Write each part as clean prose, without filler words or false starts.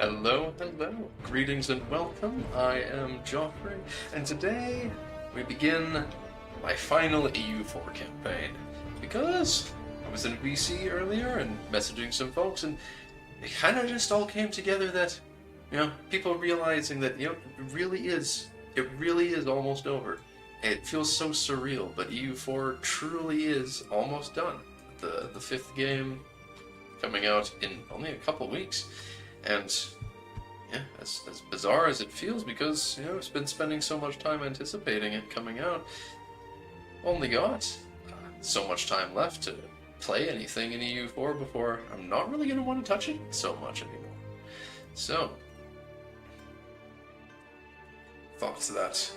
Hello, hello. Greetings and welcome. I am Joffrey, and today we begin my final EU4 campaign. Because I was in VC earlier and messaging some folks, and it kind of just all came together that, people realizing that, it really is almost over. It feels so surreal, but EU4 truly is almost done. The fifth game coming out in only a couple weeks. And yeah, as bizarre as it feels, because it's been spending so much time anticipating it coming out, only got so much time left to play anything in EU4 before I'm not really going to want to touch it so much anymore. So, thoughts that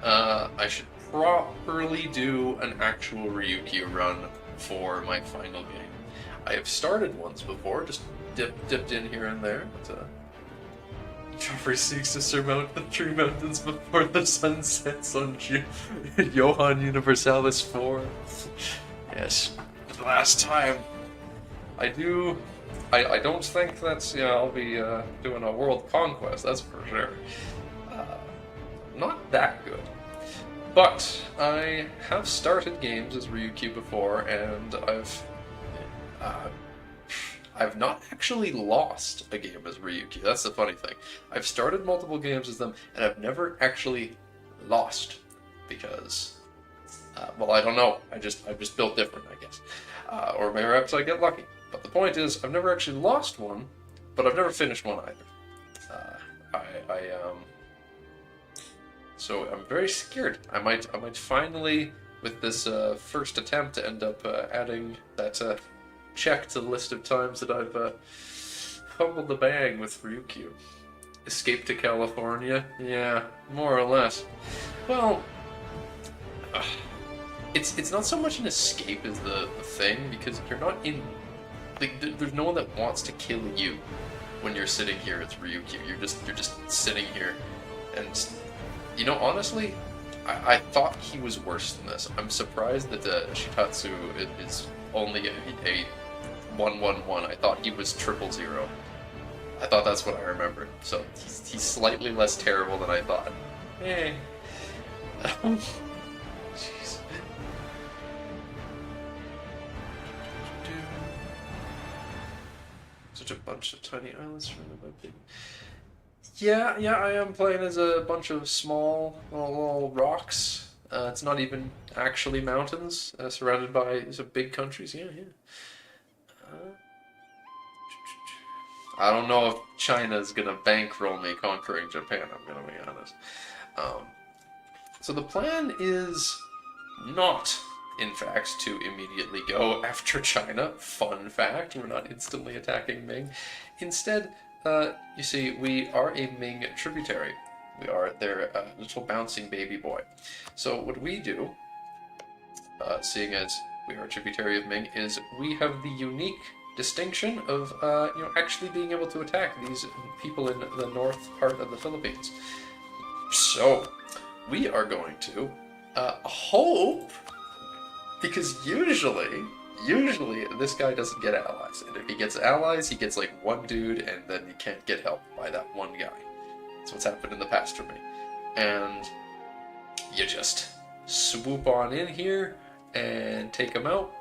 I should properly do an actual Ryukyu run for my final game. I have started once before, just dipped in here and there, but Joffrey seeks to surmount the tree mountains before the sun sets on Johann Universalis 4. Yes, the last time. I don't think that's, I'll be doing a world conquest, that's for sure. Not that good. But I have started games as Ryukyu before, and I've not actually lost a game as Ryukyu. That's the funny thing. I've started multiple games as them, and I've never actually lost because, well, I don't know. I've just built different, I guess, or perhaps I get lucky. But the point is, I've never actually lost one, but I've never finished one either. So I'm very scared. I might finally, with this first attempt, end up adding that check to the list of times that I've fumbled the bag with Ryukyu. Escape to California? Yeah, more or less. Well, it's not so much an escape as the thing, because you're not in... there's no one that wants to kill you when you're sitting here as Ryukyu. You're just sitting here, and honestly, I thought he was worse than this. I'm surprised that Shitatsu is only a 1-1-1. I thought he was 0-0. I thought that's what I remembered. So he's slightly less terrible than I thought. Hey. Jeez. Such a bunch of tiny islands from the big. Yeah, I am playing as a bunch of small little rocks. It's not even actually mountains, surrounded by some big countries. Yeah. I don't know if China's gonna bankroll me conquering Japan, I'm gonna be honest. So the plan is not, in fact, to immediately go after China. Fun fact, we're not instantly attacking Ming. Instead, you see, we are a Ming tributary. We are their little bouncing baby boy. So what we do, seeing as we are a tributary of Ming, is we have the unique distinction of actually being able to attack these people in the north part of the Philippines. So we are going to hope, because usually this guy doesn't get allies, and if he gets allies, he gets like one dude, and then he can't get help by that one guy. That's what's happened in the past for me. And you just swoop on in here and take him out,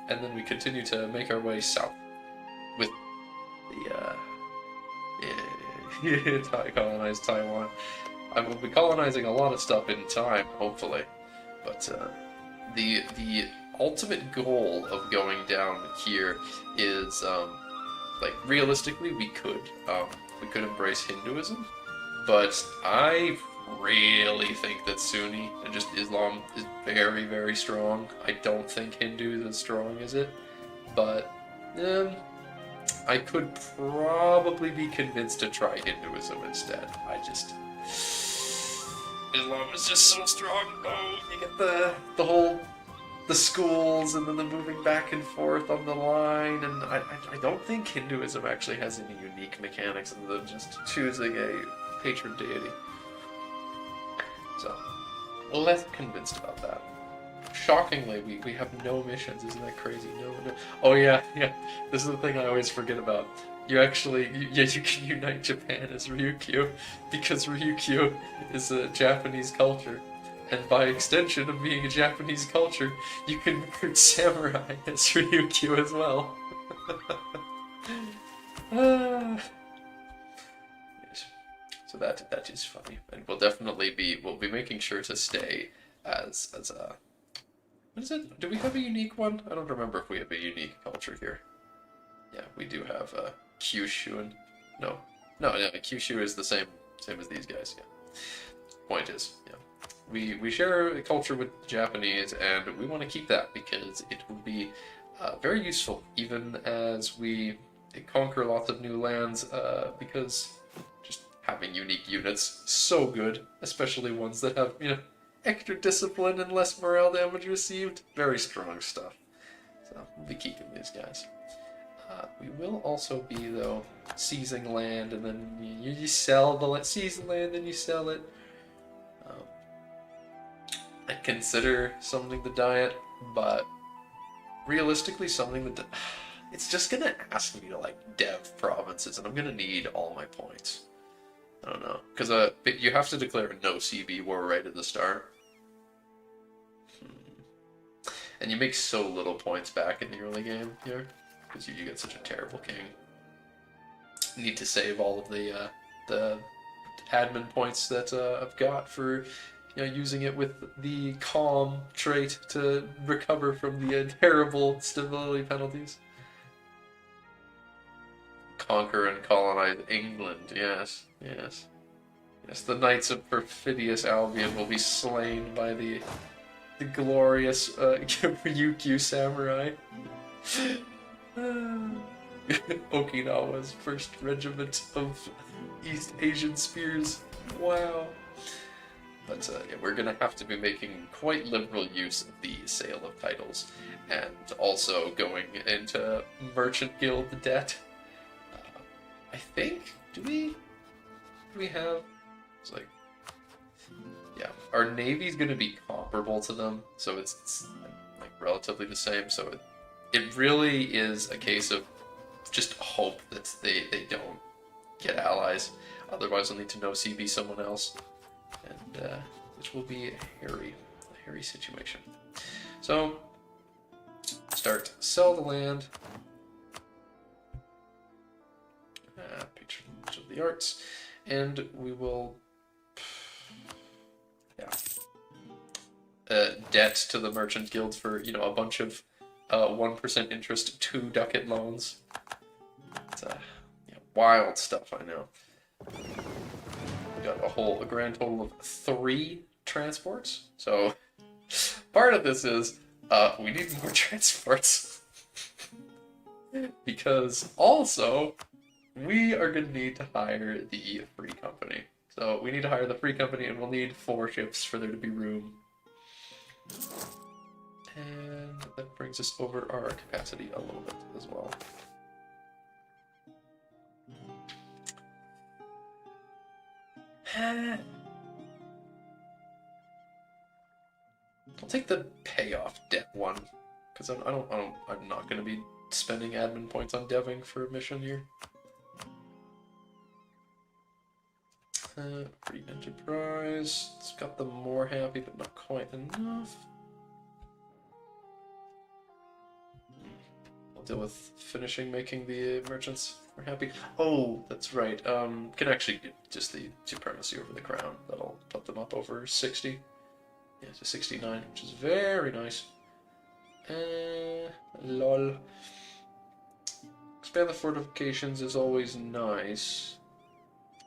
and then we continue to make our way south with the colonize Taiwan. I will be colonizing a lot of stuff in time, hopefully, but the ultimate goal of going down here is, realistically, we could embrace Hinduism, but I really think that Sunni and just Islam is very, very strong. I don't think Hindu is as strong as it, but I could probably be convinced to try Hinduism instead. Islam is just so strong. Oh, you get the schools, and then the moving back and forth on the line, and I don't think Hinduism actually has any unique mechanics other than just choosing a patron deity. So, less convinced about that. Shockingly, we have no missions. Isn't that crazy? No. Oh yeah. This is the thing I always forget about. you can unite Japan as Ryukyu, because Ryukyu is a Japanese culture. And by extension of being a Japanese culture, you can recruit samurai as Ryukyu as well. Yes. So that is funny, and we'll be making sure to stay as a what is it? Do we have a unique one? I don't remember if we have a unique culture here. Yeah, we do have Kyushu. No, Kyushu is the same as these guys. Yeah. Point is, yeah, we share a culture with the Japanese, and we want to keep that because it will be very useful even as we conquer lots of new lands. Because just having unique units so good, especially ones that have extra discipline and less morale damage received. Very strong stuff. So we'll be keeping these guys. We will also be, though, seizing land, and then you sell the land, seize the land, and you sell it. I consider summoning the diet, but realistically, summoning the it's just gonna ask me to dev provinces, and I'm gonna need all my points. I don't know, because you have to declare a no CB war right at the start. And you make so little points back in the early game here, because you get such a terrible king. You need to save all of the admin points that I've got for using it with the calm trait to recover from the terrible stability penalties. Conquer and colonize England, yes. Yes, the Knights of Perfidious Albion will be slain by the glorious Ryukyu samurai. Okinawa's first regiment of East Asian spears. Wow. But yeah, we're going to have to be making quite liberal use of the sale of titles, and also going into merchant guild debt. I think, do we have, it's yeah, our navy's going to be comparable to them, so it's relatively the same, so it really is a case of just hope that they don't get allies, otherwise we'll need to no CB someone else, and which will be a hairy situation. So, sell the land, patronage of the arts, and we will debt to the merchant guilds for a bunch of 1% interest 2 ducat loans. It's wild stuff, I know. We got a grand total of 3 transports. So part of this is we need more transports because also we are going to need to hire the free company. So we need to hire the free company, and we'll need 4 ships for there to be room. And that brings us over our capacity a little bit as well. I'll take the payoff debt one, because I'm not going to be spending admin points on deving for a mission here. Free enterprise. It's got them more happy, but not quite enough. I'll deal with finishing making the merchants more happy. Oh, that's right. Can actually get just the supremacy over the crown. That'll put them up over 60. Yeah, to 69, which is very nice. Lol. Expand the fortifications is always nice.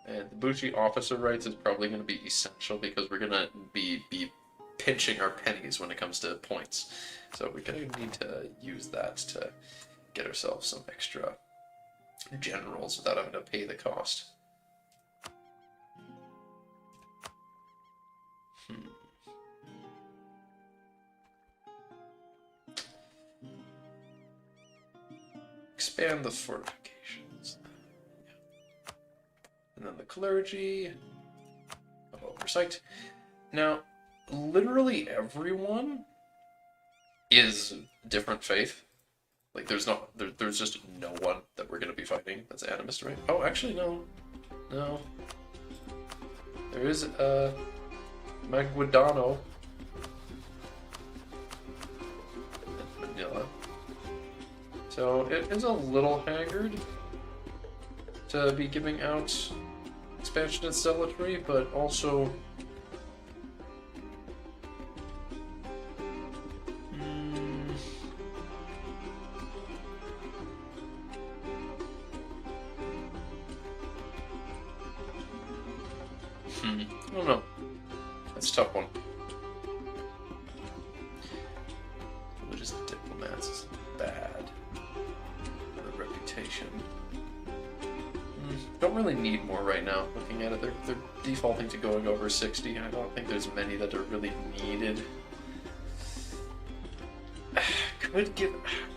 And the Bushi officer rights is probably going to be essential because we're going to be pinching our pennies when it comes to points. So we're going to need to use that to get ourselves some extra generals without having to pay the cost. Expand the fortifications. And then the clergy of oversight. Now, literally everyone is different faith. Like there's just no one that we're gonna be fighting That's animus, right? Oh, actually, no. No. There is Maguidano. Manila. So it is a little haggard to be giving out expansion and zealotry, but also I don't know. That's a tough one. Religious diplomats is bad. The reputation. Don't really need more right now. Looking at it, they're defaulting to going over 60. I don't think there's many that are really needed.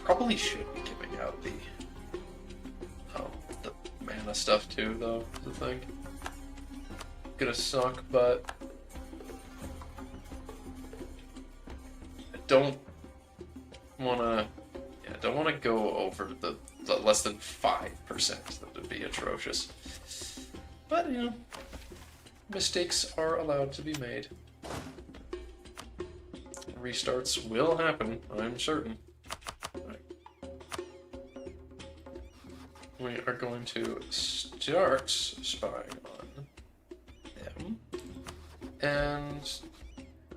Probably should be giving out the mana stuff too, though. The thing. Gonna suck, but I don't wanna go over the less than 5%. That would be atrocious. But you know, mistakes are allowed to be made. Restarts will happen, I'm certain. We are going to start spying on them, and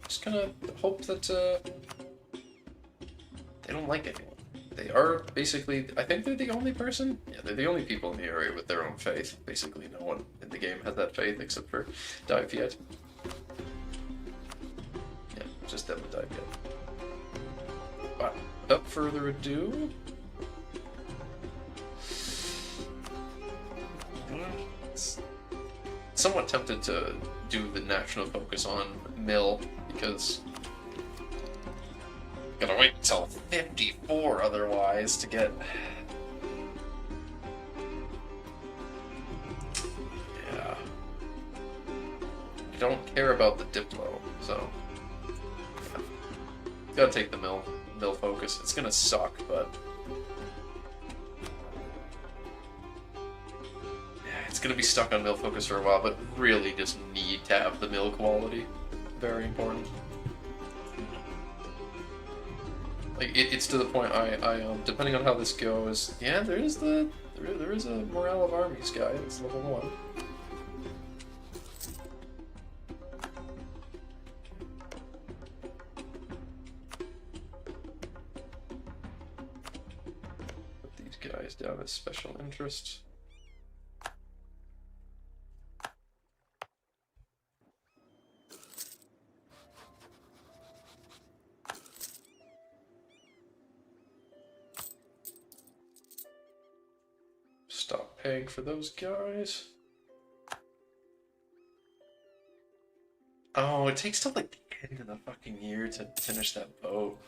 just gonna hope that they don't like anyone. They are basically, I think they're the only person. Yeah, they're the only people in the area with their own faith. Basically, no one in the game has that faith except for Dive Yet. Yeah, just them and Dive Yet. But without further ado. Somewhat tempted to do the national focus on Mill because gotta wait until 54 otherwise to get. Yeah. I don't care about the Diplo, so yeah. Gotta take the Mill focus. It's gonna suck, but it's going to be stuck on mill focus for a while, but really just need to have the mill quality. Very important. Like it's to the point I depending on how this goes, yeah, there is a morale of armies guy. It's level 1. Put these guys down as special interest. Stop paying for those guys. Oh, it takes till like the end of the fucking year to finish that boat.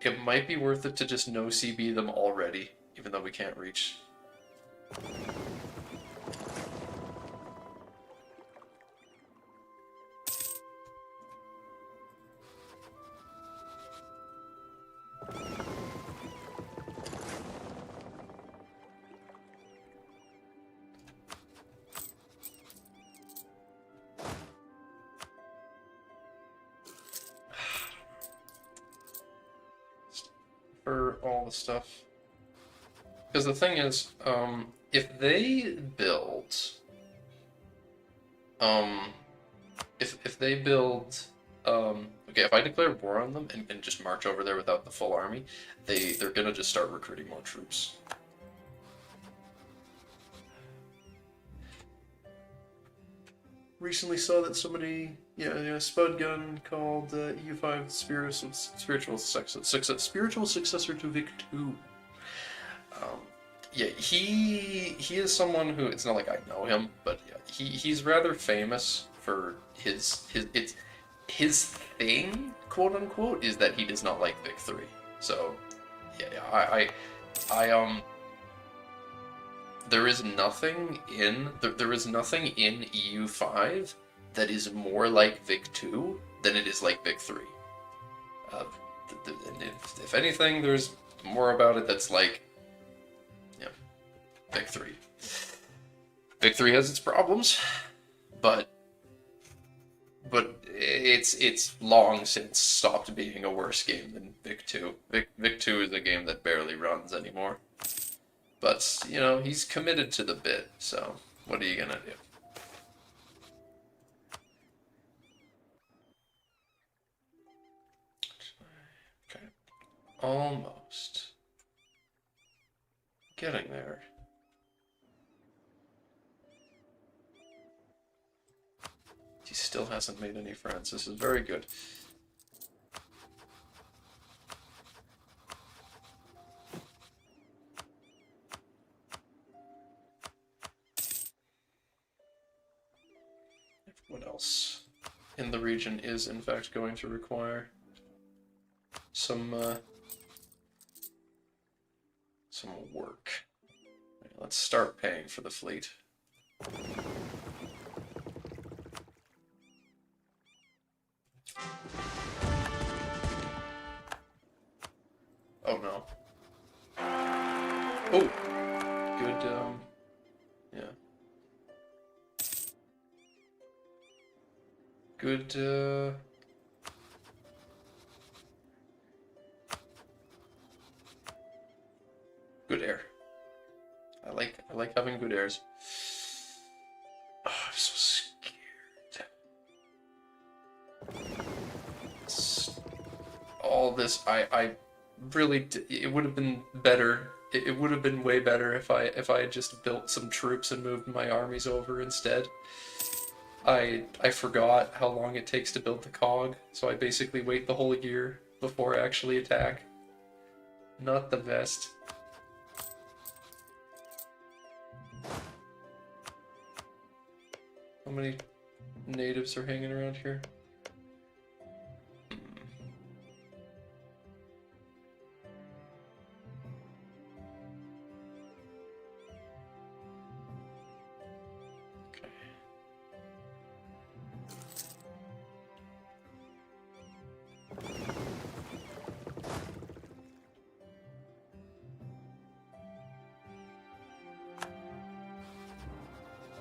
It might be worth it to just no CB them already, even though we can't reach. For all the stuff, because the thing is, if they build, if they build, okay, if I declare war on them and just march over there without the full army, they're gonna just start recruiting more troops. Recently saw that somebody, a spud gun called EU5 spiritual successor to Vic 2. Yeah, he is someone who, it's not like I know him, but yeah, he's rather famous for his thing, quote unquote, is that he does not like Vic 3. So yeah, there is nothing in EU5 that is more like Vic 2 than it is like Vic 3. And if anything, there's more about it, that's like, yeah, Big 3. Big 3 has its problems, but it's long since stopped being a worse game than Vic 2. Vic 2 is a game that barely runs anymore. But, you know, he's committed to the bit, so what are you gonna do? Okay. Almost. Getting there. He still hasn't made any friends. This is very good. What else in the region is in fact going to require some work? Right, let's start paying for the fleet. Oh no. Oh, good. Yeah. Good. Good air. I like having good airs. Oh, I'm so scared. All this, I really, it would have been better. It would have been way better if I had just built some troops and moved my armies over instead. I forgot how long it takes to build the cog, so I basically wait the whole year before I actually attack. Not the best. How many natives are hanging around here? Okay.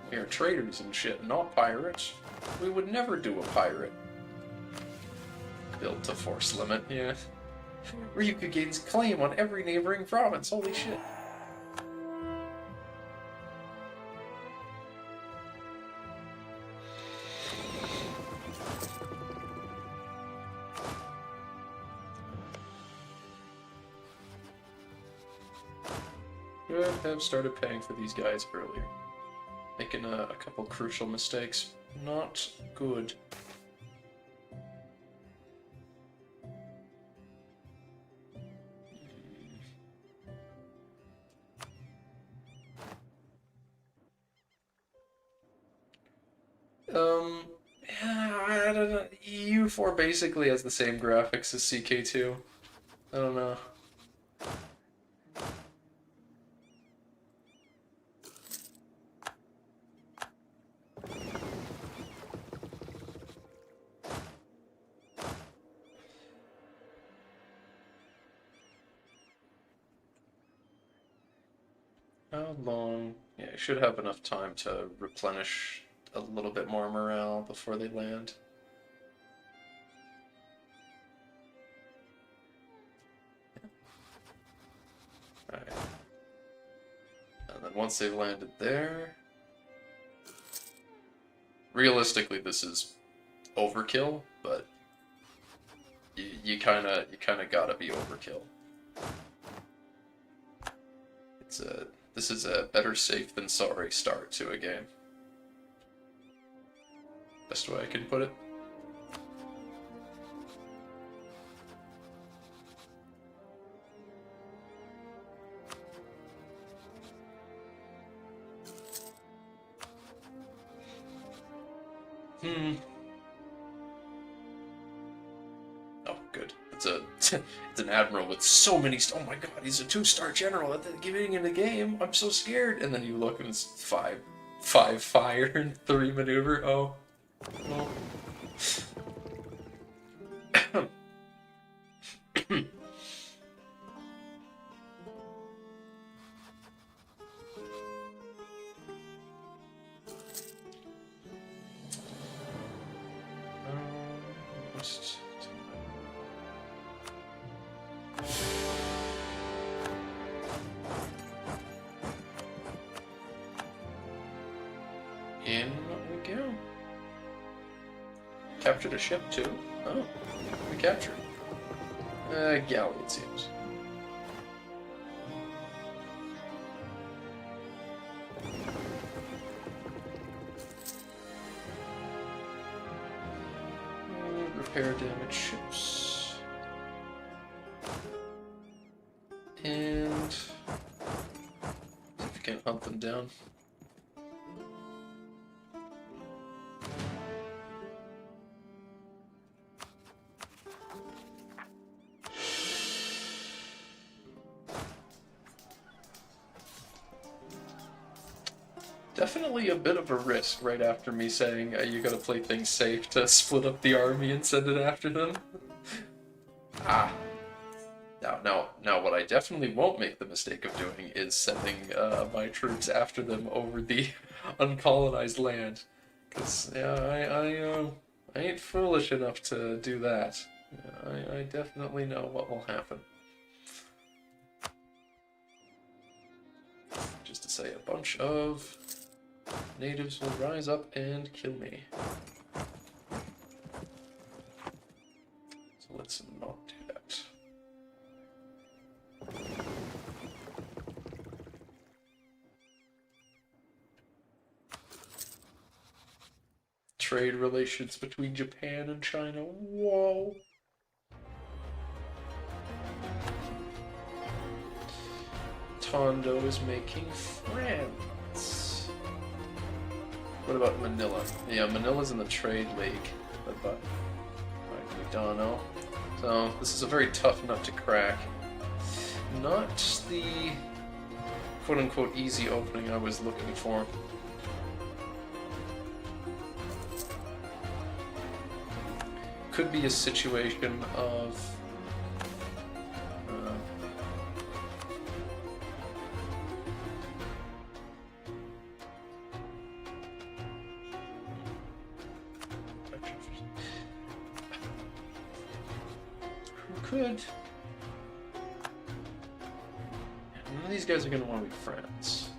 We are traders and shit, not pirates. We would never do a pirate. Built to force limit, yeah. Ryukyu gains claim on every neighboring province, holy shit. Should have started paying for these guys earlier. Making a couple crucial mistakes. Not good. Yeah, I don't know. EU4 basically has the same graphics as CK2. I don't know. How long? Yeah, I should have enough time to replenish a little bit more morale before they land. Alright. And then once they've landed there... Realistically, this is overkill, but you kinda gotta be overkill. This is a better safe than sorry start to a game. Best way I can put it. Oh, good. It's an admiral with so many. Oh my god, he's a 2-star general at the beginning of the game. I'm so scared. And then you look and it's 5 fire and 3 maneuver. Oh, well. In we go. Captured a ship too? Oh, we captured. Galley, it seems. Repair damaged ships. And see if you can hunt them down. Definitely a bit of a risk right after me saying you gotta play things safe to split up the army and send it after them. Now what I definitely won't make the mistake of doing is sending my troops after them over the uncolonized land. Because, yeah, I ain't foolish enough to do that. I definitely know what will happen. Just to say, a bunch of natives will rise up and kill me. So let's not do that. Trade relations between Japan and China. Whoa. Tondo is making friends. What about Manila? Yeah, Manila's in the trade league. Led by Dono. So this is a very tough nut to crack. Not the quote-unquote easy opening I was looking for. Could be a situation of could. None of these guys are going to want to be friends.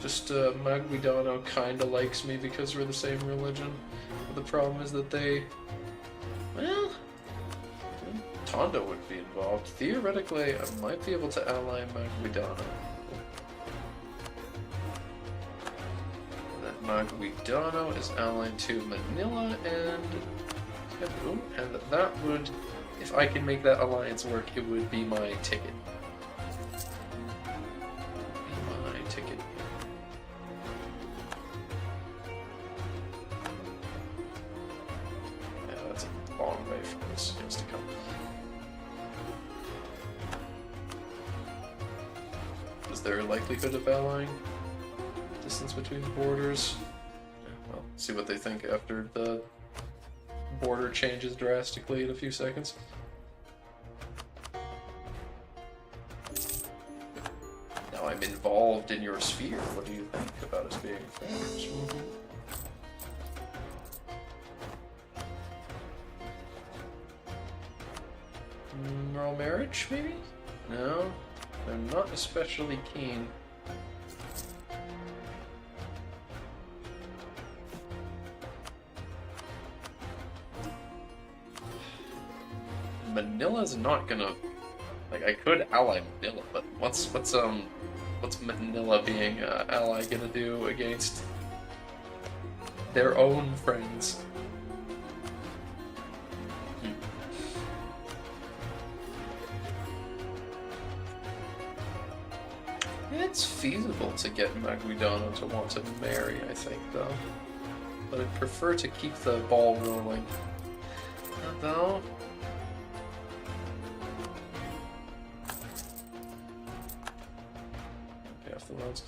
Just Maguidano kind of likes me because we're the same religion. But the problem is that they, well, Tondo would be involved. Theoretically, I might be able to ally Maguidano. Maguidano is allied to Manila and Cebu, and that would, if I can make that alliance work, it would be my ticket. Yeah, that's a long way from this yet to come. Is there a likelihood of allying? Distance between the borders. Well, see what they think after the border changes drastically in a few seconds. Now I'm involved in your sphere. What do you think about us being friends? Moral marriage, maybe? No, I'm not especially keen. Manila's not gonna, like, I could ally Manila, but what's Manila being ally gonna do against their own friends? It's feasible to get Maguidano to want to marry, I think, though. But I'd prefer to keep the ball rolling. Though. The roads.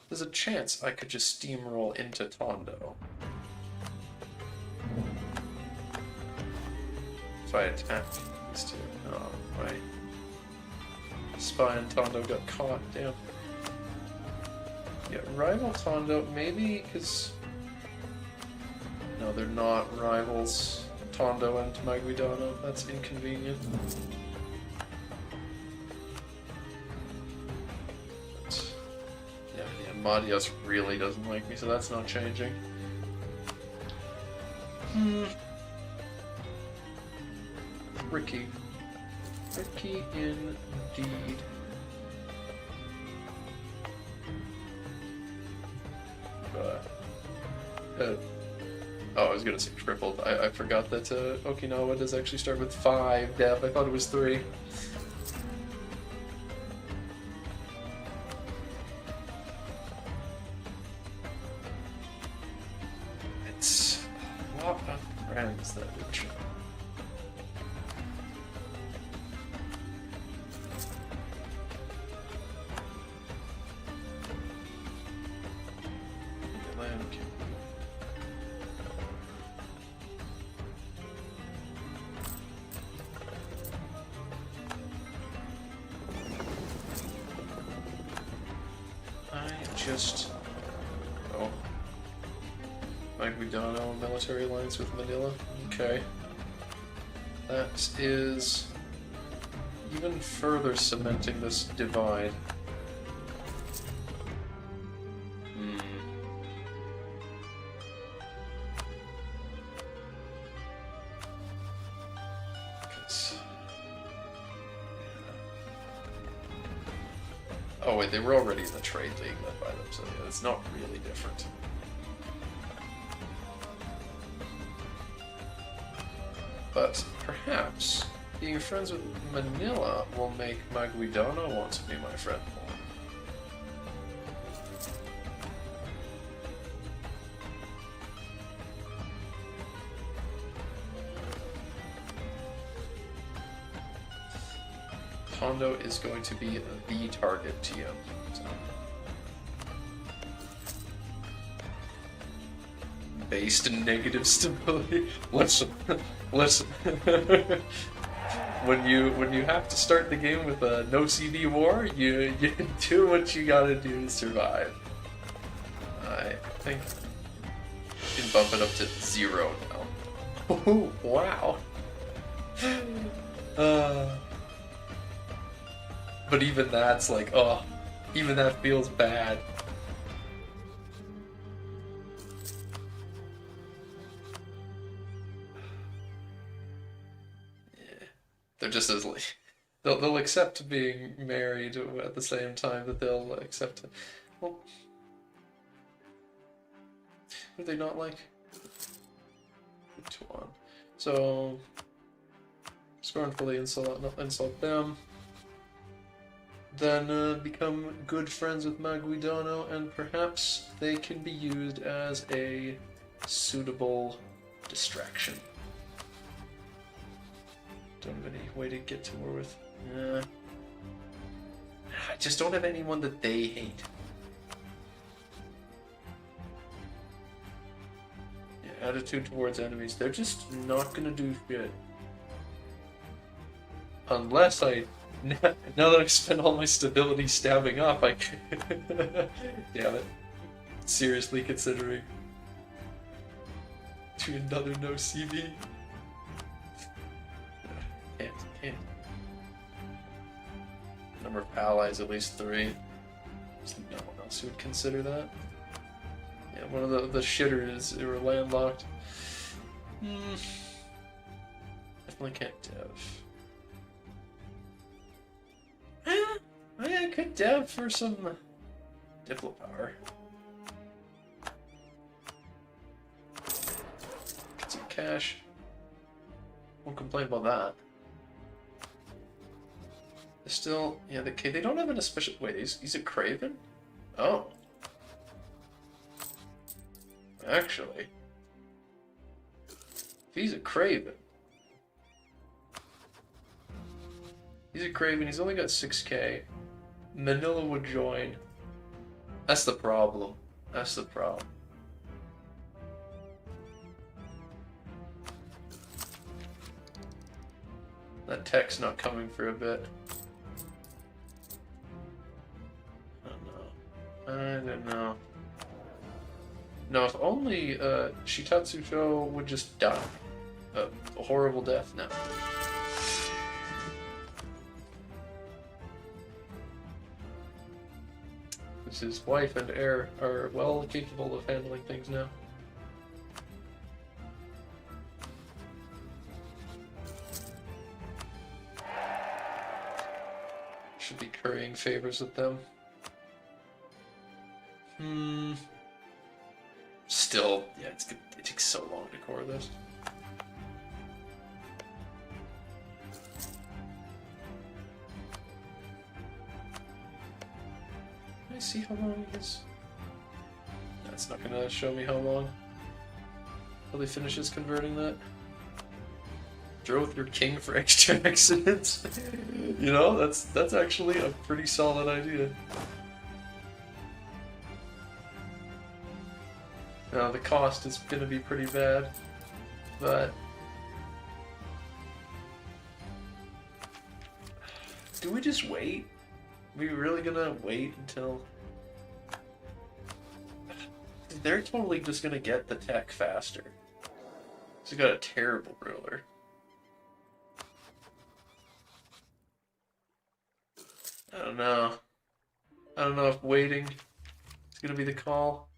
There's a chance I could just steamroll into Tondo. If I attack these two. Oh, right. Spy and Tondo got caught, damn. Yeah, rival Tondo, maybe because... No, they're not rivals. Tondo and Maguidano, that's inconvenient. But, yeah, Madias really doesn't like me, so that's not changing. Tricky. Tricky indeed. Oh, I was gonna say tripled. I forgot that Okinawa does actually start with 5 dev. I thought it was 3. It's a lot of friends that would try. Maguidano, military alliance with Manila. Okay. That is even further cementing this divide. Oh wait, they were already in the trade league led by them, so yeah, it's not really different. But perhaps being friends with Manila will make Maguidano want to be my friend more. Tondo is going to be the target TM. So. Based in negative stability. Listen. when you have to start the game with a no CV war, you do what you gotta do to survive. I think you can bump it up to 0 now. Oh wow. But even that's like, oh, even that feels bad. Yeah. They're just as they'll accept being married at the same time that they'll accept. Well, what do they not like? So scornfully insult them. Then become good friends with Maguidano, and perhaps they can be used as a suitable distraction. Don't have any way to get to war with. I just don't have anyone that they hate. Yeah, attitude towards enemies. They're just not gonna do shit. Unless I... Now that I've spent all my stability stabbing up, I can... Damn it. Seriously considering... to another no CV. Can't. Number of allies, at least 3. There's no one else who would consider that. Yeah, one of the shitters who were landlocked. Definitely can't dev. I could dev for some Diplo power. Get some cash. Won't complain about that. They're still, yeah, they don't have an especially. Wait, he's a Craven? Oh. Actually. If he's a Craven. He's a Craven, he's only got 6k. Manila would join. That's the problem. That's the problem. That tech's not coming for a bit. I don't know. I don't know. No, if only Shitatsu Sho would just die. A horrible death now. Because his wife and heir are well capable of handling things now. Should be currying favors with them. Still, yeah, it takes so long to core this. Can I see how long it is? That's not gonna show me how long till he finishes converting that. Draw with your king for extra accidents. You know, that's actually a pretty solid idea. Now the cost is gonna be pretty bad, but do we just wait? Are we really gonna wait until they're totally just gonna get the tech faster? He's got a terrible ruler. I don't know. I don't know if waiting is gonna be the call.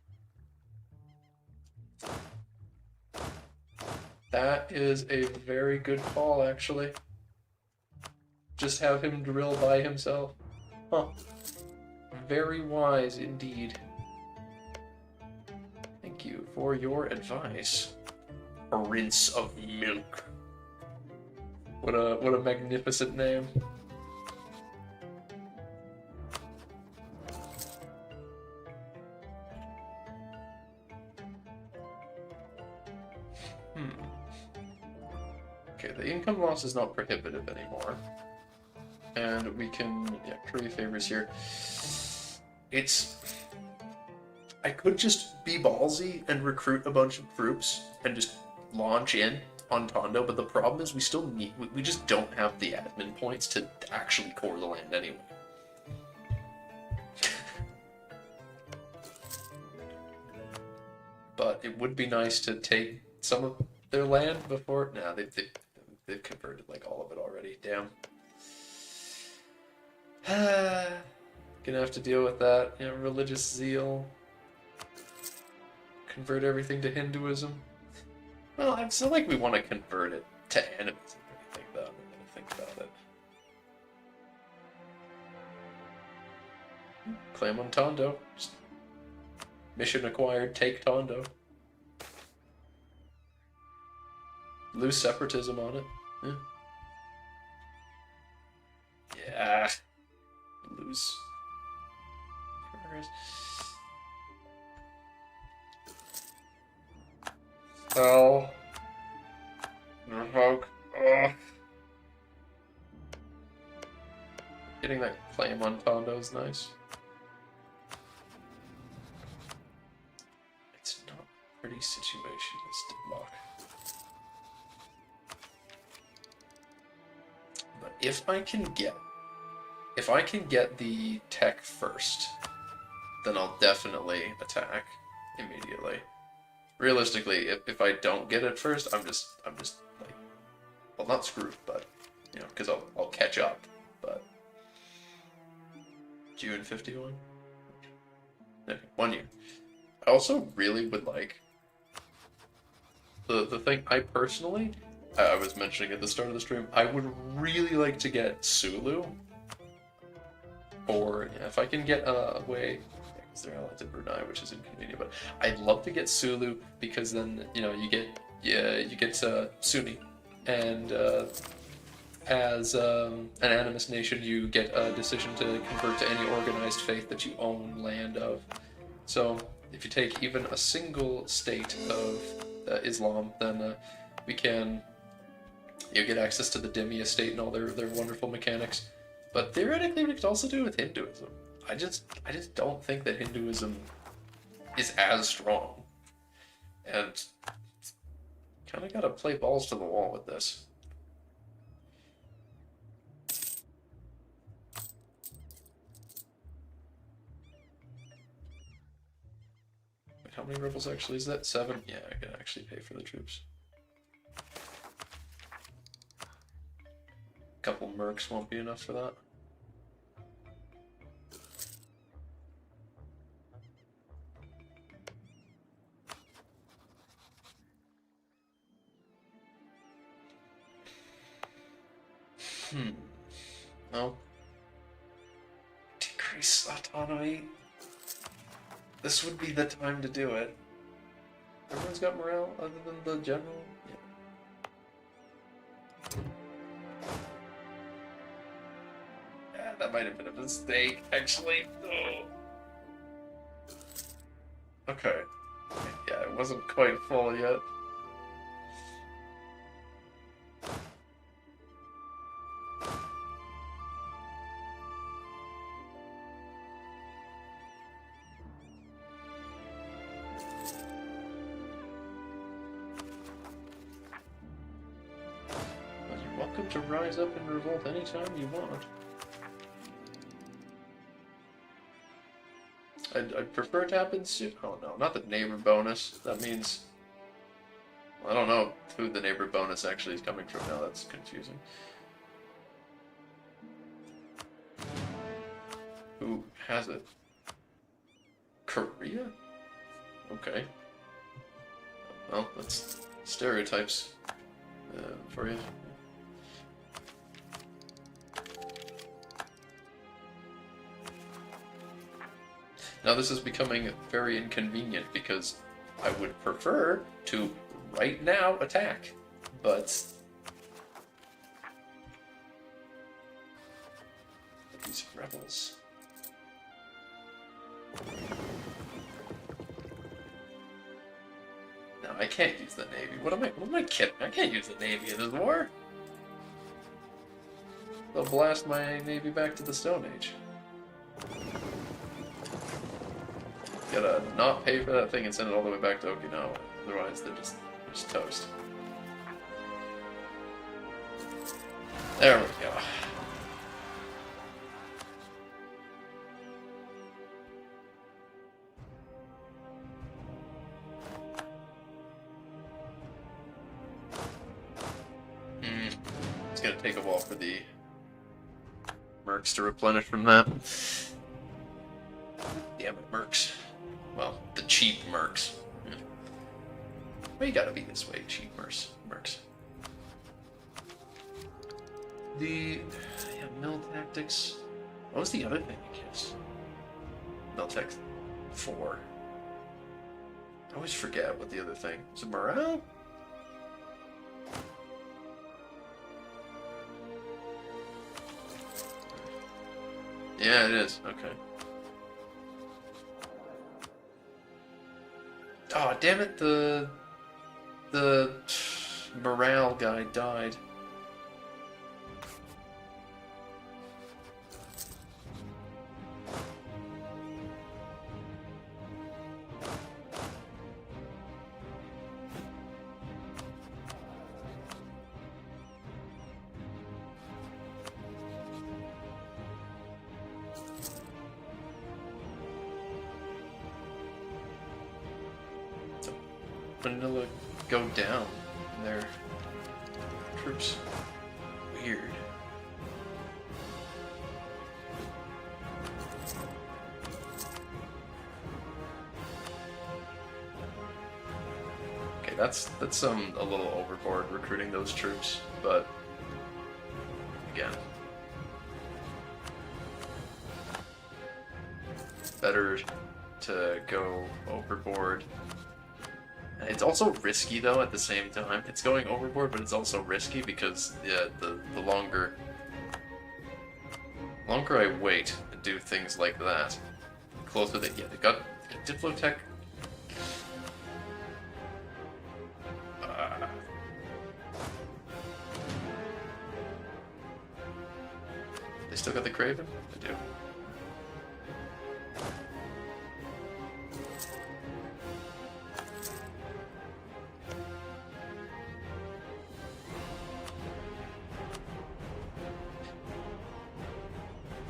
That is a very good call, actually. Just have him drill by himself. Huh. Very wise indeed. Thank you for your advice. A rinse of milk. What a magnificent name. Okay, the income loss is not prohibitive anymore. And we can, curry favors here. I could just be ballsy and recruit a bunch of troops and just launch in on Tondo, but the problem is we just don't have the admin points to actually core the land anyway. But it would be nice to take some of their land before. Nah, they've converted like all of it already. Damn. Gonna have to deal with that. You know, religious zeal. Convert everything to Hinduism. Well, I feel like we want to convert it to animism. Think about it. Think about it. Claim on Tondo. Just mission acquired. Take Tondo. Lose separatism on it. Yeah. Lose. Sell. Revoke. Ugh. Getting that claim on Tondo is nice. It's not a pretty situation, this deadlock. But if I can get the tech first, then I'll definitely attack immediately. Realistically, if I don't get it first, I'm just like, well, not screwed, but you know, because I'll catch up. But June 51. Okay, 1 year. I also really would like the thing. I personally, I was mentioning at the start of the stream, I would really like to get Sulu. Or if I can get a way. They're allied to Brunei, which is inconvenient, but I'd love to get Sulu because then you get Sunni, and as an animist nation, you get a decision to convert to any organized faith that you own land of. So if you take even a single state of Islam, then you get access to the Dhimmi estate and all their wonderful mechanics. But theoretically, we could also do it with Hinduism. I just don't think that Hinduism is as strong, and kind of gotta play balls to the wall with this. How many rebels actually is that? 7? Yeah, I can actually pay for the troops. A couple mercs won't be enough for that. No. Decrease autonomy. This would be the time to do it. Everyone's got morale other than the general? Yeah, that might have been a mistake, actually. Oh. Okay. Yeah, it wasn't quite full yet. Welcome to rise up and revolt anytime you want. I'd prefer it to happen soon. Oh no, not the neighbor bonus. That means... I don't know who the neighbor bonus actually is coming from now. That's confusing. Who has it? Korea? Okay. Well, that's stereotypes for you. Now this is becoming very inconvenient because I would prefer to right now attack, but these rebels. No, I can't use the Navy. What am I kidding? I can't use the Navy in this war. They'll blast my Navy back to the Stone Age. Gotta not pay for that thing and send it all the way back to Okinawa. Otherwise, they're just toast. There we go. It's gonna take a while for the mercs to replenish from that. Damn it, mercs. Well, the cheap mercs. Yeah. Well, you gotta be this way, cheap mercs. The mill tactics. What was the other thing, I guess? Mill tech 4. I always forget what the other thing. Is it morale? Yeah, it is. Okay. Oh, damn it, the morale guy died. Manila go down in their troops. Weird. Okay, that's a little overboard recruiting those troops, but again, better to go overboard. It's also risky though at the same time. It's going overboard, but it's also risky because the longer I wait and do things like that, the closer they get. They got Diplotech. They still got the Craven? They do.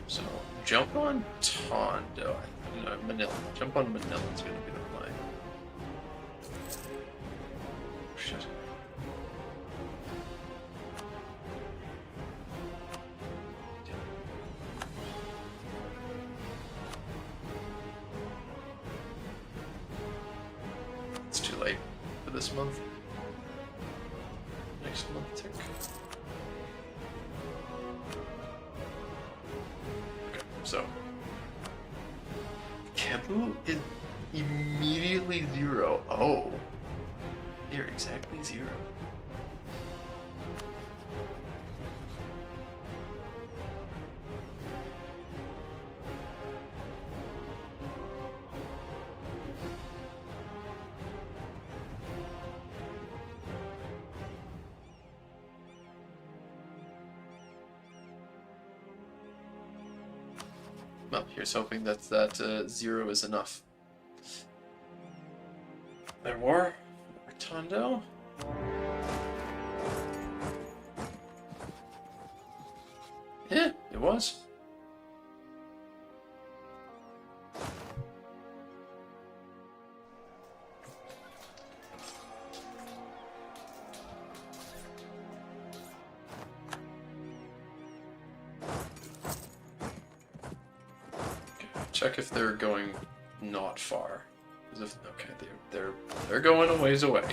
So, jump on Tondo. No, Manila. Jump on Manila is going to be the play. this month. Next month tick. Okay, so Kebu is immediately 0. Oh, they're exactly 0. Well, here's hoping that 0 is enough. There were Rotundo. Yeah, it was. Check if they're going not far. If, okay, they're going a ways away.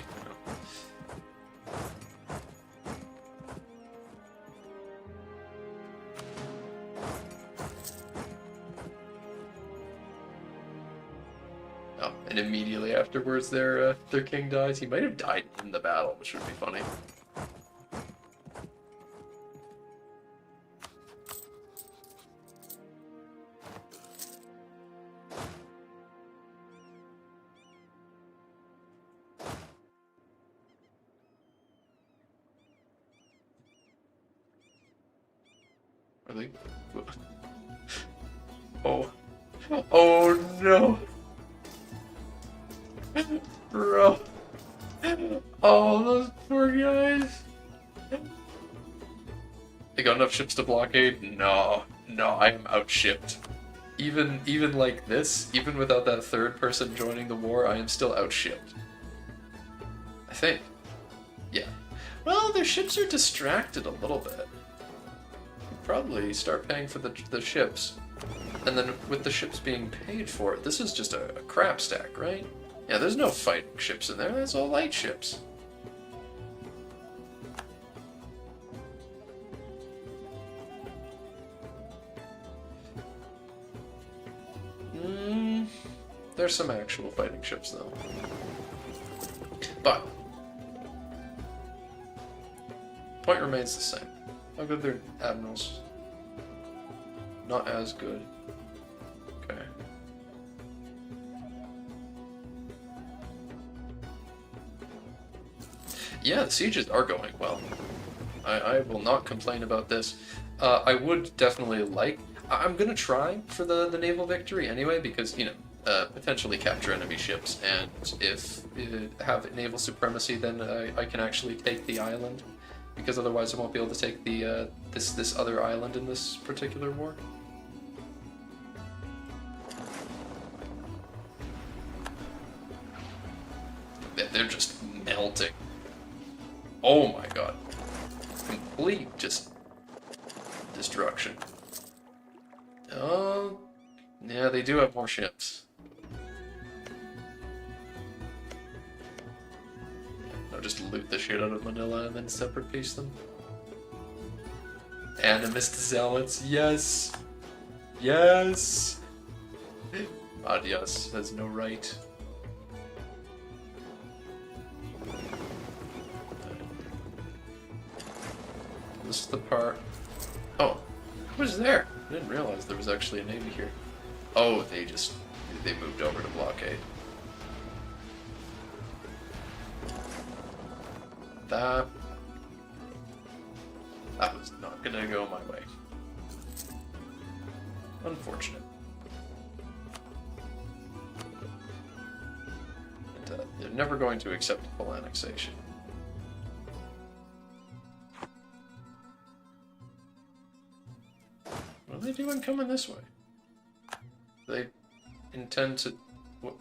Oh, and immediately afterwards, their king dies. He might have died in the battle, which would be funny. Really? Oh. Oh no. Bro. Oh, those poor guys. They got enough ships to blockade? No. No, I am outshipped. Even like this, even without that third person joining the war, I am still outshipped. I think. Yeah. Well, their ships are distracted a little bit. Probably start paying for the ships. And then with the ships being paid for, this is just a crap stack, right? Yeah, there's no fighting ships in there, that's all light ships. There's some actual fighting ships though. But point remains the same. How good their admirals? Not as good. Okay. Yeah, the sieges are going well. I will not complain about this. I would definitely like... I'm gonna try for the naval victory anyway, because, you know, potentially capture enemy ships, and if have naval supremacy, then I can actually take the island. Because otherwise I won't be able to take the this other island in this particular war. They're just melting. Oh my god. Complete just destruction. Oh, yeah, they do have more ships. I'll just loot the shit out of Manila and then separate piece them. Animist zealots, yes! Yes! Adios has no right. This is the part... Oh, who was there? I didn't realize there was actually a navy here. Oh, they moved over to blockade. That was not gonna go my way. Unfortunate. And, they're never going to accept full annexation. What are they doing coming this way? They intend to... What?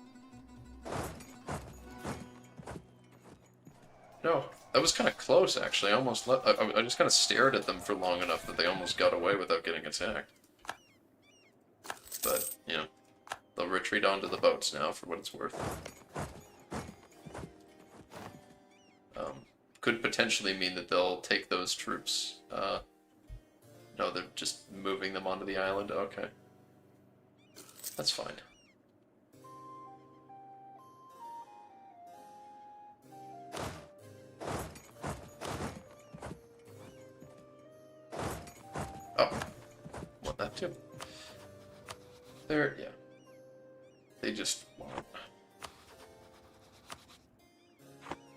No, that was kind of close, actually. I almost I just kind of stared at them for long enough that they almost got away without getting attacked. But, you know, they'll retreat onto the boats now, for what it's worth. could potentially mean that they'll take those troops. No, they're just moving them onto the island. Okay. That's fine. Oh. Want that too. There, yeah. They just won't.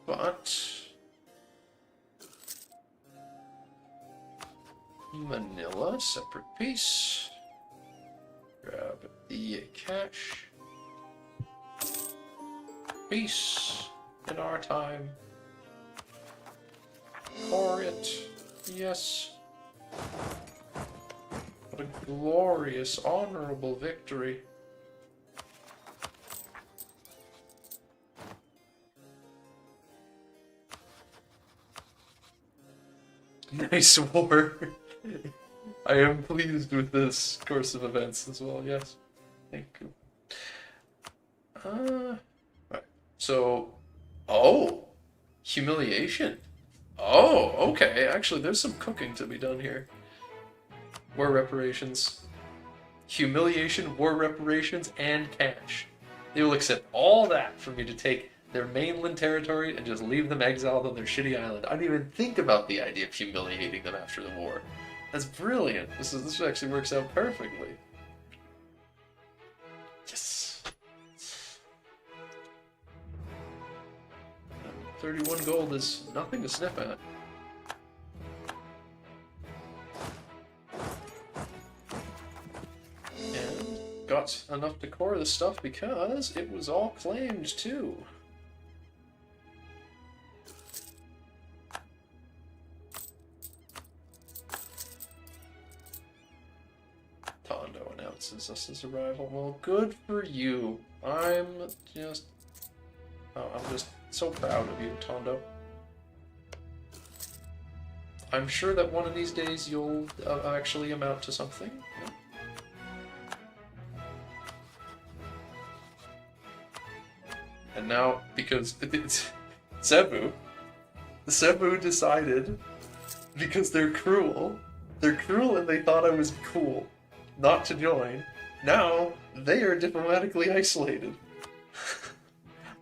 But Manila, separate piece. Grab the cash. Peace in our time. For it. Yes. What a glorious, honorable victory. Nice war. I am pleased with this course of events as well, yes. Thank you. Right. So, oh, humiliation. Oh, okay. Actually, there's some cooking to be done here. War reparations. Humiliation, war reparations, and cash. They will accept all that for me to take their mainland territory and just leave them exiled on their shitty island. I didn't even think about the idea of humiliating them after the war. That's brilliant. This actually works out perfectly. Yes. 31 gold is nothing to sniff at. And got enough to core the stuff because it was all claimed too. Tondo announces us his arrival. Well, good for you. I'm just so proud of you, Tondo. I'm sure that one of these days you'll actually amount to something. Yeah. And now, because it's Cebu decided, because they're cruel and they thought I was cool not to join, now they are diplomatically isolated.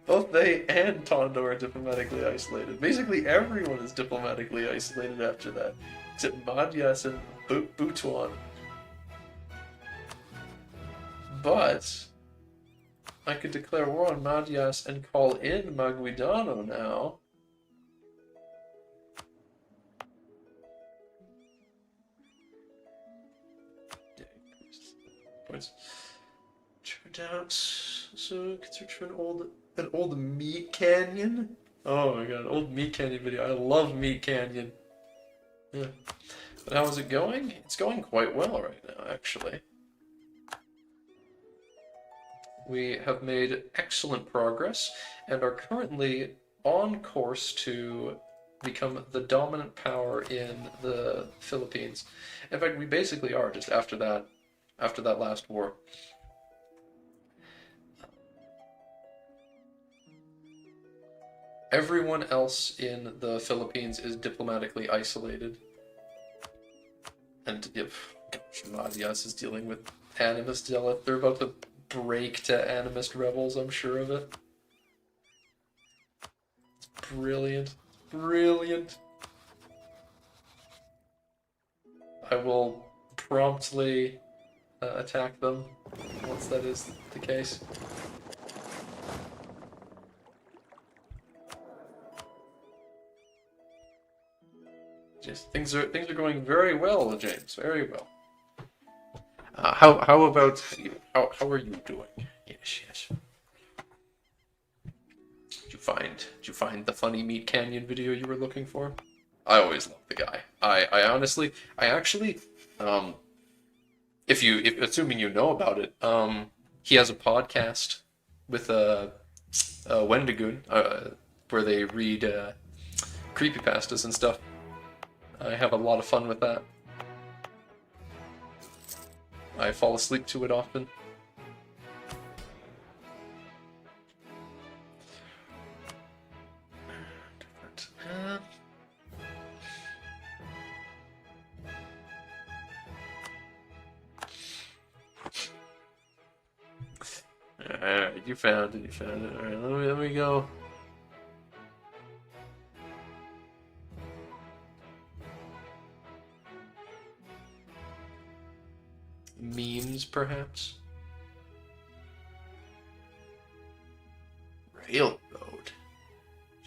Both they and Tondo are diplomatically isolated. Basically everyone is diplomatically isolated after that, except Madhyas and Butuan. But I could declare war on Madhyas and call in Maguidano now. Turned out so construction an old Meat Canyon. Oh my god, old Meat Canyon video. I love Meat Canyon. Yeah. But how is it going? It's going quite well right now, actually. We have made excellent progress and are currently on course to become the dominant power in the Philippines. In fact, we basically are just after that last war. Everyone else in the Philippines is diplomatically isolated. And if Madhyas is dealing with animist zealot, they're about to break to animist rebels, I'm sure of it. It's brilliant. Brilliant. I will promptly attack them once that is the case. Just things are going very well, James. Very well. How about you? How are you doing? Yes. Did you find the funny Meat Canyon video you were looking for? I always love the guy. I actually, if assuming you know about it, he has a podcast with Wendigoon, where they read creepypastas and stuff. I have a lot of fun with that. I fall asleep to it often. Alright, you found it, you found it. Alright, let me go. Memes, perhaps? Railroad.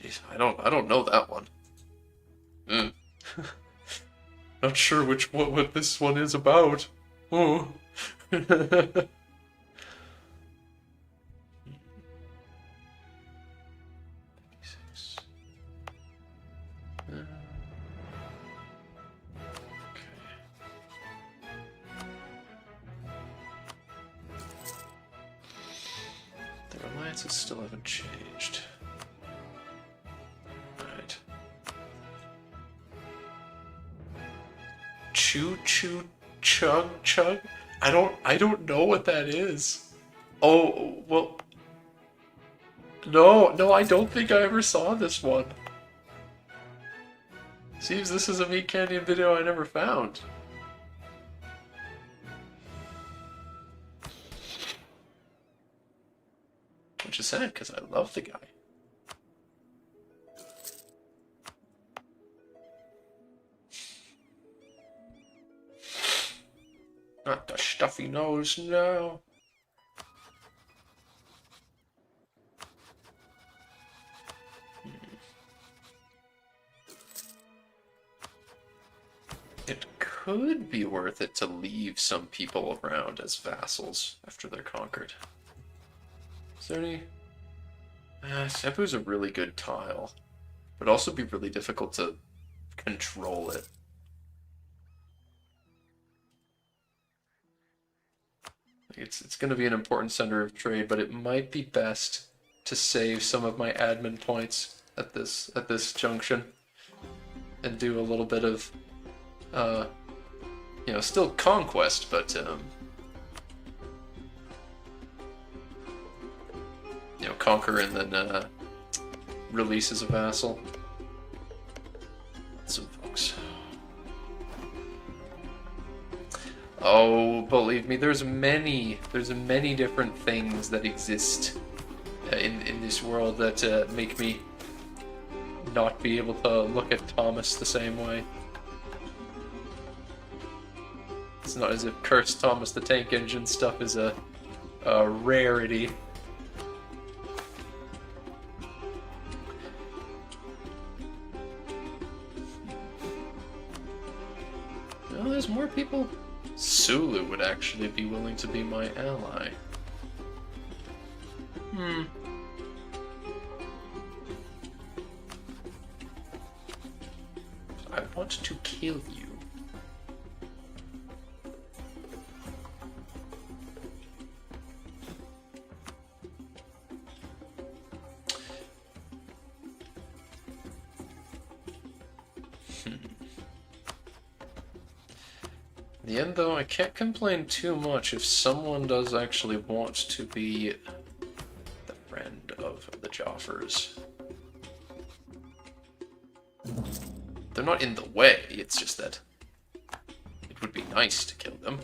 Jeez, I don't know that one. Not sure what this one is about. Oh. 56. The alliances still haven't changed. Alright. Choo choo chug chug? I don't know what that is. Oh, well. No, I don't think I ever saw this one. Seems this is a Meat Canyon video I never found. Which is sad, because I love the guy. Not the stuffy nose, no. It could be worth it to leave some people around as vassals after they're conquered. Is there any... Cebu's a really good tile. But also be really difficult to control it. It's going to be an important center of trade, but it might be best to save some of my admin points at this junction and do a little bit of, you know, still conquest, but you know, conquer and then release as a vassal. Some folks. Oh, believe me, there's many different things that exist in this world that make me not be able to look at Thomas the same way. It's not as if Cursed Thomas the Tank Engine stuff is a rarity. No, there's more people. Sulu would actually be willing to be my ally. I want to kill you. In the end, though, I can't complain too much if someone does actually want to be the friend of the Joffers. They're not in the way, it's just that it would be nice to kill them.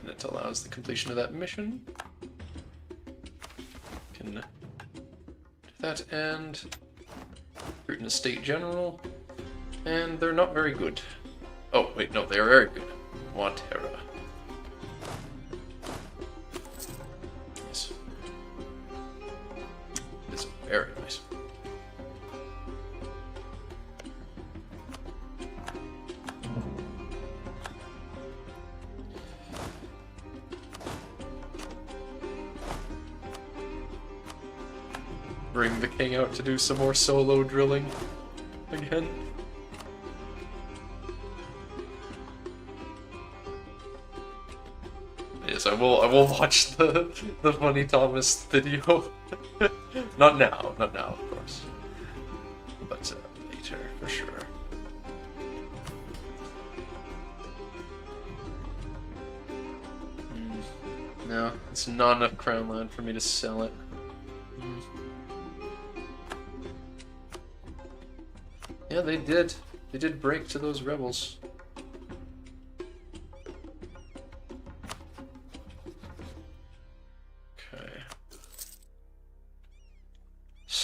And it allows the completion of that mission. Can do that and recruit an estate general, and they're not very good. Oh, wait, no, they are very good. Montera. Yes. It's very nice. Bring the king out to do some more solo drilling again. Yes, I will watch the Funny Thomas video. Not now, of course. But later, for sure. No, it's not enough crown land for me to sell it. Yeah, they did. They did break to those rebels.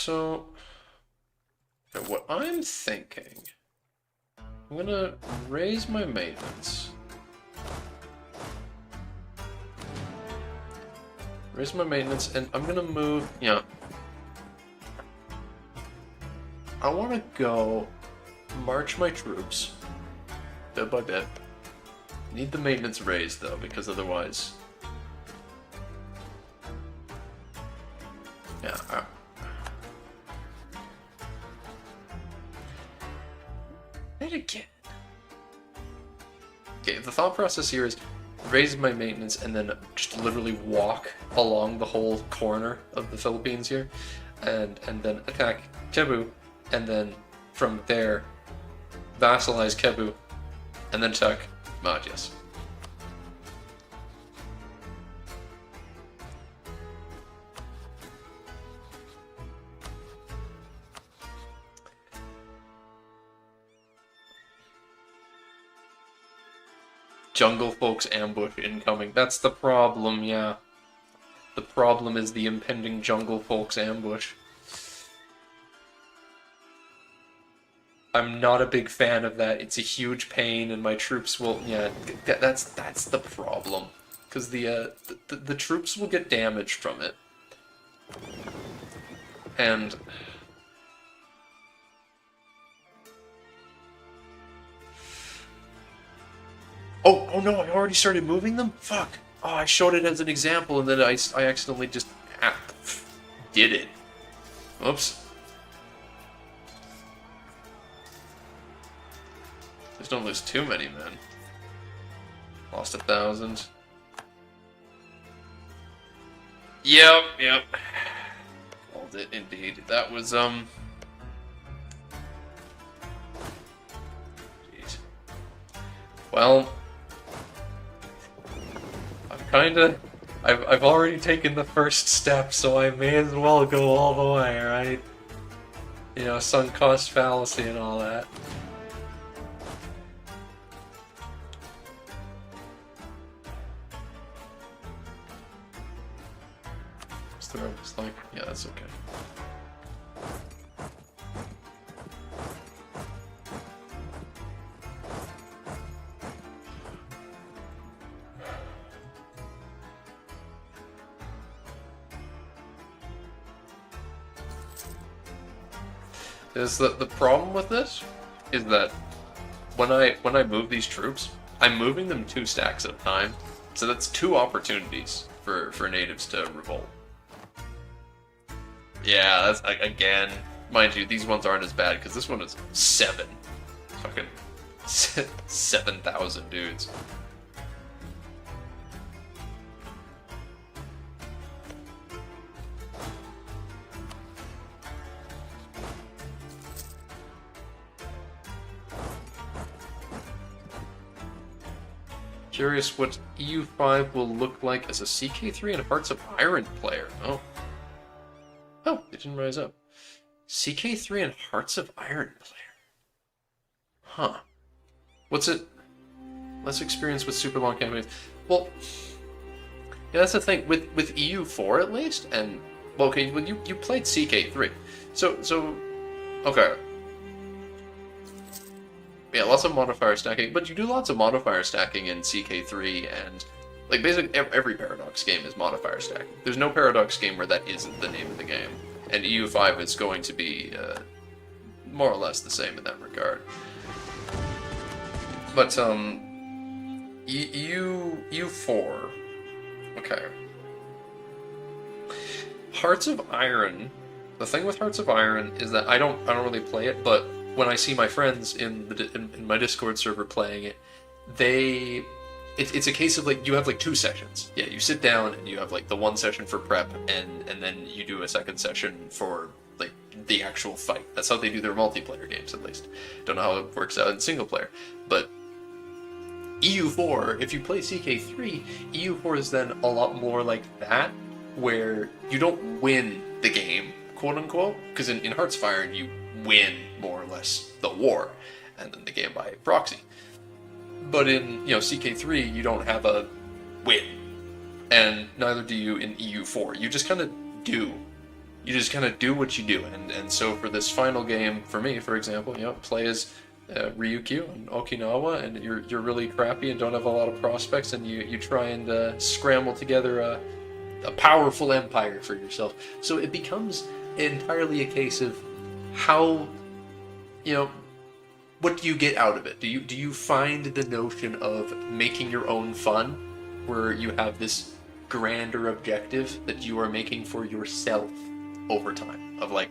So, what I'm thinking, I'm gonna raise my maintenance. Raise my maintenance, and I'm gonna move, yeah. I wanna go march my troops, bit by bit. Need the maintenance raised, though, because otherwise... Yeah, and again. Okay, the thought process here is raise my maintenance and then just literally walk along the whole corner of the Philippines here, and then attack Cebu, and then from there vassalize Cebu, and then attack Magyas. Jungle folks ambush incoming. That's the problem, yeah. The problem is the impending jungle folks ambush. I'm not a big fan of that. It's a huge pain, and my troops will... Yeah, that's the problem. Because the troops will get damaged from it. And... Oh no, I already started moving them? Fuck. Oh, I showed it as an example, and then I accidentally just did it. Oops. Just don't lose too many men. Lost 1,000. Yep. Called it, indeed. That was, Jeez. Well... I've already taken the first step, so I may as well go all the way, right? You know, sunk cost fallacy and all that. Just throw this like, yeah, that's okay. Is that the problem with this is that when I move these troops, I'm moving them 2 stacks at a time, so that's 2 opportunities for natives to revolt. Yeah, that's again, mind you, these ones aren't as bad because this one is 7, fucking 7,000 dudes. Curious what EU5 will look like as a CK3 and Hearts of Iron player. Oh, it didn't rise up. CK3 and Hearts of Iron player. Huh. What's it? Less experience with super long campaigns. Well, yeah, that's the thing with EU4 at least, and well, okay, well, you played CK3, so okay. Yeah, lots of modifier stacking, but you do lots of modifier stacking in CK3, and like basically every Paradox game is modifier stacking. There's no Paradox game where that isn't the name of the game, and EU5 is going to be more or less the same in that regard. But EU4, okay. Hearts of Iron. The thing with Hearts of Iron is that I don't really play it, but when I see my friends in my Discord server playing it, it's a case of like you have like 2 sessions. Yeah, you sit down and you have like the 1 session for prep, and then you do a 2nd session for like the actual fight. That's how they do their multiplayer games, at least. Don't know how it works out in single player, but EU4, if you play CK3, EU4 is then a lot more like that, where you don't win the game, quote unquote, because in Hearts of Iron you win more or less the war, and then the game by proxy. But in CK3 you don't have a win, and neither do you in EU4. You just kind of do, you just kind of do what you do. And so for this final game, for me, for example, play as Ryukyu and Okinawa, and you're really crappy and don't have a lot of prospects, and you try and scramble together a powerful empire for yourself. So it becomes entirely a case of how, what do you get out of it? Do you find the notion of making your own fun, where you have this grander objective that you are making for yourself over time, of like,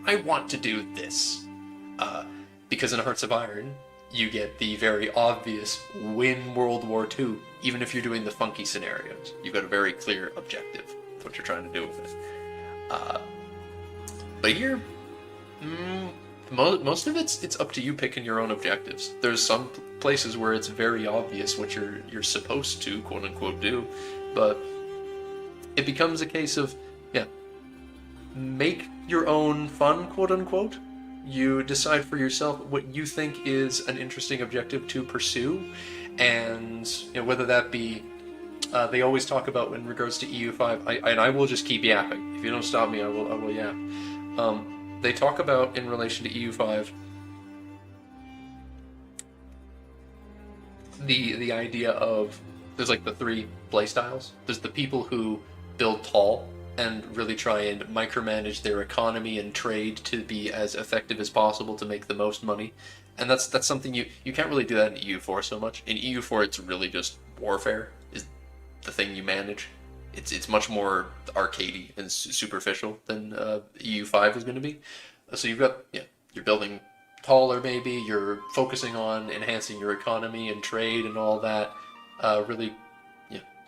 I want to do this, because in Hearts of Iron you get the very obvious win World War II, even if you're doing the funky scenarios. You've got a very clear objective, what you're trying to do with it. But here, most of it's up to you picking your own objectives. There's some places where it's very obvious what you're supposed to, quote unquote, do, but it becomes a case of, make your own fun, quote unquote. You decide for yourself what you think is an interesting objective to pursue, and whether that be, they always talk about in regards to EU5, and I will just keep yapping. If you don't stop me, I will yap. They talk about, in relation to EU5, the idea of, there's like the three play styles. There's the people who build tall and really try and micromanage their economy and trade to be as effective as possible to make the most money. And that's something you can't really do that in EU4 so much. In EU4, it's really just warfare is the thing you manage. It's much more arcadey and superficial than EU5 is going to be. So you've got, you're building taller maybe, you're focusing on enhancing your economy and trade and all that. Really,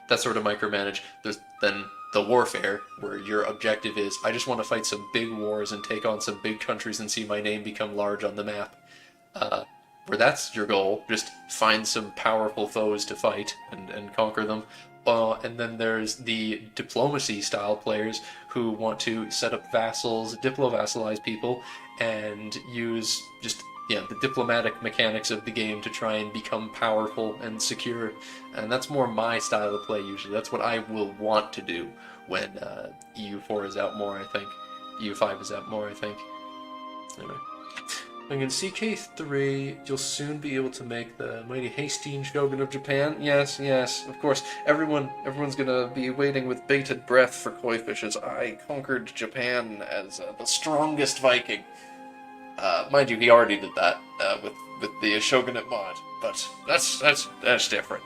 that sort of micromanage. There's then the warfare, where your objective is, I just want to fight some big wars and take on some big countries and see my name become large on the map. Where that's your goal, just find some powerful foes to fight and conquer them. And then there's the diplomacy style players who want to set up vassals, diplo-vassalize people, and use just the diplomatic mechanics of the game to try and become powerful and secure. And that's more my style of play usually. That's what I will want to do when EU4 is out more, I think. EU5 is out more, I think. Anyway. And in CK3, you'll soon be able to make the mighty Hasteen Shogun of Japan. Yes, of course. Everyone's gonna be waiting with bated breath for Koi Fish as I conquered Japan as the strongest Viking. Mind you, he already did that with the Shogunate mod, but that's different.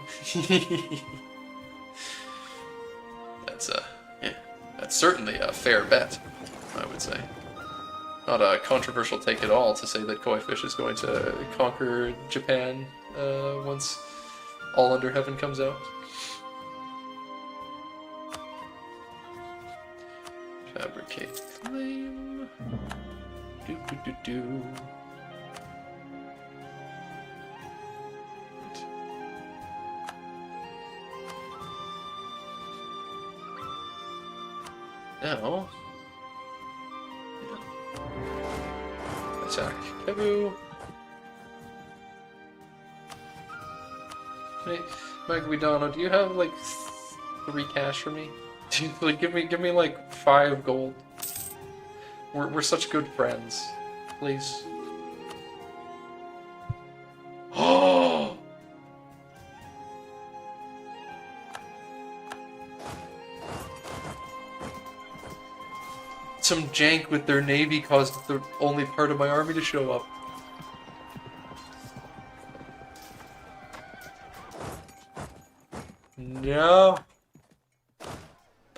That's certainly a fair bet, I would say. Not a controversial take at all to say that Koi Fish is going to conquer Japan once All Under Heaven comes out. Fabricate flame. Do. Now, attack Kebu. Hey, Mike Guidano, do you have like 3 cash for me? Like, give me like 5 gold. We're such good friends. Please. Oh! Some jank with their navy caused the only part of my army to show up. No. I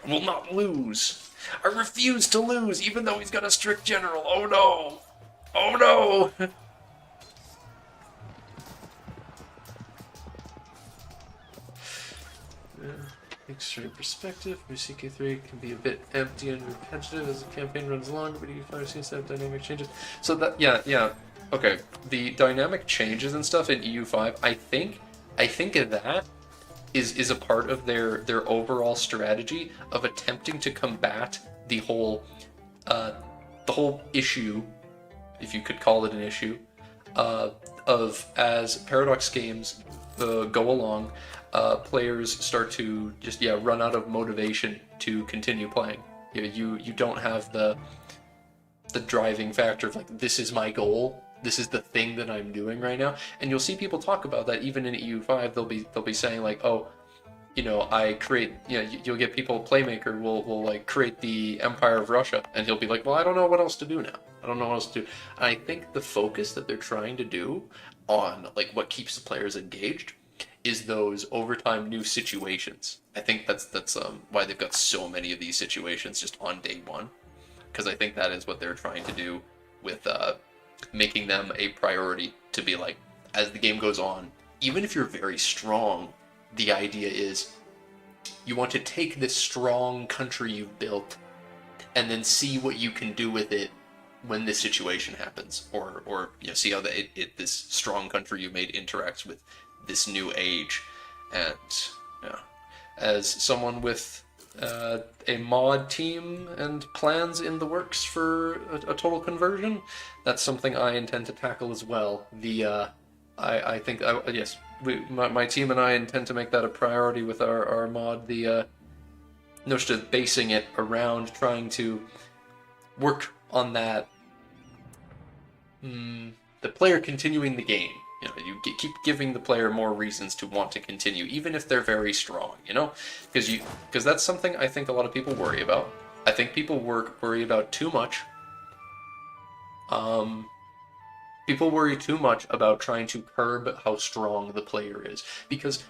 will not lose. I refuse to lose, even though he's got a strict general. Oh no! Oh no! Extreme perspective. Your CK3 can be a bit empty and repetitive as the campaign runs longer, but EU5 seems to have dynamic changes. So that, yeah. Okay, the dynamic changes and stuff in EU5, I think that is a part of their overall strategy of attempting to combat the whole issue, if you could call it an issue, of as Paradox games go along, players start to just run out of motivation to continue playing. You don't have the driving factor of like, this is my goal, this is the thing that I'm doing right now. And you'll see people talk about that even in EU5. They'll be saying like, oh, I create, you'll get people, Playmaker will like create the Empire of Russia, and he'll be like, well, I don't know what else to do now. I don't know what else to do. And I think the focus that they're trying to do on like what keeps the players engaged is those overtime new situations. I think that's why they've got so many of these situations just on day one, because I think that is what they're trying to do with making them a priority, to be like, as the game goes on, even if you're very strong, the idea is you want to take this strong country you've built and then see what you can do with it when this situation happens, or see how this strong country you made interacts with this new age. And as someone with a mod team and plans in the works for a total conversion, that's something I intend to tackle as well. I think yes, my team and I intend to make that a priority with our mod. The notion of basing it around trying to work on that, the player continuing the game. You keep giving the player more reasons to want to continue, even if they're very strong, because that's something I think a lot of people worry about. I think people worry about too much. People worry too much about trying to curb how strong the player is, because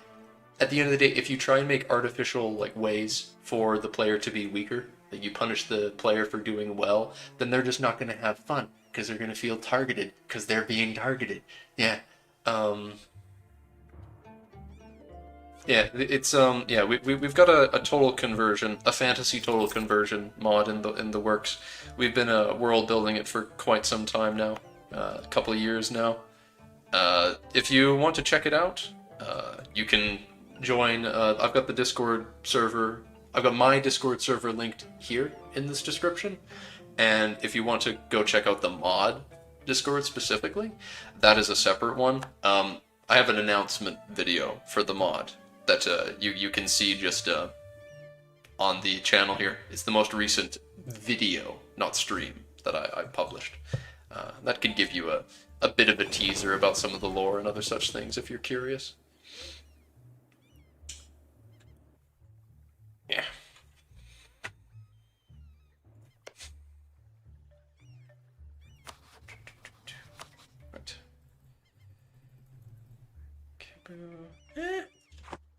at the end of the day, if you try and make artificial like ways for the player to be weaker, that you punish the player for doing well, then they're just not going to have fun, because they're going to feel targeted, because they're being targeted. We've got a total conversion, a fantasy total conversion mod in the works. We've been world building it for quite some time now, a couple of years now. If you want to check it out, you can join. I've got the Discord server. I've got my Discord server linked here in this description. And if you want to go check out the mod Discord specifically, that is a separate one. I have an announcement video for the mod that you can see just on the channel here. It's the most recent video, not stream, that I published. That could give you a bit of a teaser about some of the lore and other such things if you're curious. Yeah.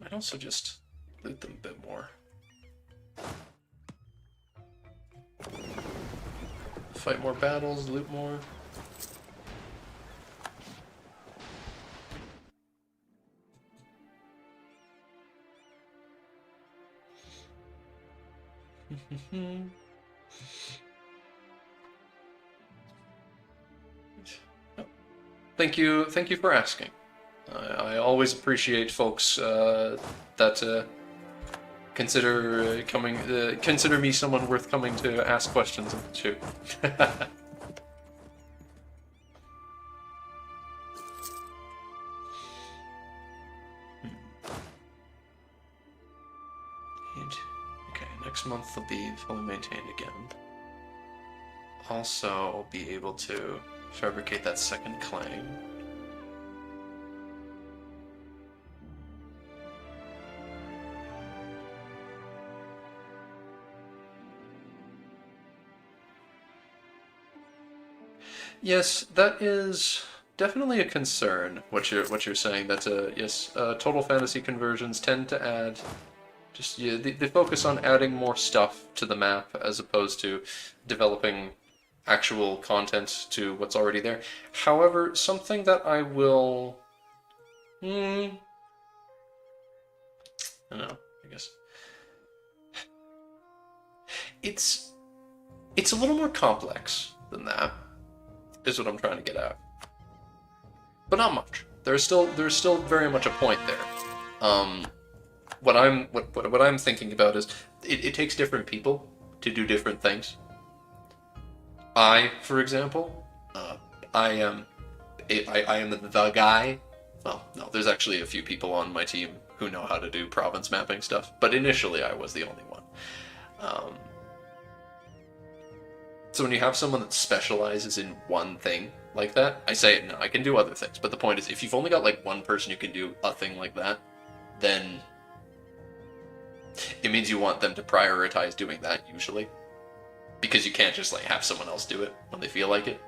Might also just loot them a bit more. Fight more battles, loot more. Thank you for asking. I always appreciate folks that consider me someone worth coming to ask questions to. Okay, next month they'll be fully maintained again. Also, I'll be able to fabricate that second clang. Yes, that is definitely a concern. What you're saying, that yes, total fantasy conversions tend to add just they focus on adding more stuff to the map as opposed to developing actual content to what's already there. However, something that I will I don't know, I guess it's a little more complex than that, is what I'm trying to get at. But not much. There's still very much a point there. What I'm thinking about is it takes different people to do different things. I, for example, I am the guy. Well, no, there's actually a few people on my team who know how to do province mapping stuff, but initially I was the only one. So when you have someone that specializes in one thing like that, I say, no, I can do other things. But the point is, if you've only got like one person who can do a thing like that, then it means you want them to prioritize doing that usually. Because you can't just like have someone else do it when they feel like it.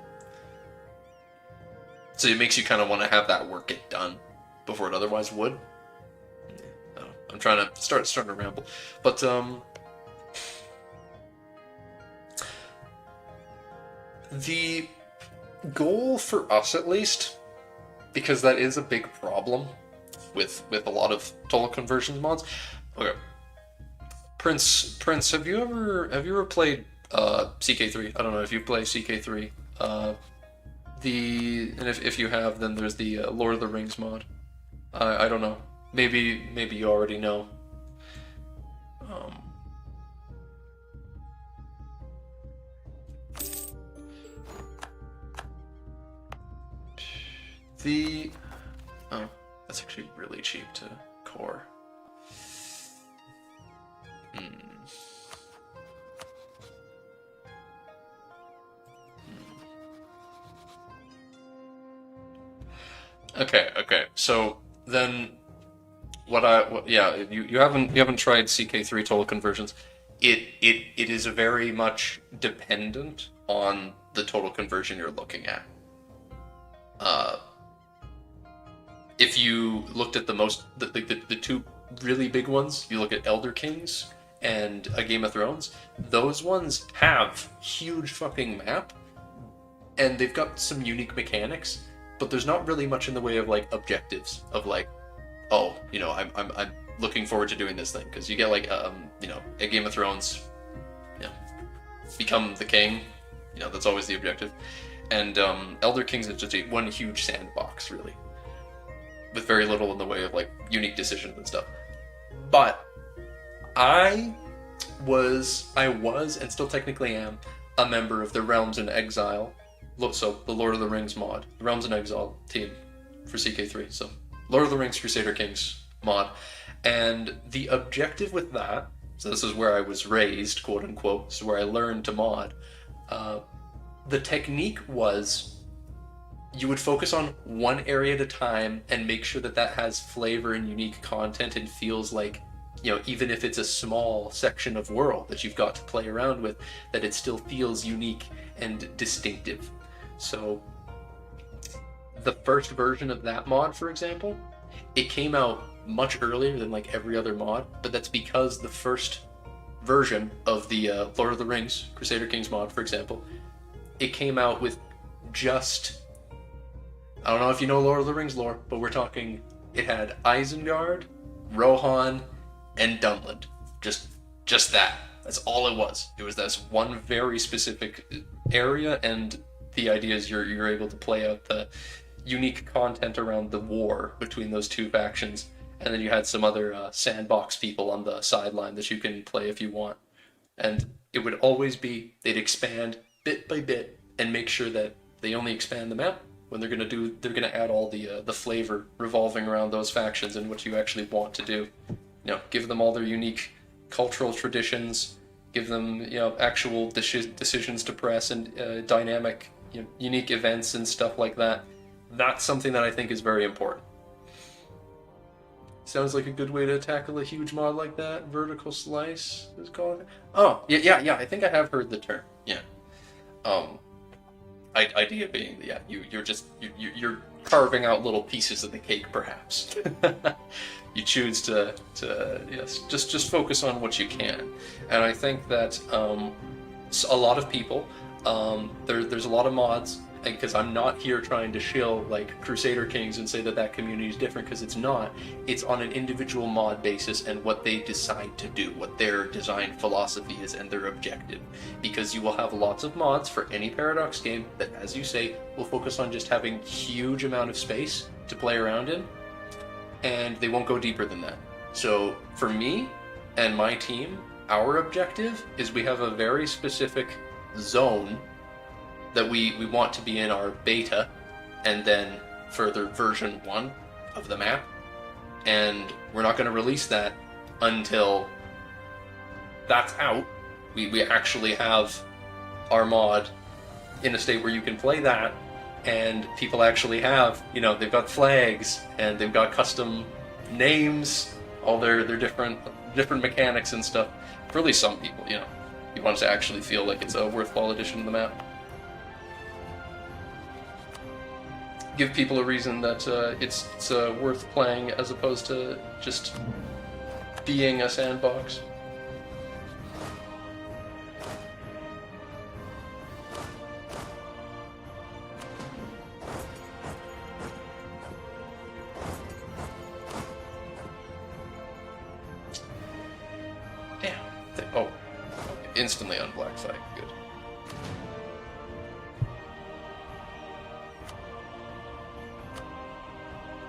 So it makes you kind of want to have that work get done before it otherwise would. Yeah, I'm trying to starting to ramble, but the goal for us, at least, because that is a big problem with a lot of total conversions mods. Okay, Prince, have you ever played CK3? I don't know if you play CK3. And if you have, then there's the Lord of the Rings mod. I don't know. Maybe you already know. That's actually really cheap to core. Okay. So then, you haven't tried CK3 total conversions. It is very much dependent on the total conversion you're looking at. If you looked at the two really big ones, you look at Elder Kings and A Game of Thrones, those ones have huge fucking map, and they've got some unique mechanics, but there's not really much in the way of like objectives of like, oh, I'm looking forward to doing this thing, because you get like A Game of Thrones, become the king, that's always the objective, and Elder Kings is just one huge sandbox really, with very little in the way of like unique decisions and stuff. But I was and still technically am a member of the Realms in Exile, so the Lord of the Rings mod, the Realms in Exile team for CK3. So Lord of the Rings Crusader Kings mod, and the objective with that. So this is where I was raised, quote unquote. This is where I learned to mod. The technique was, you would focus on one area at a time and make sure that has flavor and unique content and feels like, even if it's a small section of world that you've got to play around with, that it still feels unique and distinctive. So the first version of that mod, for example, it came out much earlier than like every other mod, but that's because the first version of the Lord of the Rings Crusader Kings mod, for example, it came out with just, I don't know if you know Lord of the Rings lore, but we're talking, it had Isengard, Rohan, and Dunland. Just that. That's all it was. It was this one very specific area, and the idea is you're able to play out the unique content around the war between those two factions, and then you had some other sandbox people on the sideline that you can play if you want. And it would always be, they'd expand bit by bit and make sure that they only expand the map when they're gonna add all the flavor revolving around those factions and what you actually want to do. Give them all their unique cultural traditions, give them actual decisions to press and dynamic unique events and stuff like that. That's something that I think is very important. Sounds like a good way to tackle a huge mod like that. Vertical slice is called. Oh, yeah. I think I have heard the term. Yeah. Idea being, you're carving out little pieces of the cake, perhaps. You choose to just focus on what you can, and I think that a lot of people, there's a lot of mods, because I'm not here trying to shill like Crusader Kings and say that community is different, because it's not. It's on an individual mod basis and what they decide to do, what their design philosophy is and their objective. Because you will have lots of mods for any Paradox game that, as you say, will focus on just having huge amount of space to play around in, and they won't go deeper than that. So for me and my team, our objective is we have a very specific zone that we want to be in our beta, and then further version 1 of the map, and we're not going to release that until that's out. We actually have our mod in a state where you can play that, and people actually have, you know, they've got flags and they've got custom names, all their different mechanics and stuff. For at least some people, you know, you want to actually feel like it's a worthwhile addition to the map. Give people a reason that it's worth playing as opposed to just being a sandbox. Oh, instantly on black flag. Good.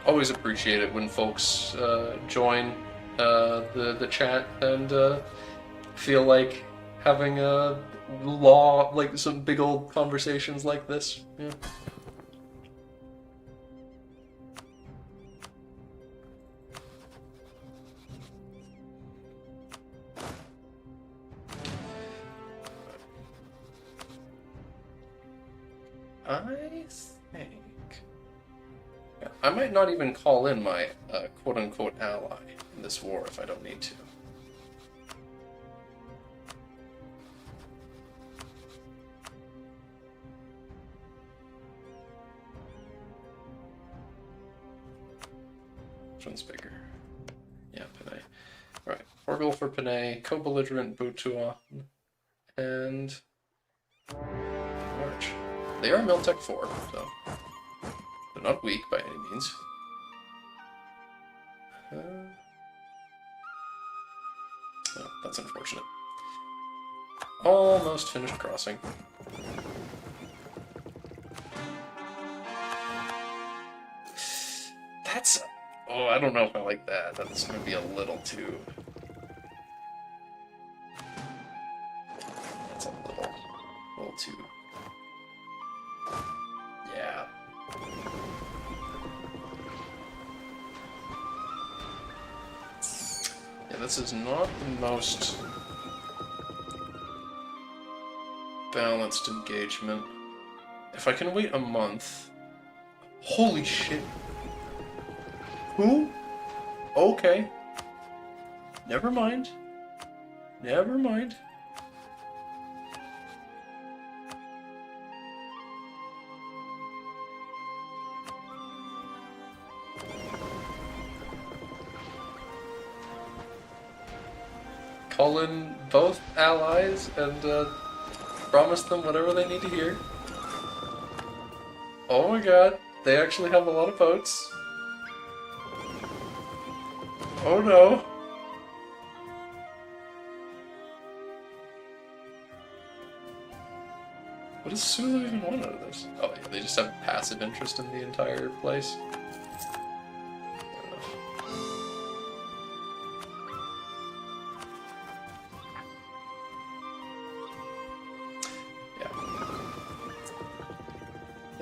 Always appreciate it when folks join the chat and feel like having a like some big old conversations like this. Yeah. I think I might not even call in my quote-unquote ally in this war if I don't need to. Which one's bigger? Yeah, Panay. Right, Orgel for Panay, co-belligerent Butua, and March. They are Miltech 4, so they're not weak by any means. Oh, that's unfortunate. Almost finished crossing. That's... oh, I don't know if I like that. That's going to be a little too... that's a little too... yeah. Yeah, this is not the most balanced engagement. If I can wait a month... holy shit! Who? Okay. Never mind. Never mind. Call in both allies and promise them whatever they need to hear. Oh my god, they actually have a lot of votes. Oh no. What does Sulu even want out of this? Oh yeah, they just have passive interest in the entire place.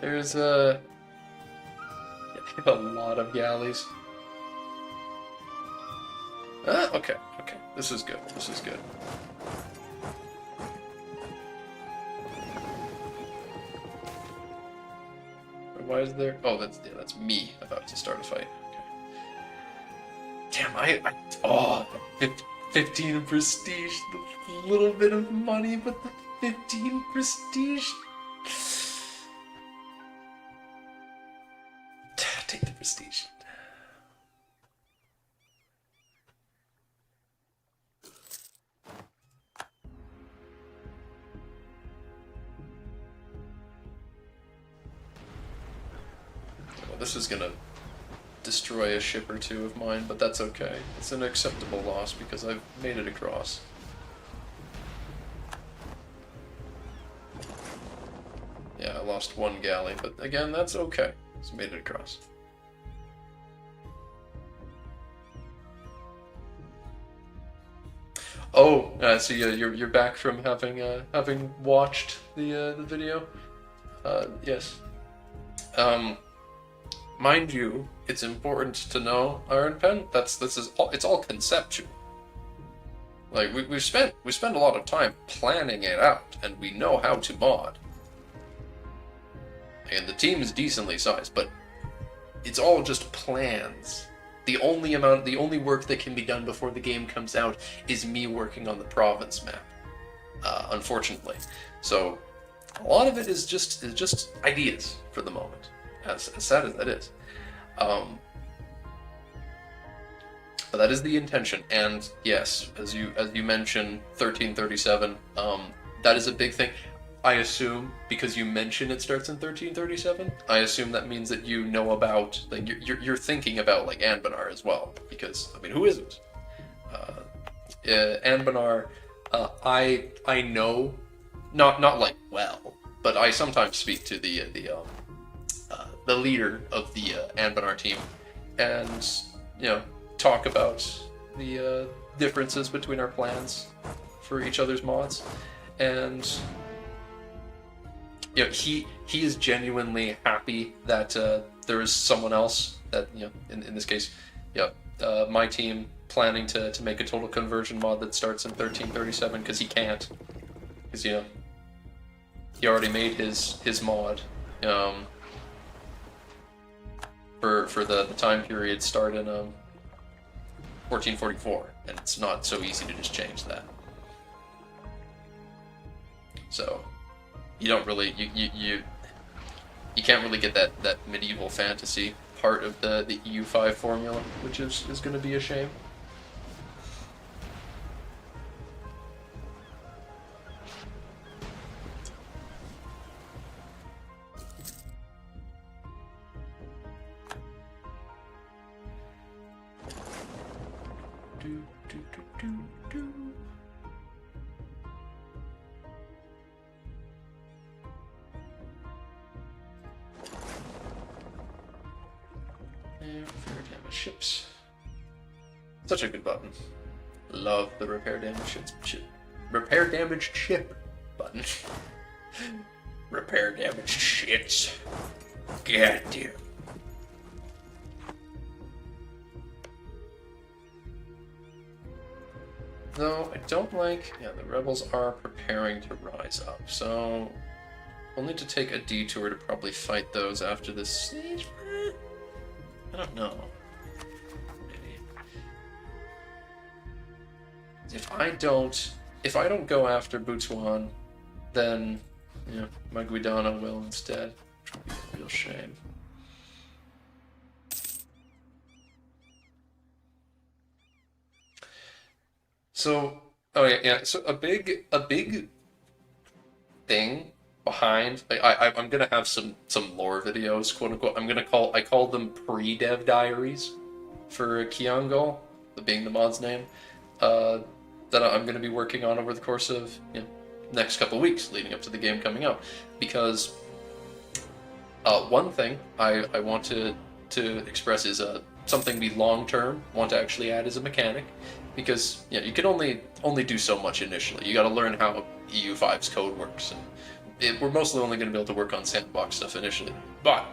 There's a lot of galleys. Okay. This is good. This is good. Why is there? Oh, that's me about to start a fight. Okay. Damn, oh, 15 prestige, the little bit of money, but the 15 prestige. Take the prestige. Well, this is gonna destroy a ship or two of mine, but that's okay. It's an acceptable loss because I've made it across. Yeah, I lost one galley, but again, that's okay. It's made it across. Oh, so you're back from having watched the video. Yes. Mind you, it's important to know Iron Pen. It's all conceptual. Like we spent a lot of time planning it out, and we know how to mod. And the team is decently sized, but it's all just plans. The only work that can be done before the game comes out is me working on the province map, unfortunately. So a lot of it is just ideas for the moment, as sad as that is. But that is the intention, and yes, as you mentioned, 1337. That is a big thing. I assume because you mentioned it starts in 1337. I assume that means that you know about, like, you're thinking about like Anbanar as well, because I mean, who isn't? Anbanar, I know, not like well, but I sometimes speak to the leader of the Anbanar team, and talk about the differences between our plans for each other's mods, and he is genuinely happy that there is someone else that in this case my team planning to make a total conversion mod that starts in 1337, because he can't, because he already made his mod for the time period start in 1444, and it's not so easy to just change that. So you don't really you can't really get that medieval fantasy part of the EU5 formula, which is going to be a shame. Repair damage ships. Such a good button. Love the repair damage ship. Repair damage ship button. Repair damage shits. God damn. Though I don't like. Yeah, the rebels are preparing to rise up, so we'll need to take a detour to probably fight those after this siege. I don't know. Maybe. If I don't go after Butuan, then my Guidana will instead, which would be a real shame. So, so a big thing behind, I'm gonna have some lore videos, quote unquote. I call them pre-dev diaries for Kiangol, being the mod's name, that I'm gonna be working on over the course of next couple of weeks leading up to the game coming out, because one thing I want to express is something we long term want to actually add as a mechanic, because you can only do so much initially. You got to learn how EU5's code works, and we're mostly only going to be able to work on sandbox stuff initially. But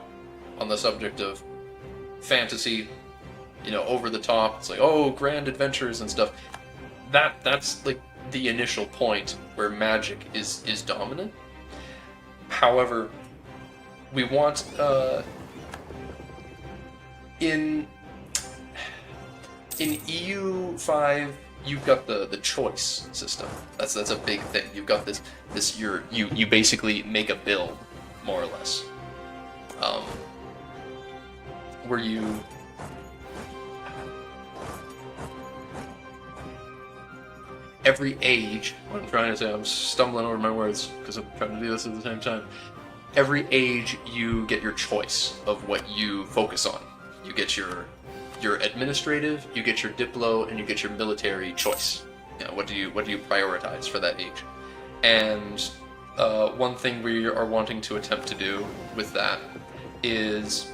on the subject of fantasy, over the top, it's like, oh, grand adventures and stuff. That's like the initial point where magic is dominant. However, we want in EU5 you've got the choice system. That's a big thing. You've got this you basically make a build, more or less, where you every age. What I'm trying to say, I'm stumbling over my words because I'm trying to do this at the same time. Every age you get your choice of what you focus on. You get your administrative, you get your diplo, and you get your military choice. What do you prioritize for that age? And one thing we are wanting to attempt to do with that is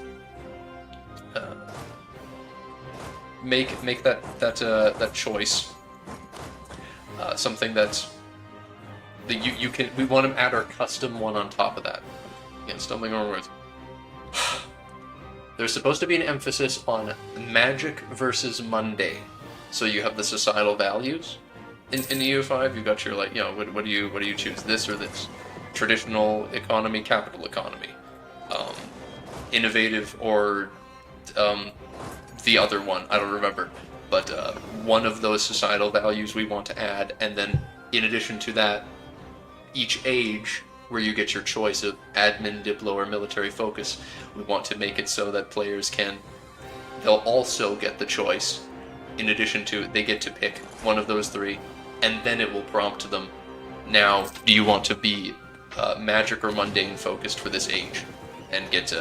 make that choice something that you can. We want to add our custom one on top of that. Stumbling over words. There's supposed to be an emphasis on magic versus mundane. So you have the societal values, in EU5, you've got your like, what do you choose, this or this? Traditional economy, capital economy, um, innovative, or um, the other one, I don't remember, but one of those societal values we want to add, and then in addition to that, each age where you get your choice of admin, diplo, or military focus, we want to make it so that players they'll also get the choice. In addition to, they get to pick one of those three, and then it will prompt them, now, do you want to be magic or mundane focused for this age? And get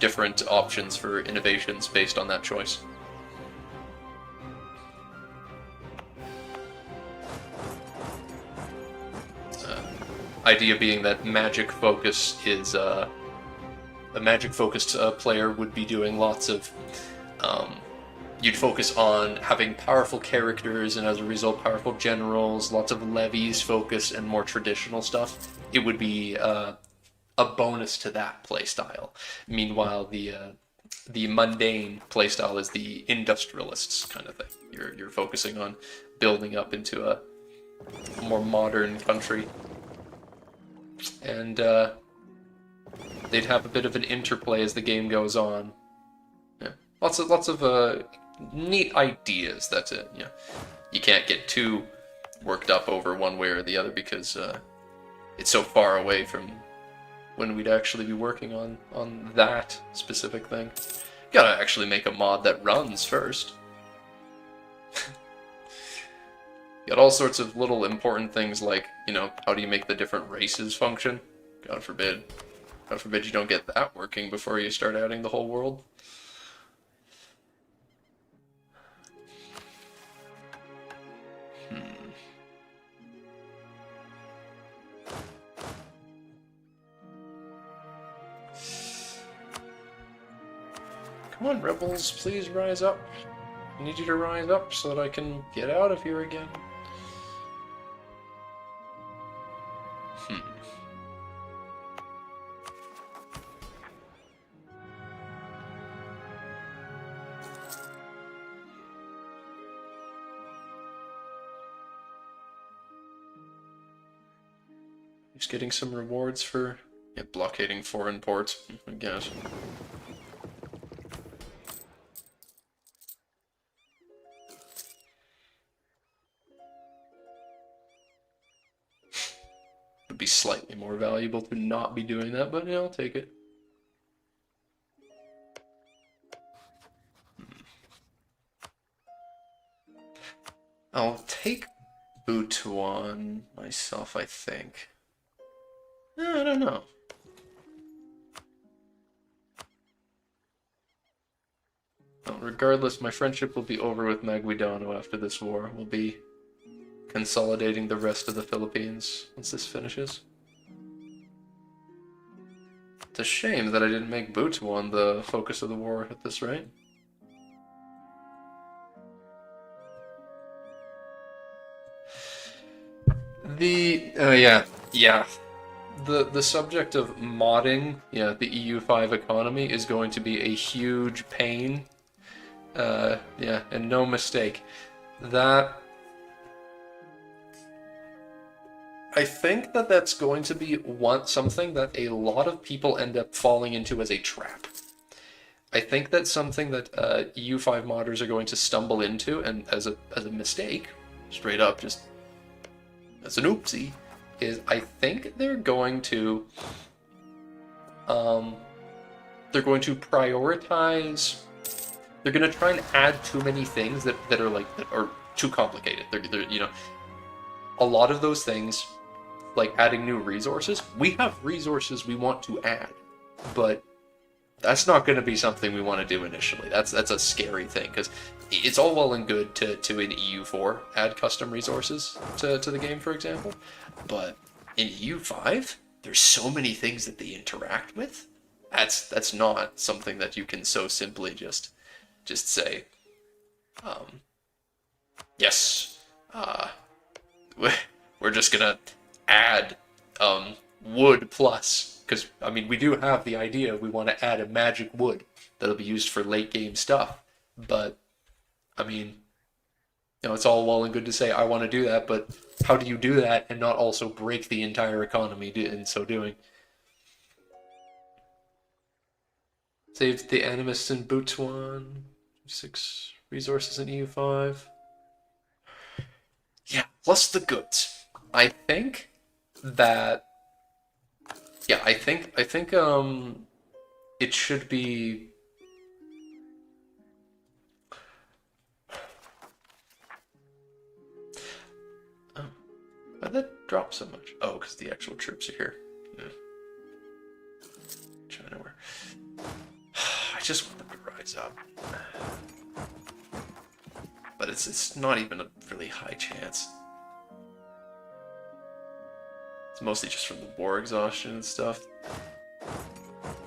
different options for innovations based on that choice. Idea being that magic focus is a magic focused player would be doing lots of you'd focus on having powerful characters, and as a result powerful generals, lots of levies focus, and more traditional stuff. It would be a bonus to that playstyle. Meanwhile, the mundane playstyle is the industrialists kind of thing. You're focusing on building up into a more modern country. And they'd have a bit of an interplay as the game goes on. Yeah. Lots of neat ideas that you can't get too worked up over one way or the other, because it's so far away from when we'd actually be working on that specific thing. Gotta actually make a mod that runs first. Got all sorts of little important things like, how do you make the different races function? God forbid. God forbid you don't get that working before you start adding the whole world. Come on, rebels, please rise up. I need you to rise up so that I can get out of here again. Just getting some rewards for blockading foreign ports, I guess. Would be slightly more valuable to not be doing that, but I'll take it. I'll take Butuan myself, I think. I don't know. Well, regardless, my friendship will be over with Maguidano after this war. We'll be consolidating the rest of the Philippines once this finishes. It's a shame that I didn't make Butuan the focus of the war at this rate. The subject of modding, the EU5 economy is going to be a huge pain. And no mistake. I think that's going to be something that a lot of people end up falling into as a trap. I think that's something that EU5 modders are going to stumble into, and as a mistake, straight up, just as an oopsie, is I think they're going to prioritize. They're going to try and add too many things that are too complicated. They're a lot of those things, like adding new resources. We have resources we want to add, but that's not going to be something we want to do initially. That's a scary thing, because it's all well and good to in EU4 add custom resources to the game, for example, but in EU5 there's so many things that they interact with. That's not something that you can so simply just say, yes, we're just gonna add wood plus, because we do have the idea we want to add a magic wood that'll be used for late game stuff, but You know, it's all well and good to say, I want to do that, but how do you do that and not also break the entire economy in so doing? Saved the Animus in Butuan. 6 resources in EU5. Yeah, plus the goods. I think that... Yeah, I think it should be... Why'd that drop so much? Oh, because the actual troops are here. Yeah. China where? I just want them to rise up. But it's not even a really high chance. It's mostly just from the war exhaustion and stuff.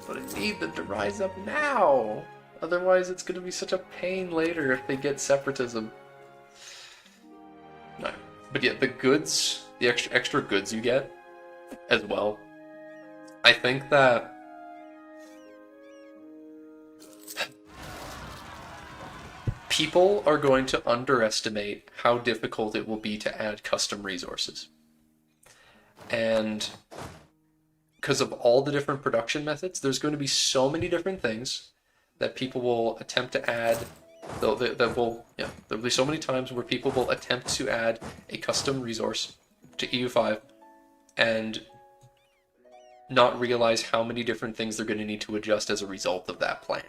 But I need them to rise up now! Otherwise it's gonna be such a pain later if they get separatism. No. But yeah, the goods, the extra goods you get as well. I think that people are going to underestimate how difficult it will be to add custom resources. And because of all the different production methods, there's going to be so many different things that people will attempt to add. There'll be so many times where people will attempt to add a custom resource to EU5 and not realize how many different things they're going to need to adjust as a result of that plan.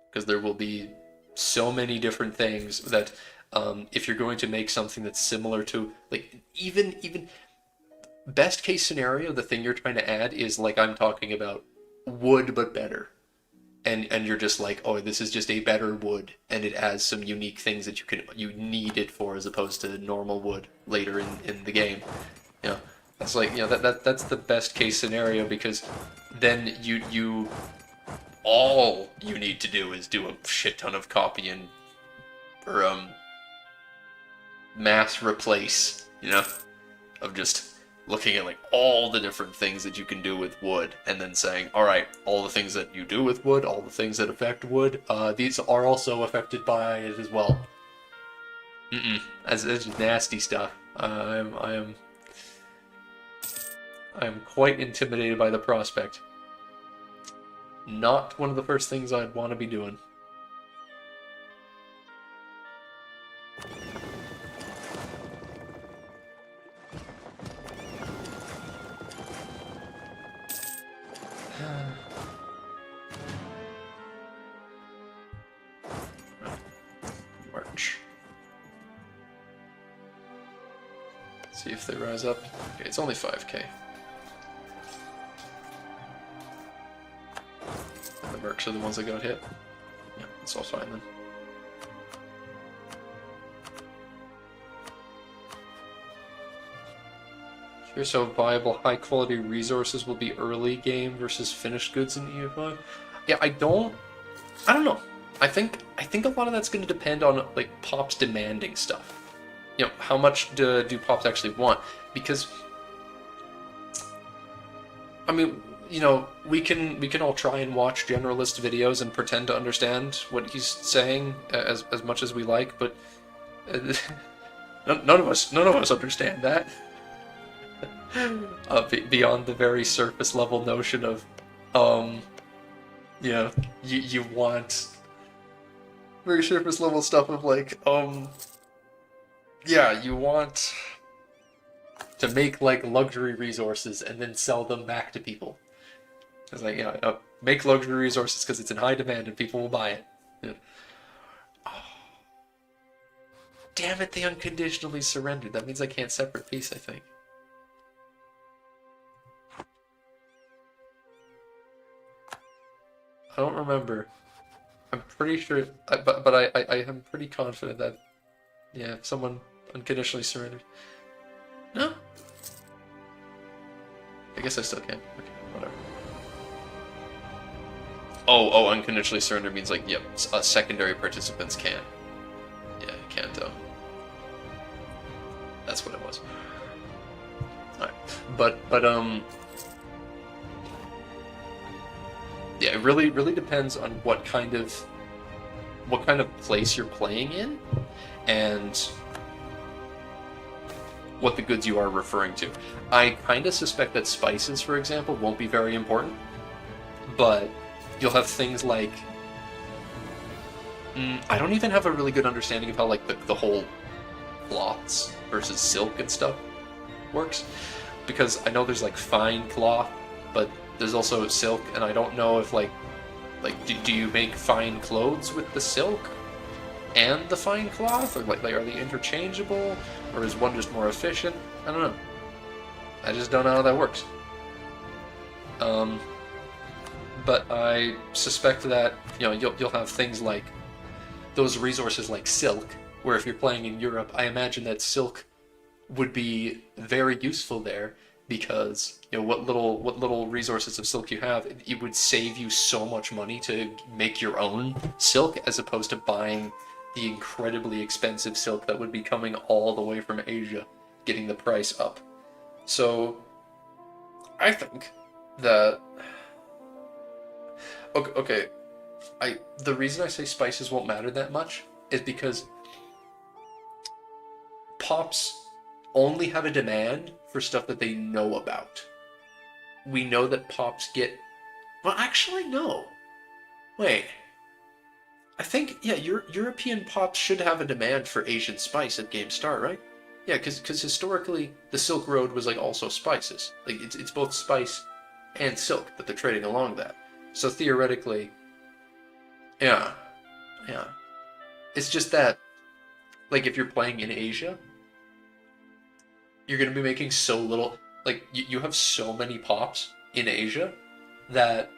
Because there will be so many different things that if you're going to make something that's similar to, like, even best case scenario, the thing you're trying to add is, like I'm talking about, wood but better. And you're just like, oh, this is just a better wood, and it has some unique things that you need it for as opposed to normal wood later in the game. You know, that's like, you know, that's the best case scenario, because then all you need to do is do a shit ton of copy and or mass replace, you know, of just looking at like all the different things that you can do with wood, and then saying, all right, all the things that you do with wood, all the things that affect wood, these are also affected by it as well. That's nasty stuff. I am quite intimidated by the prospect. Not one of the first things I'd want to be doing. March. See if they rise up. Okay, it's only 5k. The mercs are the ones that got hit. Yeah, it's all fine then. Here's how viable high-quality resources will be early game versus finished goods in EU5. Yeah, I don't know. I think a lot of that's going to depend on like pops demanding stuff. You know, how much do pops actually want? Because, I mean, you know, we can all try and watch generalist videos and pretend to understand what he's saying as much as we like, but none of us understand that. Beyond the very surface level notion of, you know, you want very surface level stuff of like, yeah, you want to make like luxury resources and then sell them back to people. It's like, yeah, make luxury resources because it's in high demand and people will buy it. Yeah. Oh. Damn it, they unconditionally surrendered. That means I can't separate peace, I think. I don't remember. I'm pretty sure, but I am pretty confident that, yeah, someone unconditionally surrendered. No? I guess I still can. Okay, whatever. Oh, unconditionally surrender means like, yep, secondary participants can. Yeah, can't though. That's what it was. Alright, but yeah, it really depends on what kind of what kind of place you're playing in, and what the goods you are referring to. I kind of suspect that spices, for example, won't be very important, but you'll have things like... I don't even have a really good understanding of how like the whole cloths versus silk and stuff works, because I know there's like fine cloth, but there's also silk, and I don't know if like do you make fine clothes with the silk and the fine cloth, or like are they interchangeable, or is one just more efficient? I don't know. I just don't know how that works. But I suspect that you'll have things like those resources like silk, where if you're playing in Europe, I imagine that silk would be very useful there, because what little resources of silk you have, it would save you so much money to make your own silk, as opposed to buying the incredibly expensive silk that would be coming all the way from Asia, getting the price up. So I think that okay, the reason I say spices won't matter that much is because pops only have a demand for stuff that they know about. We know that pops get... Well, actually, no. Wait. I think, yeah, European pops should have a demand for Asian spice at game start, right? Yeah, because historically, the Silk Road was, like, also spices. Like, it's both spice and silk that they're trading along that. So theoretically, yeah. It's just that, like, if you're playing in Asia, you're going to be making so little... Like, you have so many pops in Asia that...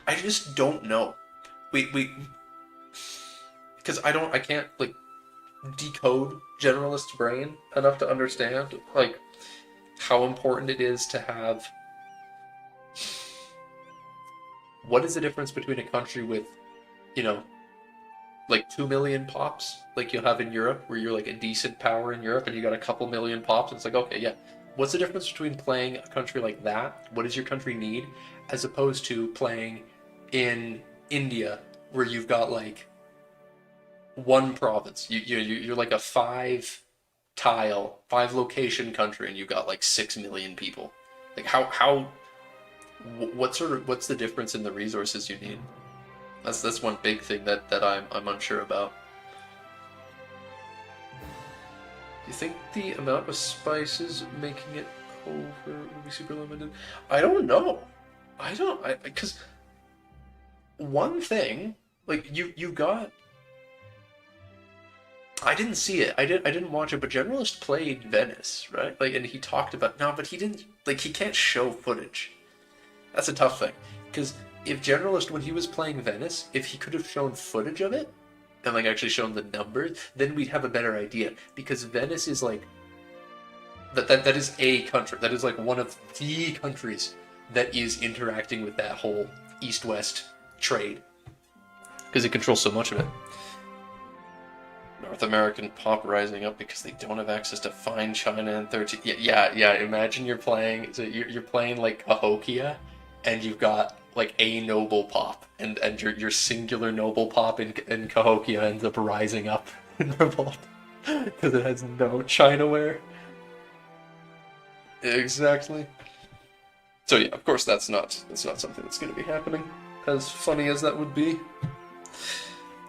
I just don't know. Because I can't, like, decode generalist brain enough to understand, like, how important it is to have... What is the difference between a country with, like 2 million pops, like you'll have in Europe, where you're like a decent power in Europe and you got a couple million pops, and it's like, okay, yeah. What's the difference between playing a country like that? What does your country need? As opposed to playing in India, where you've got like one province. You're like a 5-location country, and you've got like 6 million people. Like what's the difference in the resources you need? That's one big thing that I'm unsure about. Do you think the amount of spices making it over will be super limited? I don't know. Because one thing, like you got... I didn't see it. I didn't watch it, but Generalist played Venice, right? Like, and he talked about... No, but he didn't... Like, he can't show footage. That's a tough thing. Because if Generalist, when he was playing Venice, if he could have shown footage of it, and like actually shown the numbers, then we'd have a better idea. Because Venice is like... That is a country. That is like one of the countries that is interacting with that whole East-West trade. Because it controls so much of it. North American pop rising up because they don't have access to fine China and 13... Yeah, imagine you're playing... So you're playing like Cahokia, and you've got like a noble pop, and your singular noble pop in Cahokia ends up rising up in revolt because it has no Chinaware. Exactly. So yeah, of course that's not something that's going to be happening, as funny as that would be.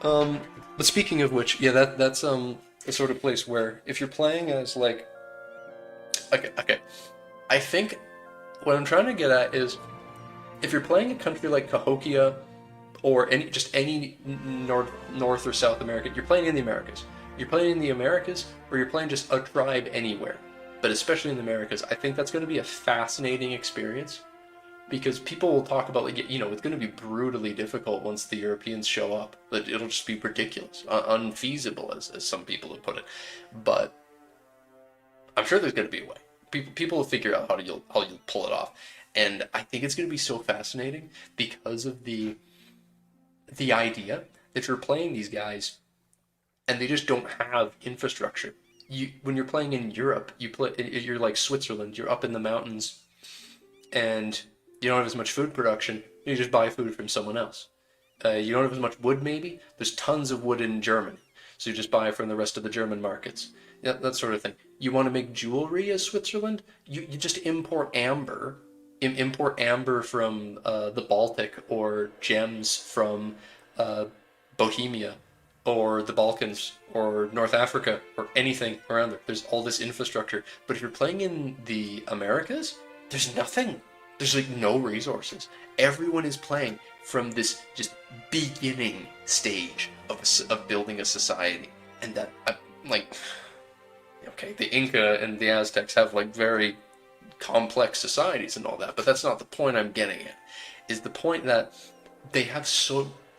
But speaking of which, yeah, that's a sort of place where if you're playing as like... Okay. I think what I'm trying to get at is, if you're playing a country like Cahokia, or any North or South America, you're playing in the Americas. You're playing in the Americas, or you're playing just a tribe anywhere, but especially in the Americas, I think that's going to be a fascinating experience, because people will talk about, like, it's going to be brutally difficult once the Europeans show up. That it'll just be ridiculous, unfeasible, as some people have put it. But I'm sure there's going to be a way. People will figure out how you'll pull it off. And I think it's going to be so fascinating because of the idea that you're playing these guys and they just don't have infrastructure. When you're playing in Europe, you're like Switzerland, you're up in the mountains and you don't have as much food production. You just buy food from someone else. You don't have as much wood, maybe? There's tons of wood in Germany, so you just buy from the rest of the German markets. Yeah, that sort of thing. You want to make jewelry as Switzerland? You just import amber. Import amber from the Baltic, or gems from Bohemia or the Balkans or North Africa or anything around there. There's all this infrastructure. But if you're playing in the Americas, there's nothing. There's like no resources. Everyone is playing from this just beginning stage of building a society. And that, like, okay, the Inca and the Aztecs have like very complex societies and all that, but that's not the point I'm getting at. Is the point that they have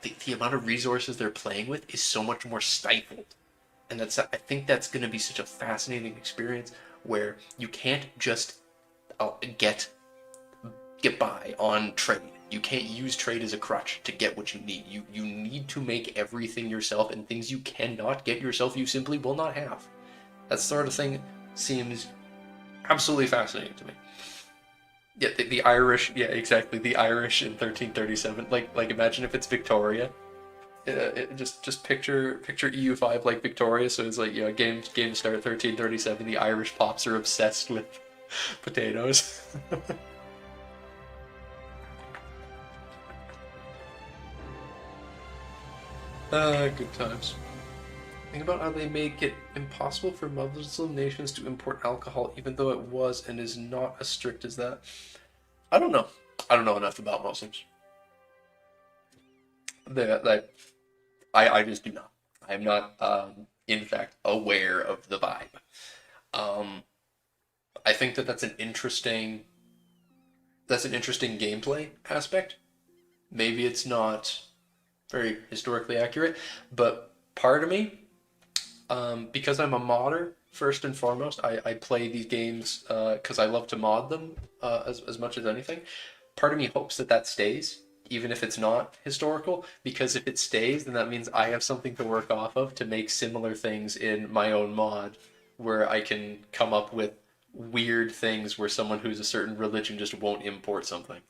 the amount of resources they're playing with is so much more stifled. And I think that's going to be such a fascinating experience where you can't just get by on trade. You can't use trade as a crutch to get what you need. You need to make everything yourself, and things you cannot get yourself, you simply will not have. That sort of thing seems absolutely fascinating to me. Yeah, the Irish, yeah, exactly. The Irish in 1337. Like imagine if it's Victoria. Just picture EU5 like Victoria. So it's like, you know, game start 1337. The Irish pops are obsessed with potatoes. Good times. Think about how they make it impossible for Muslim nations to import alcohol, even though it was and is not as strict as that. I don't know. I don't know enough about Muslims. I just do not. I am not, in fact, aware of the vibe. I think that's an interesting gameplay aspect. Maybe it's not very historically accurate, but part of me, because I'm a modder, first and foremost, I play these games because I love to mod them as much as anything. Part of me hopes that stays, even if it's not historical, because if it stays, then that means I have something to work off of to make similar things in my own mod, where I can come up with weird things where someone who's a certain religion just won't import something.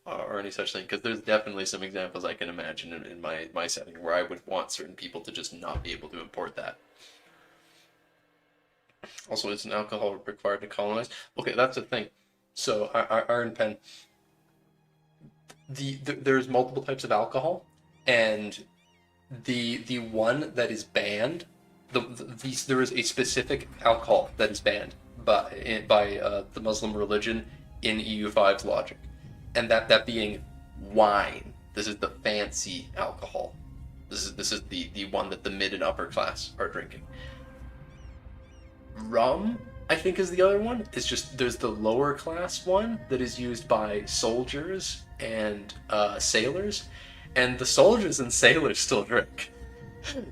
Or any such thing, because there's definitely some examples I can imagine in my setting where I would want certain people to just not be able to import that. Also, is an alcohol required to colonize? Okay, that's the thing. So, Iron Pen, there's multiple types of alcohol, and the one that is banned, there is a specific alcohol that is banned by the Muslim religion in EU5's logic. And that being wine. This is the fancy alcohol. This is the one that the mid and upper class are drinking. Rum, I think, is the other one. It's just there's the lower class one that is used by soldiers and sailors, and the soldiers and sailors still drink.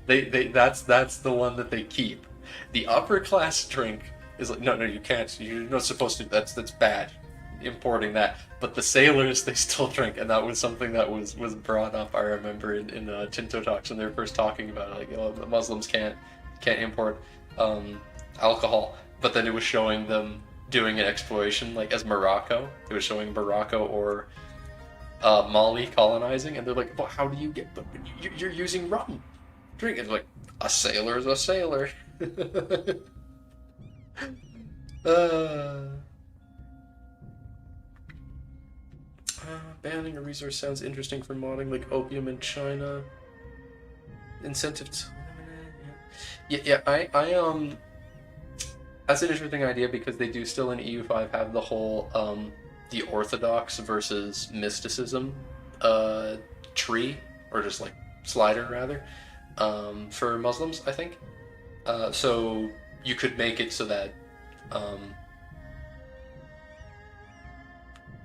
That's the one that they keep. The upper class drink is like, no, you can't. You're not supposed to. That's bad. Importing that, but the sailors, they still drink, and that was something that was brought up. I remember in Tinto Talks when they were first talking about it, like, oh, the Muslims can't import alcohol, but then it was showing them doing an exploration, like as Morocco. It was showing Morocco or Mali colonizing, and they're like, well, how do you get? But you're using rum. Drink it. Like, a sailor is a sailor. Banning a resource sounds interesting for modding, like opium in China. Incentive to yeah. I that's an interesting idea, because they do still in EU5 have the whole the orthodox versus mysticism tree, or just like slider rather, for Muslims, I think. So you could make it so that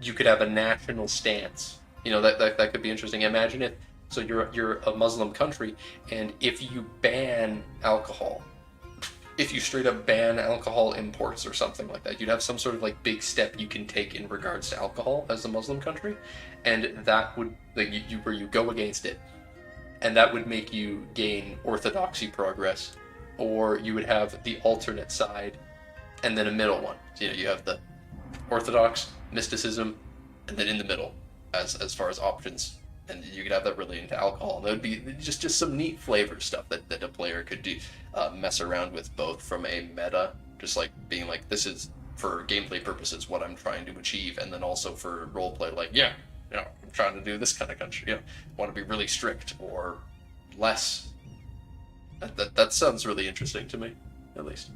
you could have a national stance. You know, that could be interesting. Imagine if, so you're a Muslim country, and if you ban alcohol, if you straight up ban alcohol imports or something like that, you'd have some sort of like big step you can take in regards to alcohol as a Muslim country, and that would, like, where you go against it, and that would make you gain orthodoxy progress, or you would have the alternate side, and then a middle one. So, you know, you have the orthodox, mysticism, and then in the middle, as far as options, and you could have that really into alcohol. And that would be just some neat flavor stuff that a player could do, mess around with, both from a meta, just like being like, this is for gameplay purposes what I'm trying to achieve, and then also for roleplay, like, yeah, you know, I'm trying to do this kind of country, you know, want to be really strict or less. That sounds really interesting to me, at least.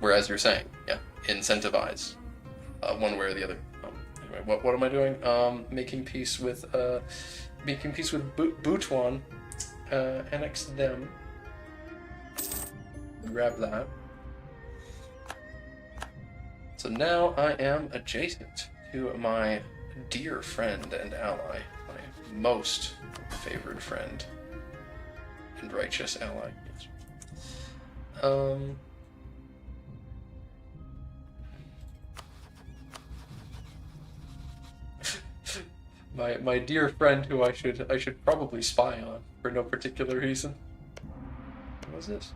Whereas you're saying, yeah, incentivize one way or the other. Anyway, what am I doing? Making peace with Butuan, annex them. Grab that. So now I am adjacent to my dear friend and ally, my most favored friend and righteous ally. My dear friend, who I should probably spy on for no particular reason. What is this?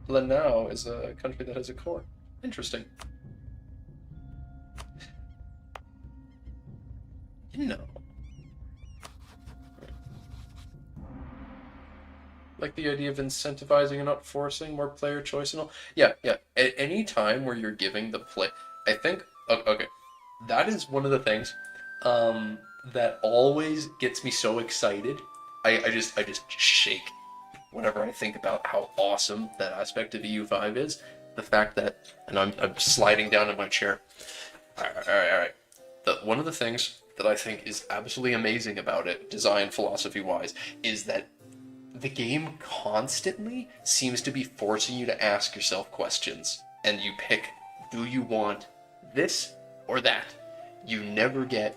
Lanao is a country that has a core. Interesting. No. Like the idea of incentivizing and not forcing more player choice and all. Yeah. At any time where you're giving the play, I think. Okay, that is one of the things that always gets me so excited. I just shake whenever I think about how awesome that aspect of EU5 is. The fact that, and I'm sliding down in my chair. All right. One of the things that I think is absolutely amazing about it, design philosophy-wise, is that the game constantly seems to be forcing you to ask yourself questions, and you pick, do you want this or that? You never get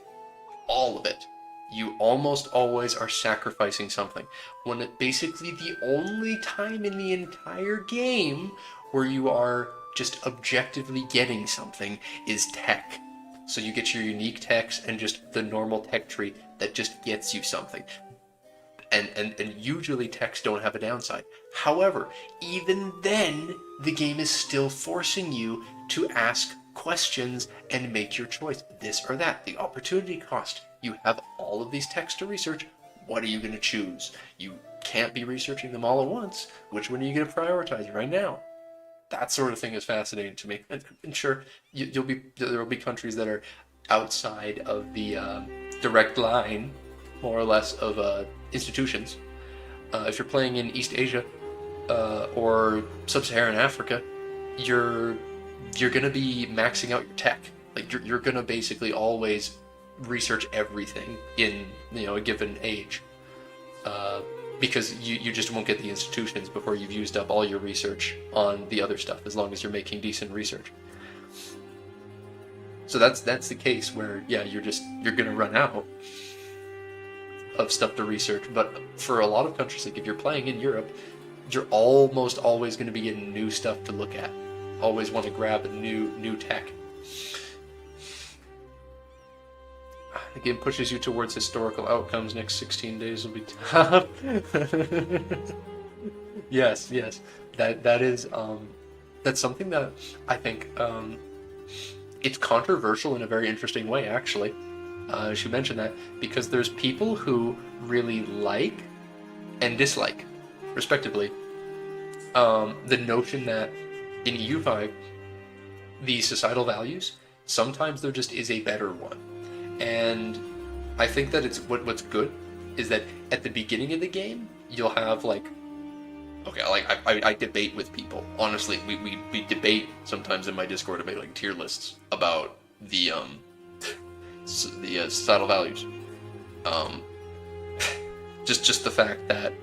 all of it. You almost always are sacrificing something. When it basically the only time in the entire game where you are just objectively getting something is tech. So you get your unique techs and just the normal tech tree that just gets you something. And usually techs don't have a downside. However, even then, the game is still forcing you to ask questions and make your choice, this or that. The opportunity cost. You have all of these techs to research. What are you going to choose? You can't be researching them all at once. Which one are you going to prioritize right now? That sort of thing is fascinating to me. And sure, there will be countries that are outside of the direct line, more or less, of institutions. If you're playing in East Asia or Sub-Saharan Africa, you're going to be maxing out your tech. Like you're going to basically always research everything in a given age, because you just won't get the institutions before you've used up all your research on the other stuff, as long as you're making decent research. So that's the case where you're going to run out of stuff to research. But for a lot of countries, like if you're playing in Europe, you're almost always going to be getting new stuff to look at. Always want to grab a new tech. The game pushes you towards historical outcomes. Next 16 days will be tough. Yes. That is that's something that I think it's controversial in a very interesting way, actually. I should mention that, because there's people who really like and dislike, respectively, the notion that in EU5, the societal values, sometimes there just is a better one. And I think that it's what's good is that at the beginning of the game, you'll have I debate with people. Honestly, we debate sometimes in my Discord about like tier lists about the societal values. Just the fact that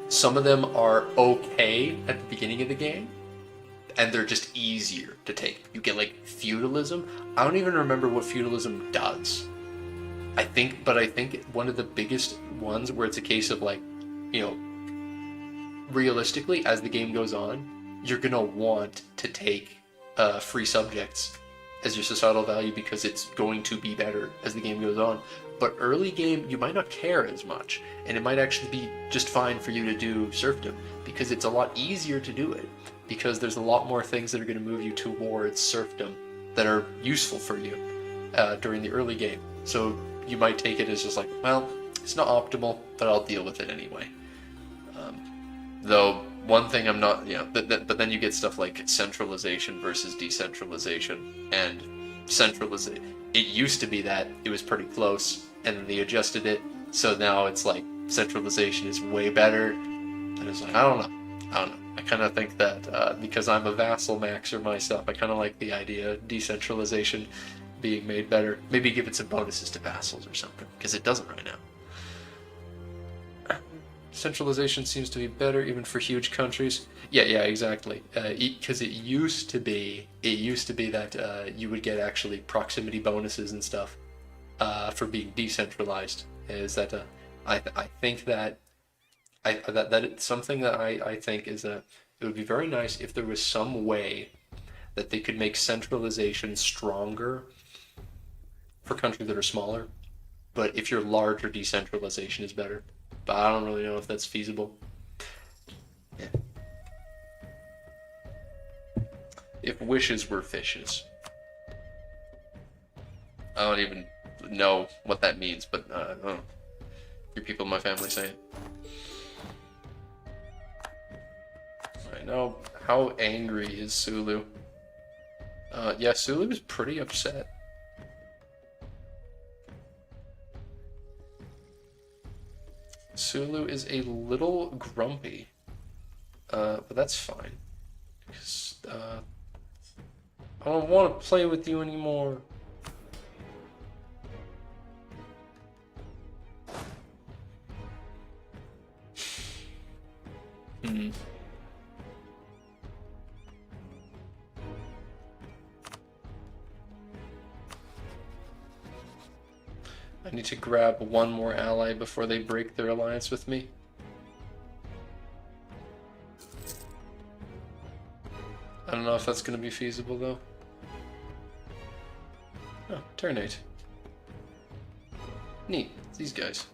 some of them are okay at the beginning of the game, and they're just easier to take. You get like feudalism. I don't even remember what feudalism does. I think one of the biggest ones where it's a case of like, realistically, as the game goes on, you're gonna want to take free subjects as your societal value because it's going to be better as the game goes on. But early game, you might not care as much, and it might actually be just fine for you to do serfdom because it's a lot easier to do it, because there's a lot more things that are going to move you towards serfdom that are useful for you. during the early game. So you might take it as just like, well, it's not optimal, but I'll deal with it anyway. Though one thing I'm not, but then you get stuff like centralization versus decentralization, and centralization. It used to be that it was pretty close, and then they adjusted it, so now it's like centralization is way better. And it's like, I don't know. I kind of think that because I'm a vassal maxer myself, I kind of like the idea of decentralization being made better. Maybe give it some bonuses to vassals or something, because it doesn't right now. Centralization seems to be better even for huge countries. Yeah, exactly. Because it used to be that you would get actually proximity bonuses and stuff for being decentralized. Is that I think that that it's something that I think is that it would be very nice if there was some way that they could make centralization stronger for countries that are smaller, but if you're larger, decentralization is better. But I don't really know if that's feasible. Yeah. If wishes were fishes. I don't even know what that means, but I don't know. Your people in my family say it. I know. How angry is Sulu? Yeah, Sulu is pretty upset. Sulu is a little grumpy, but that's fine. Because, I don't want to play with you anymore. I need to grab one more ally before they break their alliance with me. I don't know if that's going to be feasible though. Oh, turn 8. Neat. These guys.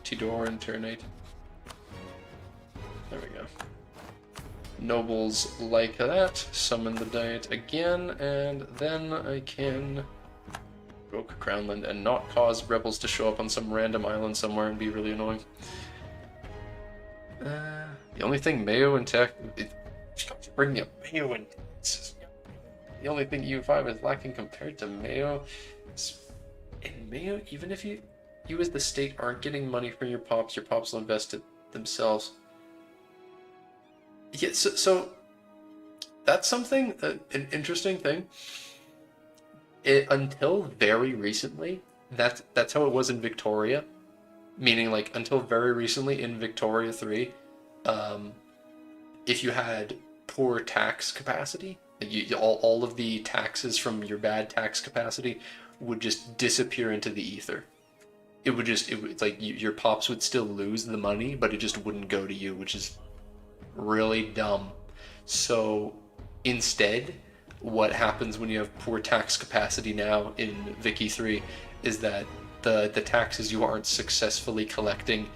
Tidor and turn 8. There we go. Nobles like that. Summon the diet again, and then I can broke Crownland and not cause rebels to show up on some random island somewhere and be really annoying. The only thing Mayo and Tech... bringing up Mayo and... The only thing EU5 is lacking compared to Mayo is... In Mayo, even if you as the state aren't getting money from your pops will invest it themselves. Yeah, so that's something, an interesting thing. Until very recently, that's how it was in Victoria. Meaning, like, until very recently in Victoria 3, if you had poor tax capacity, all of the taxes from your bad tax capacity would just disappear into the ether. It's like your pops would still lose the money, but it just wouldn't go to you, which is really dumb. So instead, what happens when you have poor tax capacity now in Vicky 3 is that the taxes you aren't successfully collecting,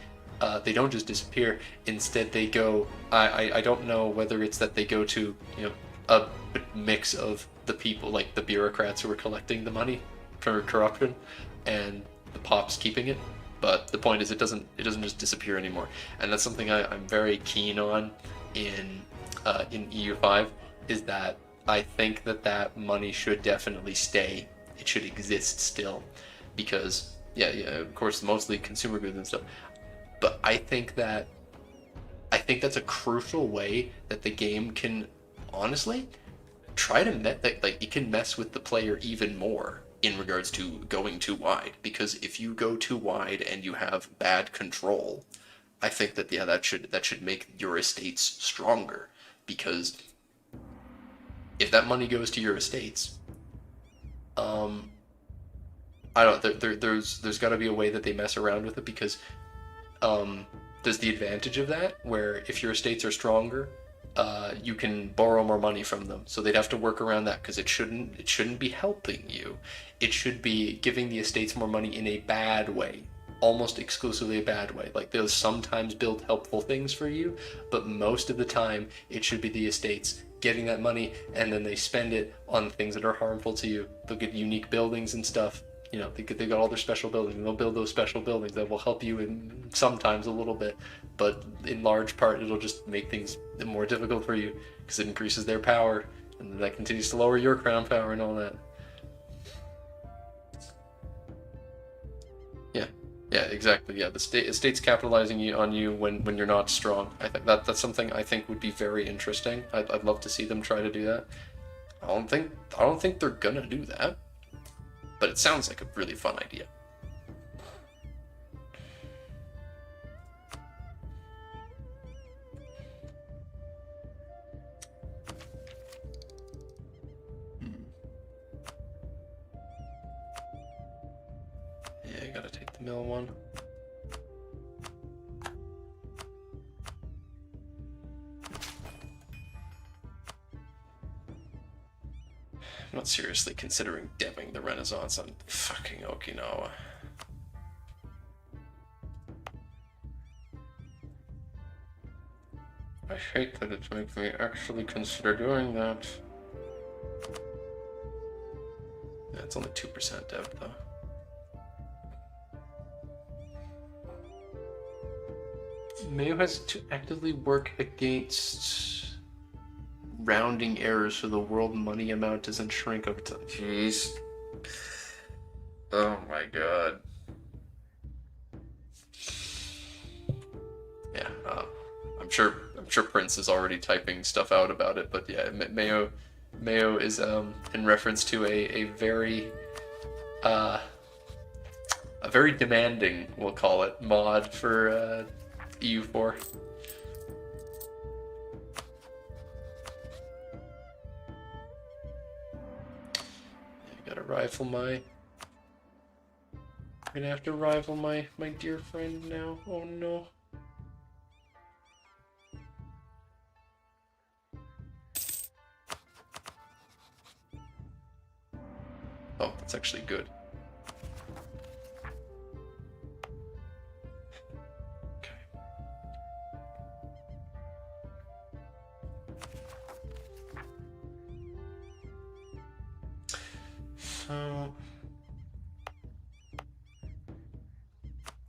they don't just disappear. Instead, they go. I don't know whether it's that they go to a mix of the people, like the bureaucrats who are collecting the money for corruption, and the pops keeping it. But the point is, it doesn't just disappear anymore, and that's something I'm very keen on in EU5. Is that I think that money should definitely stay. It should exist still, because of course, mostly consumer goods and stuff. But I think that's a crucial way that the game can honestly try to it can mess with the player even more in regards to going too wide. Because if you go too wide and you have bad control, I think that that should make your estates stronger, because if that money goes to your estates, there's got to be a way that they mess around with it, because there's the advantage of that, where if your estates are stronger, you can borrow more money from them. So they'd have to work around that, because it shouldn't be helping you. It should be giving the estates more money in a bad way, almost exclusively a bad way. Like, they'll sometimes build helpful things for you, but most of the time it should be the estates getting that money, and then they spend it on things that are harmful to you. They'll get unique buildings and stuff. You know, they got all their special buildings, and they'll build those special buildings that will help you in sometimes a little bit, but in large part it'll just make things more difficult for you because it increases their power, and that continues to lower your crown power and all that. Yeah, exactly. Yeah, the state's capitalizing on you when you're not strong. I think that's something I think would be very interesting. I'd love to see them try to do that. I don't think they're gonna do that, but it sounds like a really fun idea. Yeah, I gotta take the mill one. I'm not seriously considering demming the Renaissance on fucking Okinawa. I hate that it makes me actually consider doing that. Yeah, it's only 2% dev though. Mayo has to actively work against rounding errors so the world money amount doesn't shrink over time. Jeez. Oh my god. Yeah, I'm sure Prince is already typing stuff out about it, but yeah, Mayo is in reference to a very demanding, we'll call it, mod for EU4. I gotta rifle my. I'm gonna have to rival my dear friend now. Oh no. Oh, that's actually good. So,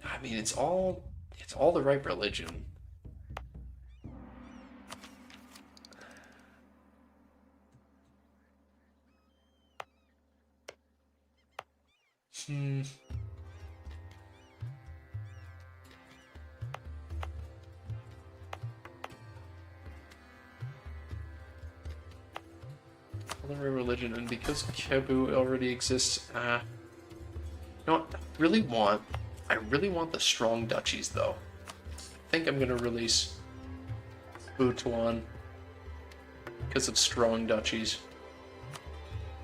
I mean, it's all the right religion. All the right religion, and because Kebu already exists, you know what? I really want the strong duchies though. I think I'm gonna release Butuan because of strong duchies,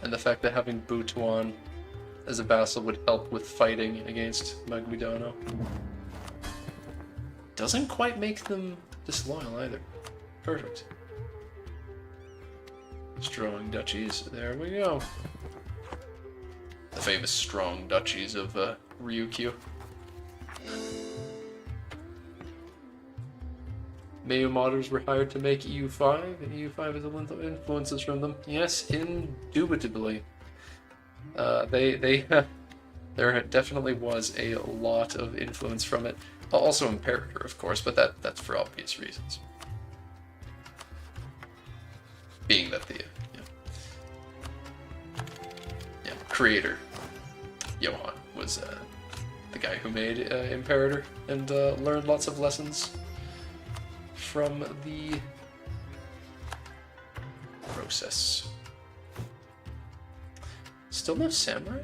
and the fact that having Butuan as a vassal would help with fighting against Maguidano. Doesn't quite make them disloyal either. Perfect. Strong duchies, there we go. The famous strong duchies of Ryukyu. Mayo modders were hired to make EU5, and EU5 has a lot of influences from them. Yes, indubitably. There definitely was a lot of influence from it. Also Imperator, of course, but that's for obvious reasons. Being that the creator, Johann, was the guy who made Imperator, and learned lots of lessons from the process. Still no samurai?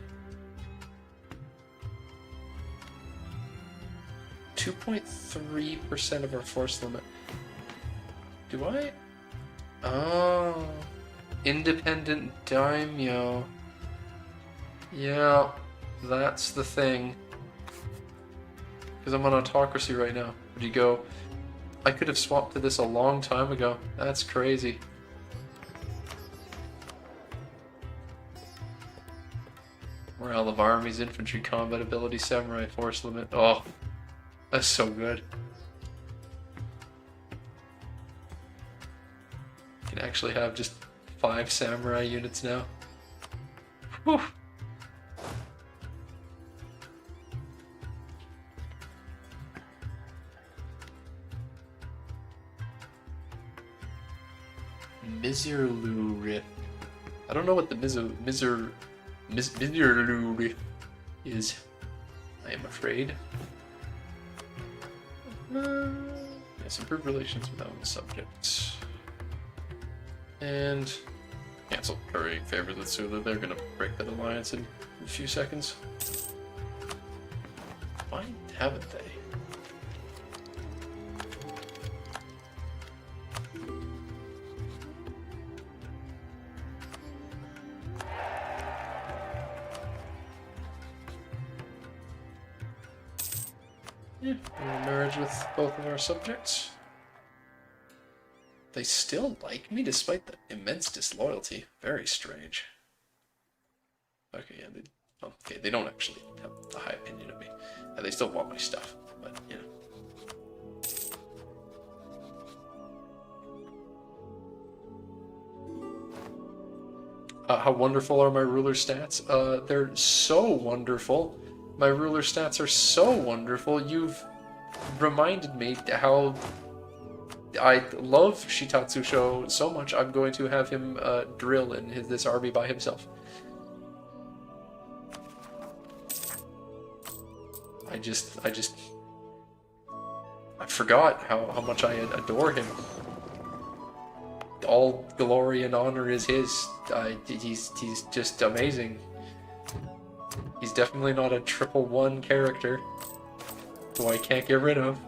2.3% of our force limit. Do I? Oh, independent daimyo. Yeah, that's the thing. Because I'm on autocracy right now. Would you go? I could have swapped to this a long time ago. That's crazy. Morale of armies, infantry, combat ability, samurai, force limit. Oh, that's so good. You can actually have just 5 samurai units now. Whew. Miserluri. I don't know what the Miserluri is, I am afraid. Yes, improve relations with own subjects. And cancel currying favor with Sula. They're gonna break that alliance in a few seconds. Why haven't they? Yeah, we'll marriage with both of our subjects. They still like me despite the immense disloyalty. Very strange. Okay, yeah, they don't actually have a high opinion of me. They still want my stuff, but you know. How wonderful are my ruler stats? They're so wonderful. My ruler stats are so wonderful. You've reminded me how I love Shitatsusho so much. I'm going to have him drill in this army by himself. I forgot how much I adore him. All glory and honor is his. He's just amazing. He's definitely not a 111 character who I can't get rid of.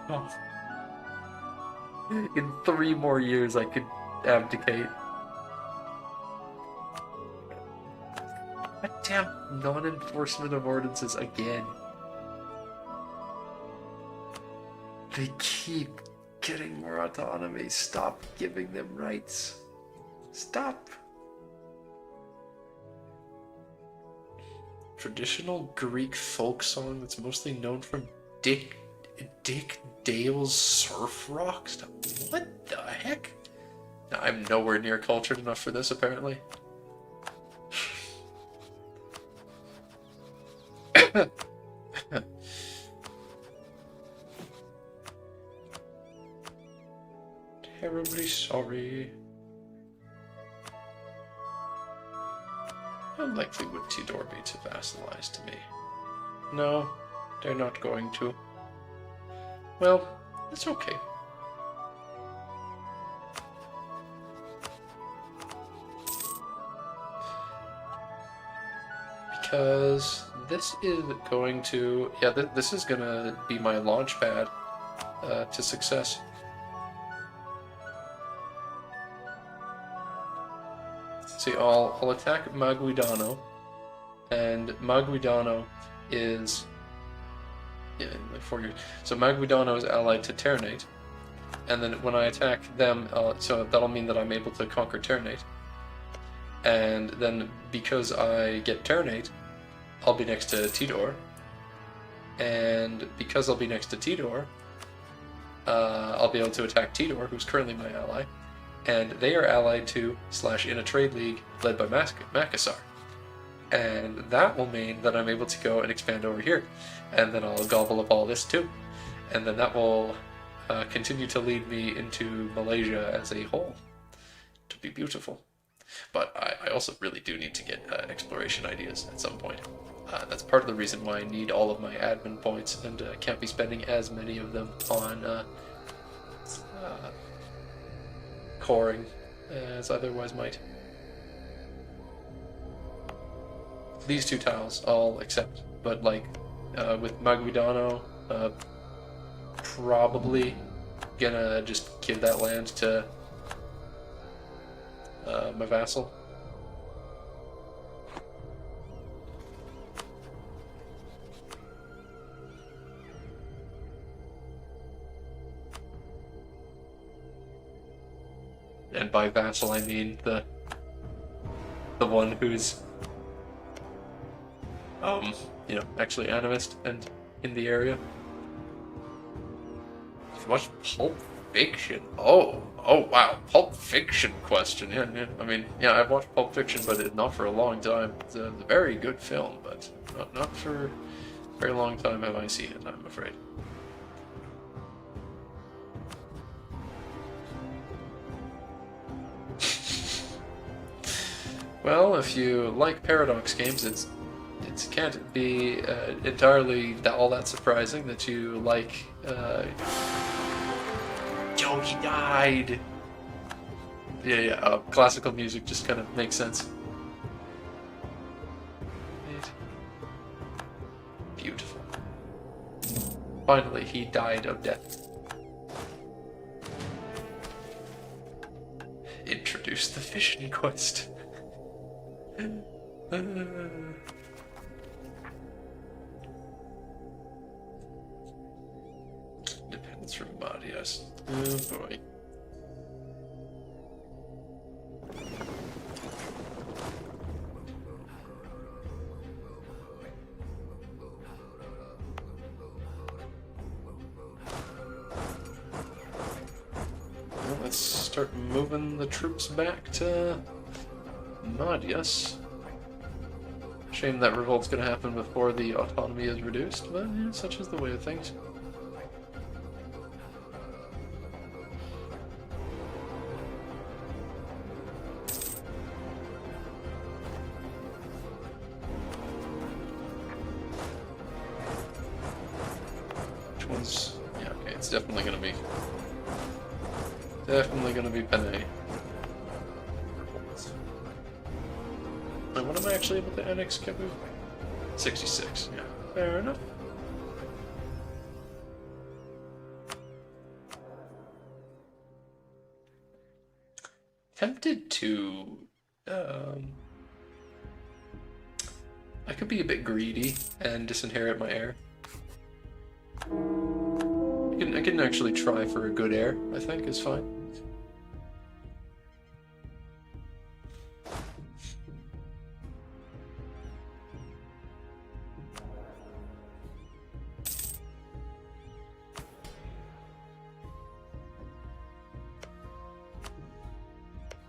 Oh. In 3 more years I could abdicate. Goddamn non-enforcement of ordinances again. They keep getting more autonomy. Stop giving them rights. Stop. Traditional Greek folk song that's mostly known from Dick Dale's surf rock stuff. What the heck? I'm nowhere near cultured enough for this, apparently. Terribly sorry. How likely would Tidor be to vassalize to me? No, they're not going to. Well, it's okay. Because this is going to... Yeah, this is gonna be my launch pad to success. See, I'll attack Maguidano, and Maguidano is... Yeah, in like 4 years. So Maguidano is allied to Ternate, and then when I attack them, so that'll mean that I'm able to conquer Ternate. And then because I get Ternate, I'll be next to Tidor, and because I'll be next to Tidor, I'll be able to attack Tidor, who's currently my ally, and they are allied to / in a trade league led by Makassar. And that will mean that I'm able to go and expand over here, and then I'll gobble up all this too, and then that will continue to lead me into Malaysia as a whole. It'll be beautiful. But I also really do need to get exploration ideas at some point. That's part of the reason why I need all of my admin points, and can't be spending as many of them on coring as I otherwise might. These 2 tiles I'll accept, but like with Maguidano, probably gonna just give that land to my vassal. And by vassal I mean the one who's you know, actually animist and in the area. If you watch Pulp Fiction. Oh, oh wow, Pulp Fiction question. Yeah, yeah. I mean, yeah, I've watched Pulp Fiction, but not for a long time. It's a very good film, but not for a very long time have I seen it, I'm afraid. Well, if you like Paradox games, it can't be entirely all that surprising that you like. Yo, he died. Yeah, yeah. Classical music just kind of makes sense. Beautiful. Finally, he died of death. Introduce the fishing quest. Depends from Marius. Oh boy. Well, let's start moving the troops back to Marius. Shame that revolt's gonna happen before the autonomy is reduced, but yeah, such is the way of things. Which one's... yeah, okay, it's definitely gonna be... Panay. Wait, when am I actually able to annex Cebu? 66, yeah. Fair enough. Tempted to... I could be a bit greedy and disinherit my heir. I can actually try for a good heir, I think, is fine.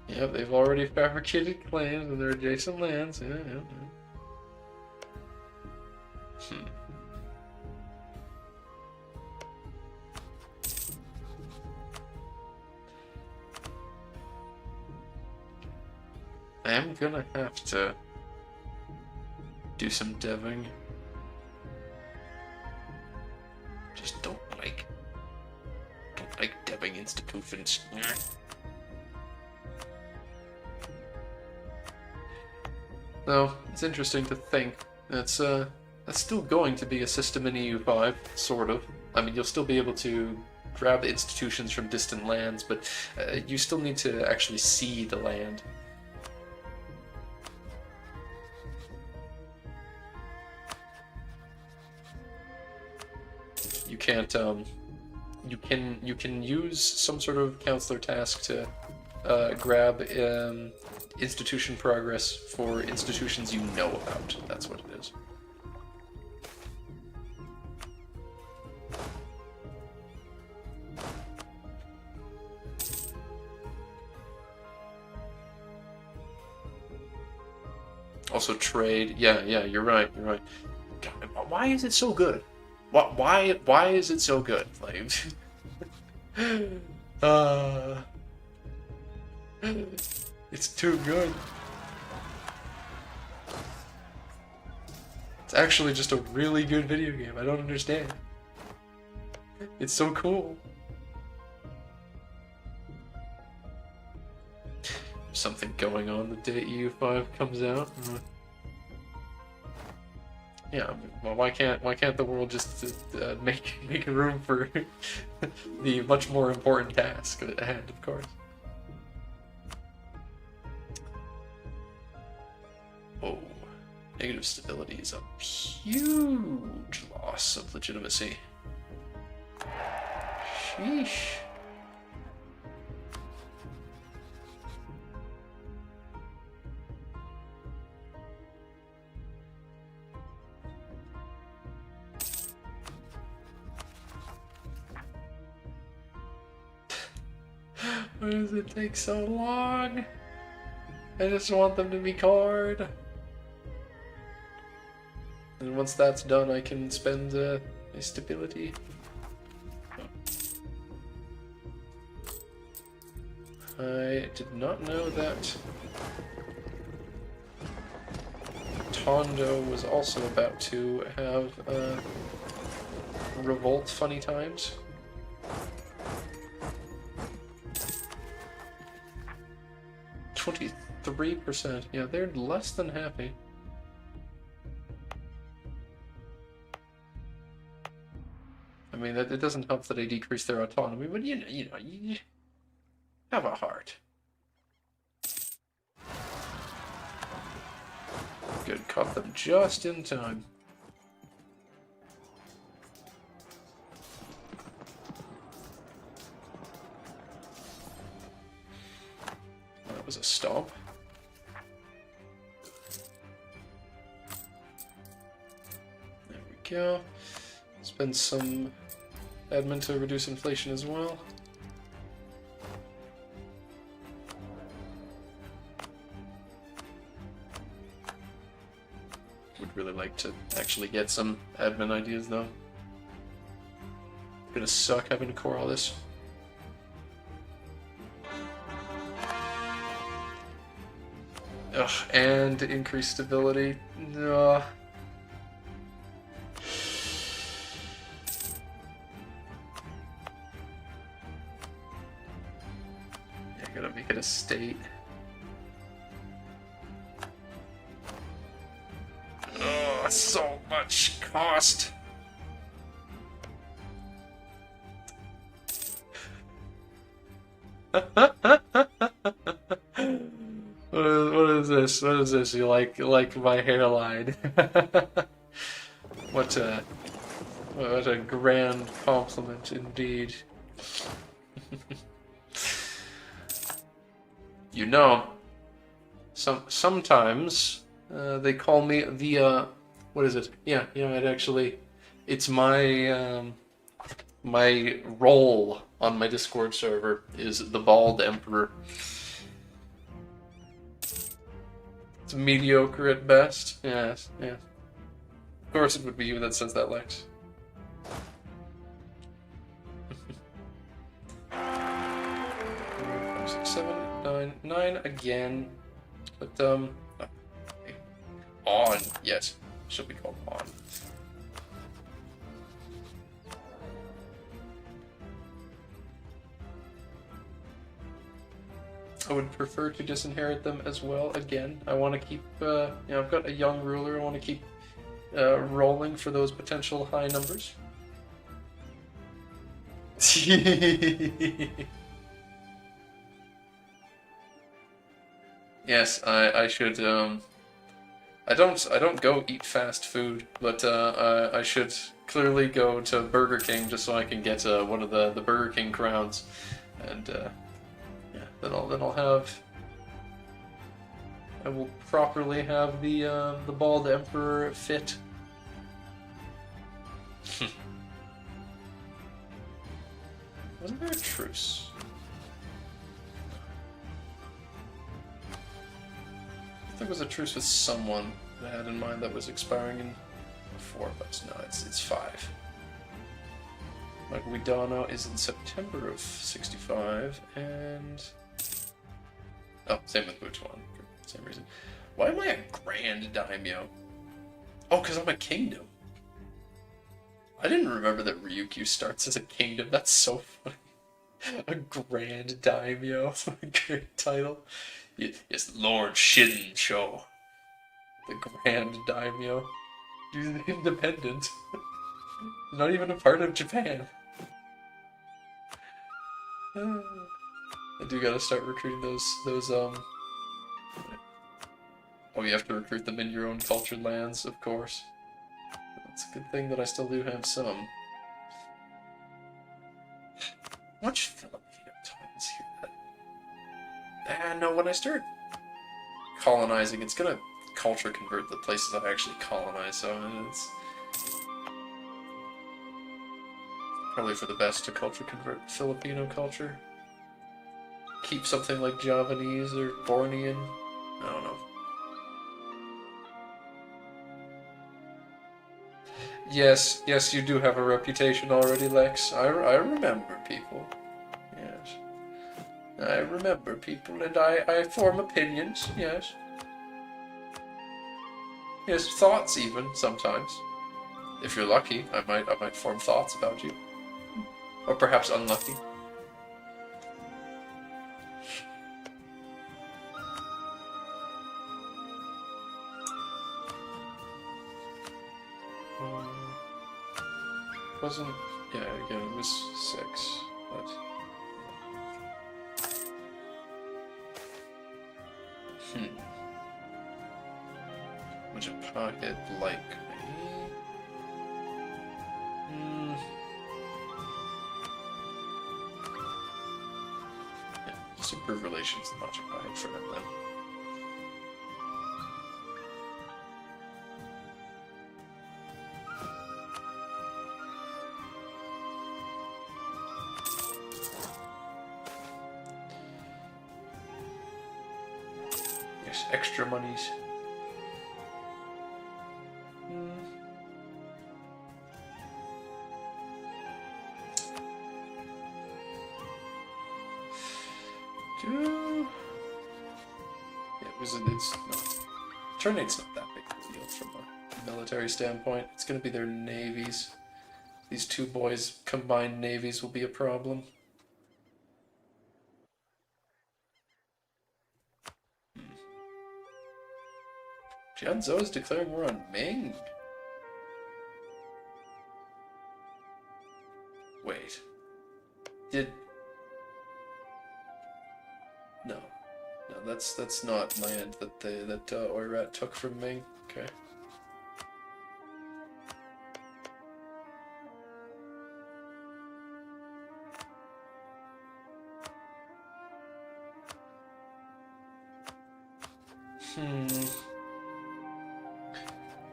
Yep, they've already fabricated claims in their adjacent lands. Yeah, yeah, yeah. I am gonna have to do some deving. Just don't like deving institutions. No, it's interesting to think that's still going to be a system in EU5, sort of. I mean, you'll still be able to grab institutions from distant lands, but you still need to actually see the land. You can't, you can use some sort of counselor task to grab institution progress for institutions you know about. That's what it is. Also trade. Yeah, yeah, you're right. You're right. God, why is it so good? Why is it so good? Like, it's too good. It's actually just a really good video game. I don't understand. It's so cool. There's something going on the day EU5 comes out. Yeah, well, why can't the world just make room for the much more important task at hand, of course. Oh, negative stability is a huge loss of legitimacy. Sheesh. Why does it take so long? I just want them to be cored. And once that's done, I can spend my stability. I did not know that Tondo was also about to have revolt funny times. 23%. Yeah, they're less than happy. I mean, it doesn't help that I decrease their autonomy, but you have a heart. Good, caught them just in time. That was a stomp. There we go. Spend some admin to reduce inflation as well. Would really like to actually get some admin ideas though. It's gonna suck having to core all this. Ugh, and increase stability. No. Yeah, gotta make it a state. Oh, so much cost. What is this? What is this? You like my hairline? What a grand compliment indeed. You know, sometimes they call me the what is it? Yeah, it's my my role on my Discord server is the Bald Emperor. It's mediocre at best. Yes, yeah. Of course it would be you that says that, Lex. 5, 6, 7, 9, 9 again. But on, yes. Should be called on. I would prefer to disinherit them as well. Again, I want to keep, I've got a young ruler. I want to keep rolling for those potential high numbers. Yes, I should. I don't go eat fast food, but I should clearly go to Burger King just so I can get one of the Burger King crowns, and yeah, then I'll have. I will properly have the Bald Emperor fit. Wasn't there a truce? There was a truce with someone that I had in mind that was expiring in 4, but no, it's 5. Like Guidano is in September of 65, and oh, same with Butuan for the same reason. Why am I a Grand Daimyo? Oh, because I'm a kingdom. I didn't remember that Ryukyu starts as a kingdom. That's so funny. A Grand Daimyo, a great title. Yes, Lord Shinsho, the Grand Daimyo. He's independent. Not even a part of Japan. I do gotta start recruiting those oh, you have to recruit them in your own cultured lands, of course. It's a good thing that I still do have some. Much Filipino titles here. And no, when I start colonizing, it's gonna culture convert the places I actually colonize, so it's probably for the best to culture convert Filipino culture. keep something like Javanese or Bornean. I don't know. Yes, yes, you do have a reputation already, Lex. I remember people. Yes. I remember people, and I form opinions, yes. Yes, thoughts even, sometimes. If you're lucky, I might form thoughts about you. Or perhaps unlucky. Wasn't... Yeah, again, it was 6, but... Would you pocket like me? Yeah, just improve relations with Machikai for them then. Yes, extra monies. Turn 8's not that big of a deal from a military standpoint. It's going to be their navies. These two boys' combined navies will be a problem. Jianzhou is declaring war on Ming. Wait. No. No, that's not land that Oirat took from Ming. Okay.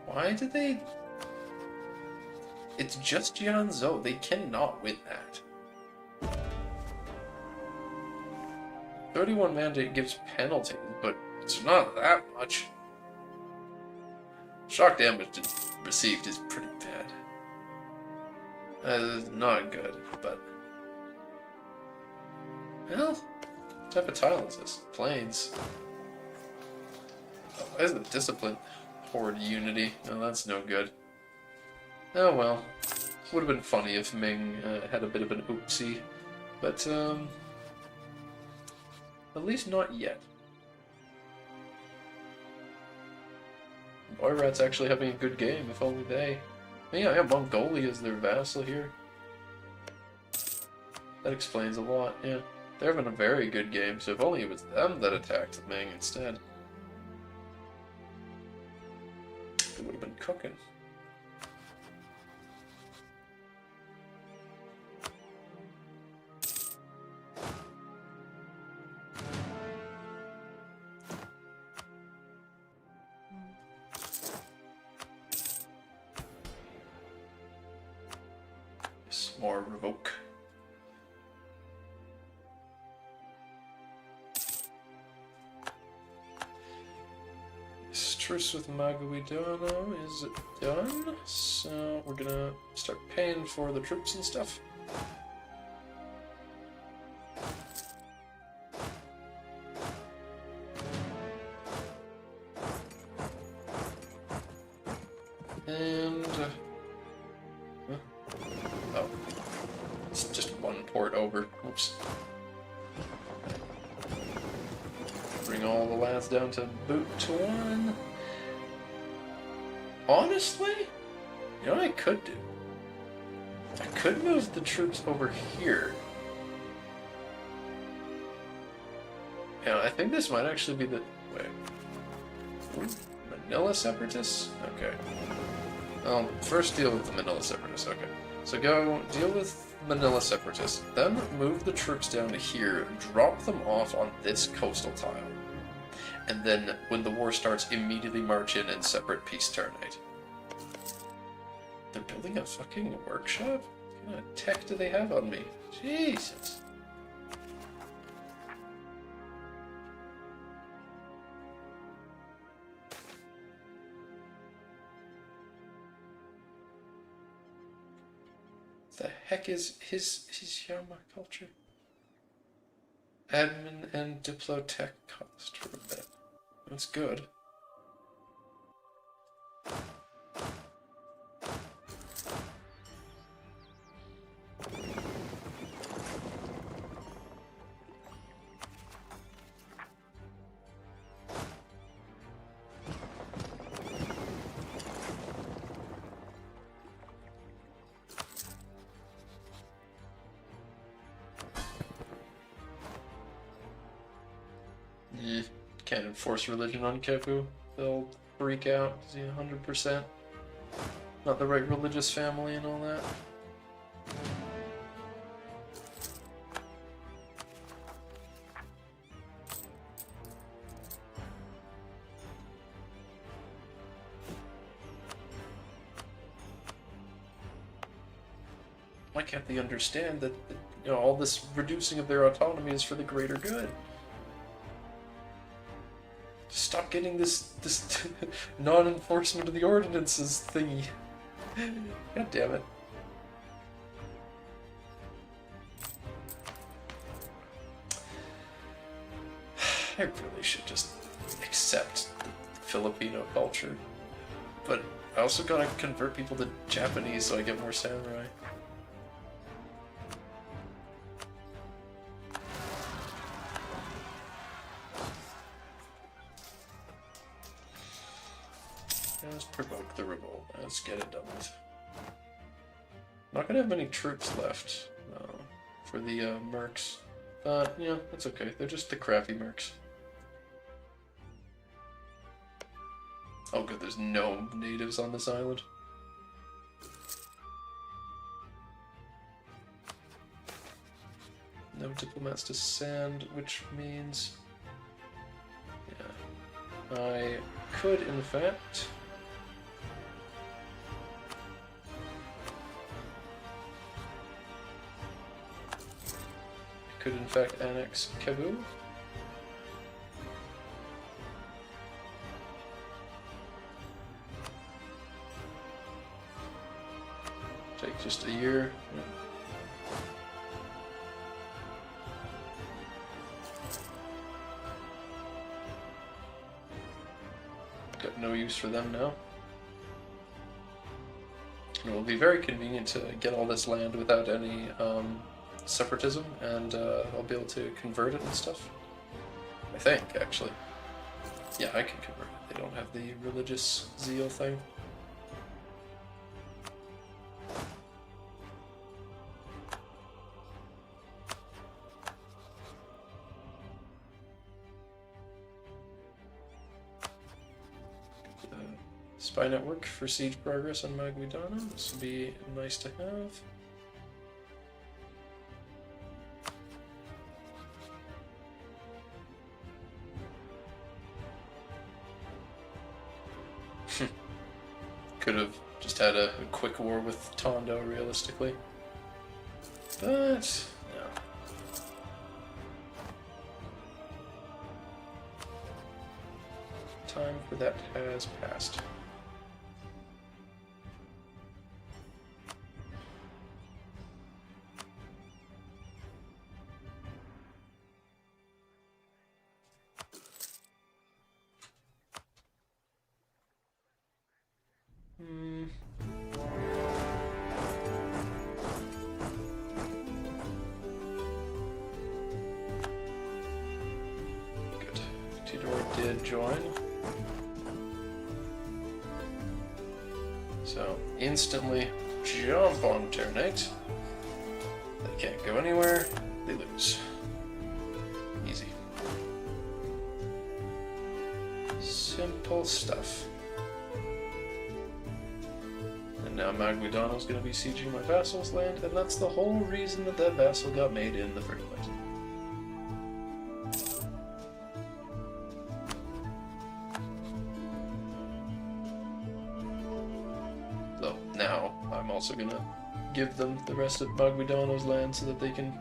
Why did they... It's just Jianzhou. They cannot win that. 31 mandate gives penalties, but it's not that much. Shock damage received is pretty bad. Not good, but... Well, what type of tile is this? Plains. Oh, why is it discipline? Horde unity. No, that's no good. Oh well. Would have been funny if Ming had a bit of an oopsie, but at least not yet. Oirat's actually having a good game, if only they. Yeah, Mongolia is their vassal here. That explains a lot, yeah. They're having a very good game, so if only it was them that attacked Ming instead. It would have been cooking. Yes, more revoke. Truce with Maguidano is done, so we're gonna start paying for the troops and stuff. And oh, it's just one port over. Oops. Bring all the lads down to Butuan. Honestly, you know what I could do? I could move the troops over here. Yeah, I think this might actually be the... Wait. Manila Separatists? Okay. First deal with the Manila Separatists, okay. So go deal with Manila Separatists, then move the troops down to here, drop them off on this coastal tile. And then, when the war starts, immediately march in and separate peace terminate. They're building a fucking workshop? What kind of tech do they have on me? Jesus. the heck is his Yama culture? Admin and Diplotech cost for a bit. That's good. Can't enforce religion on Kepu. They'll freak out. Is he 100%? Not the right religious family and all that. Why can't they understand that all this reducing of their autonomy is for the greater good? Stop getting this non-enforcement of the ordinances thingy. God damn it. I really should just accept the Filipino culture. But I also gotta convert people to Japanese so I get more samurai. Let's provoke the revolt. Let's get it done with. Not gonna have many troops left for the mercs. But, yeah, that's okay. They're just the crappy mercs. Oh good, there's no natives on this island. No diplomats to send, which means... yeah. I could, in fact... could in fact annex Cebu. Take just a year. Got no use for them now. It will be very convenient to get all this land without any separatism, and I'll be able to convert it and stuff. I think, actually. Yeah, I can convert it. They don't have the religious zeal thing. Spy network for siege progress on Maguidano. This would be nice to have. Could have just had a quick war with Tondo, realistically. But, no. Time for that has passed. Good. Tidor did join. So, instantly jump on turn 8. They can't go anywhere, they lose. Easy. Simple stuff. And now Maguidano's going to be sieging my vassal's land, and that's the whole reason that that vassal got made in the first place. So now I'm also going to give them the rest of Maguidano's land so that they can,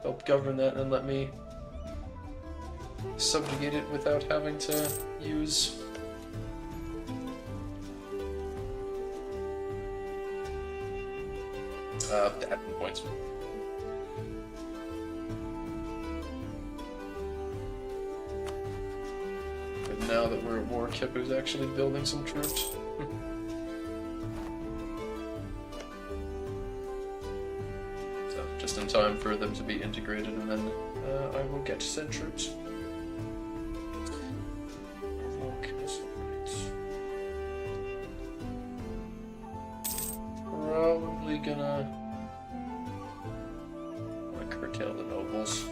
help govern that and let me subjugate it without having to use admin points. But now that we're at war, Kepu's actually building some troops. So, just in time for them to be integrated, and then I will get to send troops. Probably gonna curtail the nobles.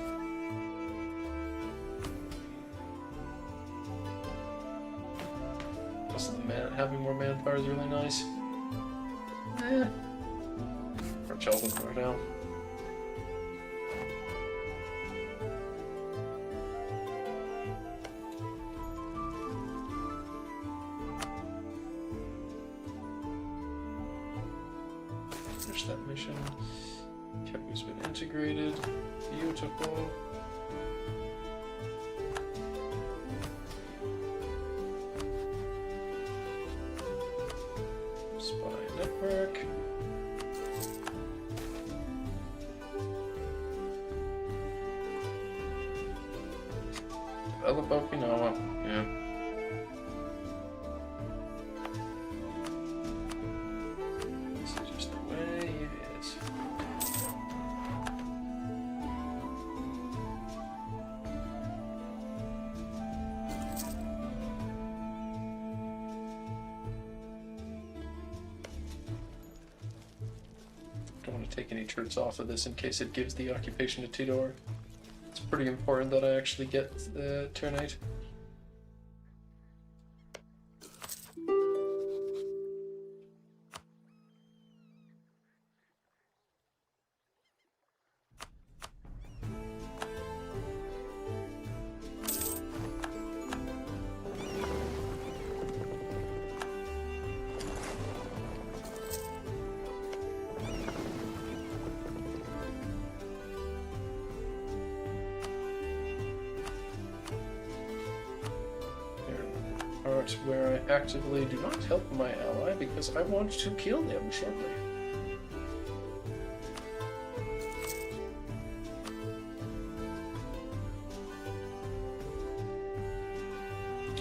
Plus, having more manpower is really nice. For Cheltenham for now. Finish that mission. Kepu's been integrated. Beautiful. Spy network. Develop Okinawa. Yeah. This is just the way it is. Don't want to take any troops off of this in case it gives the occupation to Tidor. It's pretty important that I actually get the Ternate. Where I actively do not help my ally because I want to kill him shortly.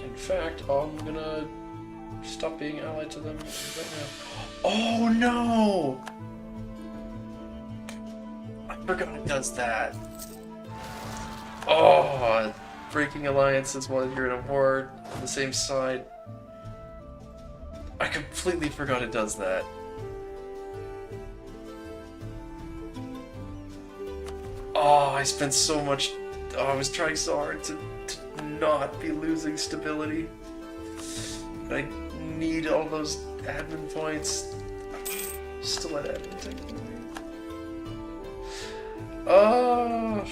In fact, I'm gonna stop being allied to them right now. Oh no! I forgot it does that. Oh, breaking alliances while you're in a war on the same side. I completely forgot it does that. Oh, I spent so much... Oh, I was trying so hard to not be losing stability. I need all those admin points. Still at admin technically. Oh...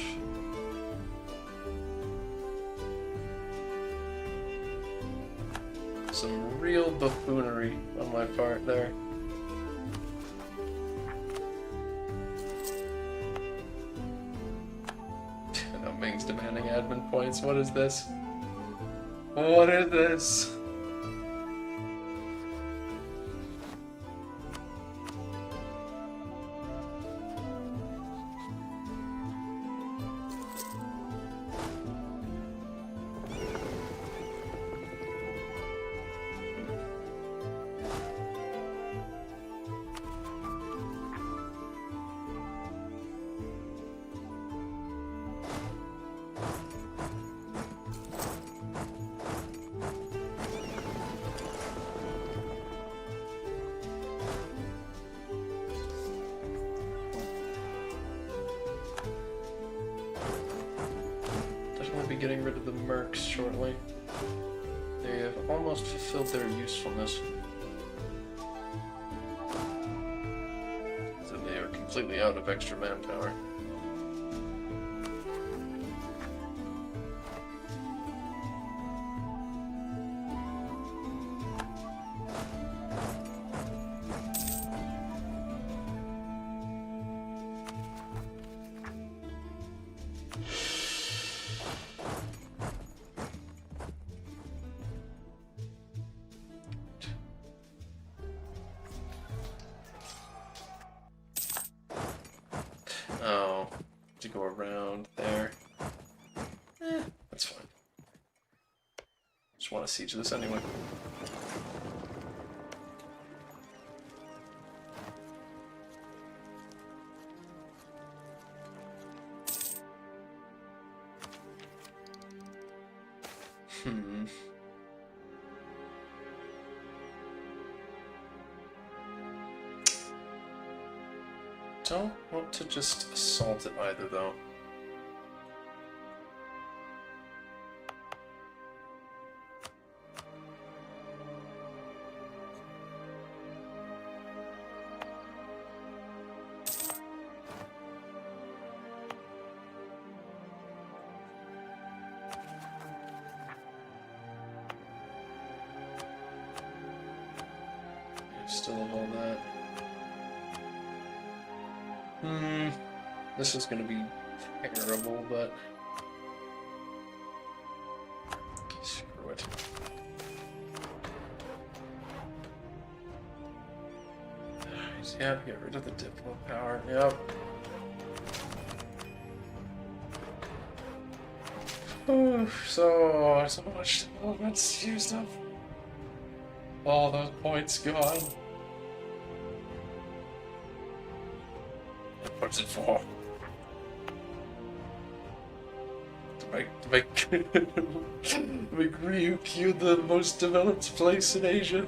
Some real buffoonery on my part there. Now Ming's demanding admin points. What is this? What is this? Be getting rid of the mercs shortly. They have almost fulfilled their usefulness. So they are completely out of extra manpower. Just want to siege this anyway. Don't want to just assault it either, though. Still have all that. This is gonna be terrible, but screw it. Yeah, get rid of the diplo power. Yep. So much development's used up. All those points gone. What's it for? To make Ryukyu the most developed place in Asia?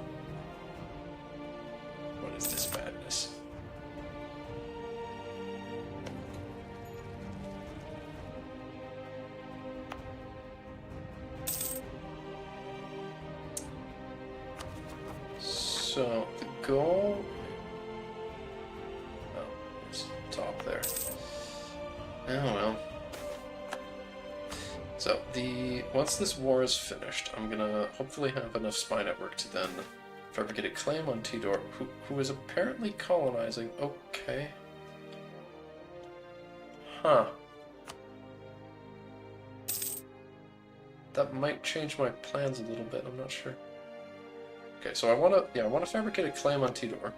What is this madness? So, the goal... Oh, it's top there. Oh well. So, once this war is finished, I'm gonna hopefully have enough spy network to then fabricate a claim on Tidor, who is apparently colonizing. Okay. Huh. That might change my plans a little bit, I'm not sure. Okay, so I wanna fabricate a claim on Tidor.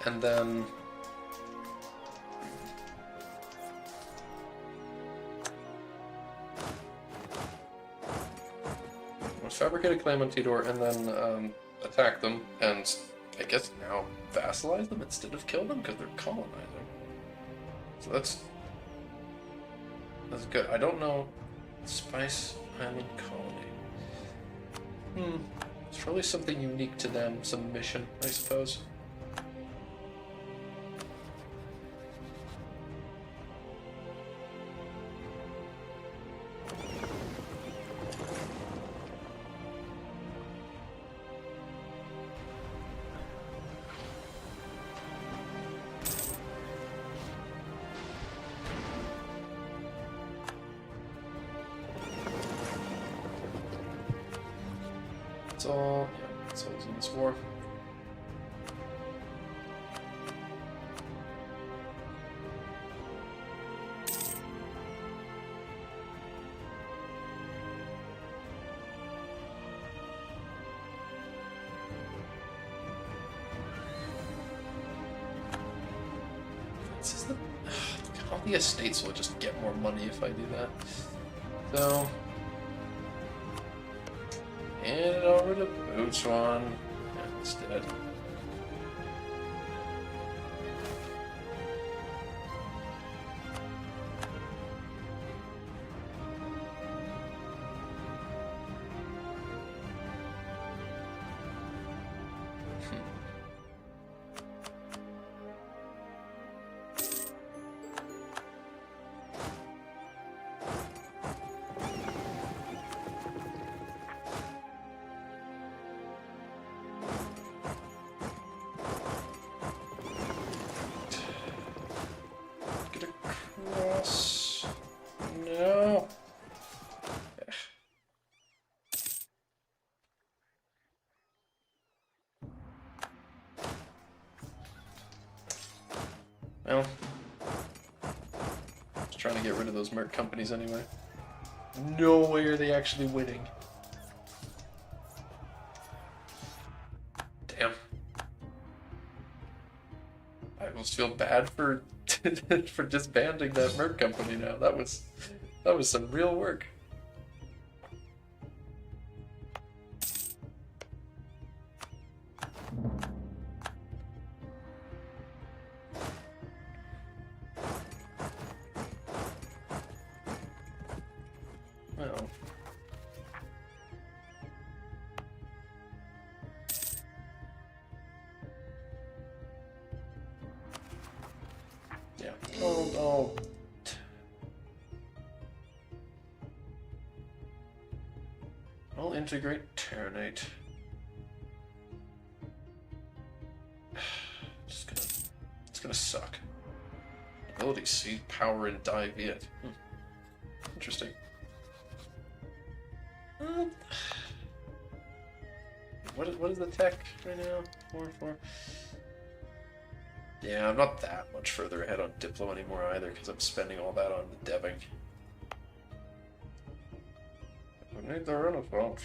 And then we'll fabricate a claim on Tidor and then attack them and I guess now vassalize them instead of kill them because they're colonizing. So that's good. I don't know. Spice Island Colony. It's probably something unique to them, some mission, I suppose. It's all in this war. This is all the estates will just get more money if I do that. So. Hand it over to Eu4 instead. No. Well, just trying to get rid of those merc companies anyway. No way are they actually winning. Damn. I almost feel bad for for disbanding that merc company now. That was some real work. Well. Yeah. I'll integrate Terranate. It's gonna suck. Ability seed power and die Viet. Interesting. What is the tech right now? 4. Yeah, I'm not that much further ahead on Diplo anymore either, because I'm spending all that on the deving. I need the Renaissance.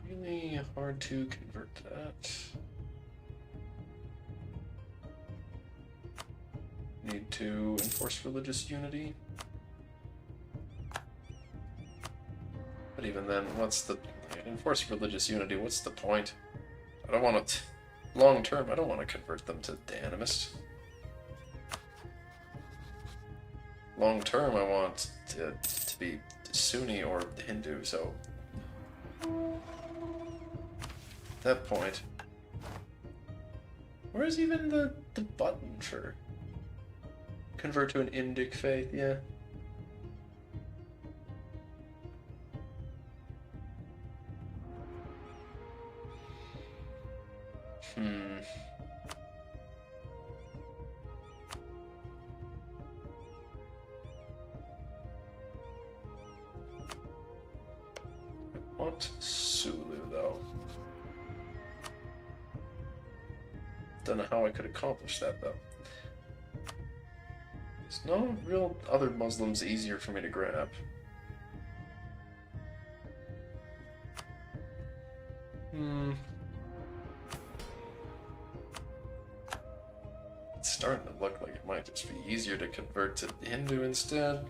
Really hard to convert that. Need to enforce religious unity. But even then, enforce religious unity, what's the point? I don't want to, long term, I don't want to convert them to the animist. Long term, I want to be Sunni or Hindu, so at that point, where's even the button for convert to an Indic faith? Yeah. I want Sulu, though. Don't know how I could accomplish that, though. There's no real other Muslims easier for me to grab. It's starting to look like it might just be easier to convert to Hindu instead.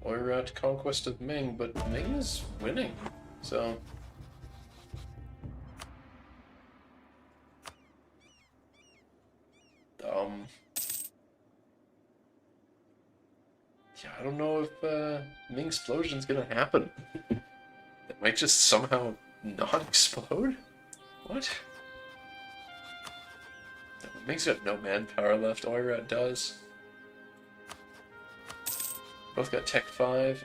Oirat conquest of Ming, but Ming is winning, so yeah, I don't know if Ming explosion's gonna happen. It might just somehow not explode. What? Ming's got no manpower left. Oirat does. Both got Tech 5.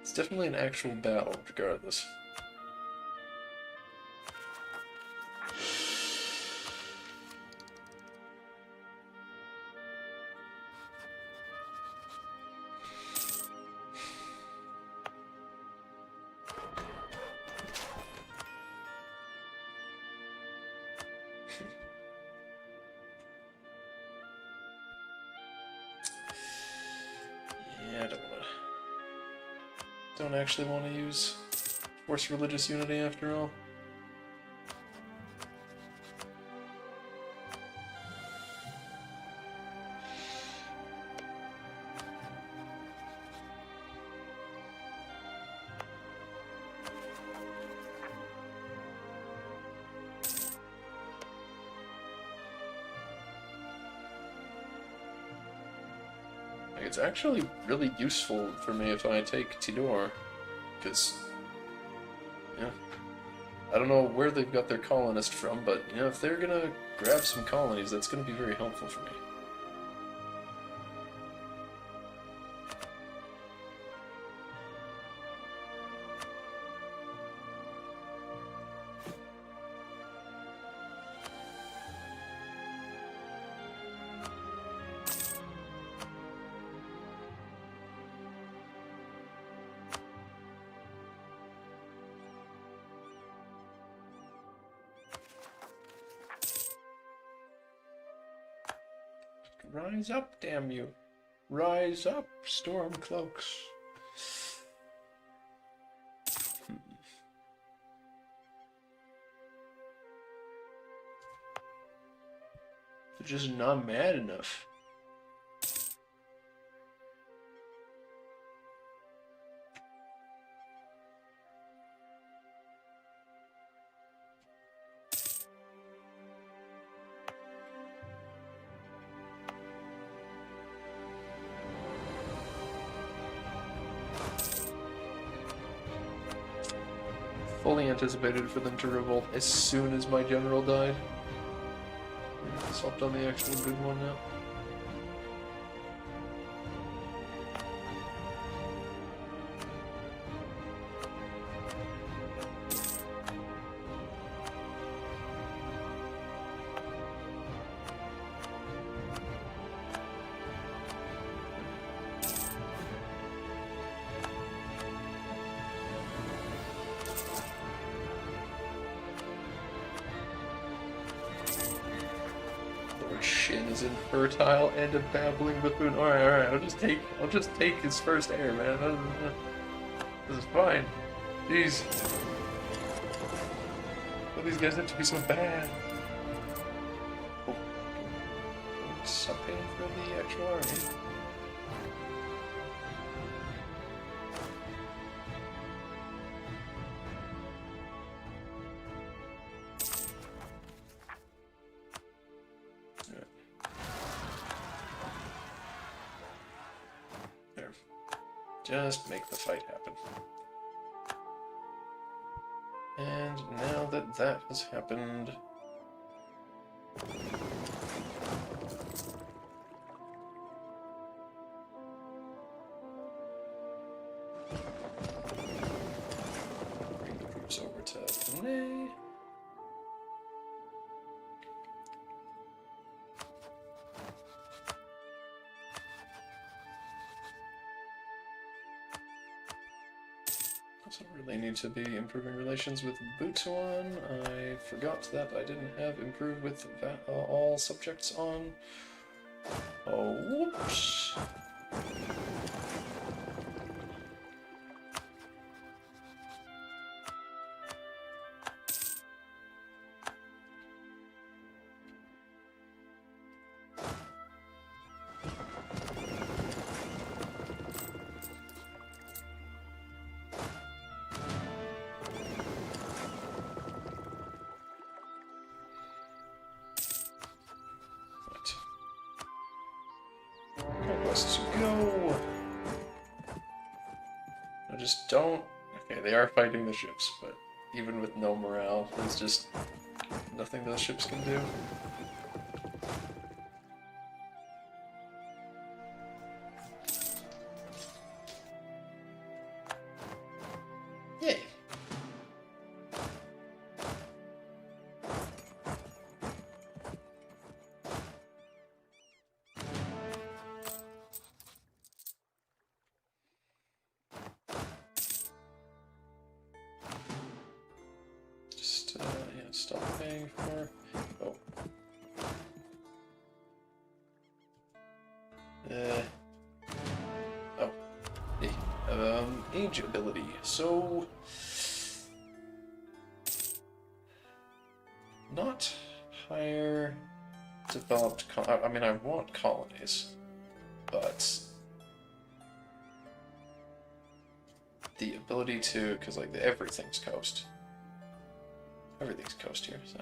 It's definitely an actual battle, regardless. Don't actually want to use force religious unity after all. It's actually really useful for me if I take Tidor, because, yeah, I don't know where they've got their colonist from, but, you know, if they're gonna grab some colonies, that's gonna be very helpful for me. Rise up, damn you. Rise up, storm cloaks. They're just not mad enough. Fully anticipated for them to revolt as soon as my general died. Swapped on the actual good one now. Shin is infertile and a babbling buffoon. Alright, I'll just take his first heir, man. This is fine. Jeez. Why these guys have to be so bad? Oh. Stop paying for the actual army. Just make the fight happen. And now that that has happened... bring the groups over to Panay. Also really need to be improving relations with Butuan. I forgot that I didn't have improve with all subjects on. Oh, whoops. Let's go. I just don't. Okay, they are fighting the ships, but even with no morale, there's just nothing those ships can do. Yay. Yeah, stop paying for... Oh. Oh. Hey. Age ability. So... not higher developed... I mean, I want colonies, but... the ability to... because, like, everything's coast. Everything's coast here, so...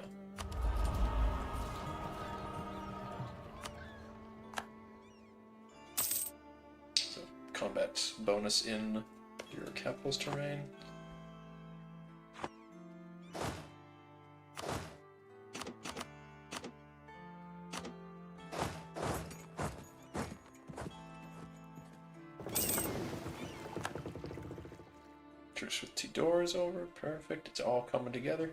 so combat bonus in your capital's terrain. Truce with Tidor is over. Perfect. It's all coming together.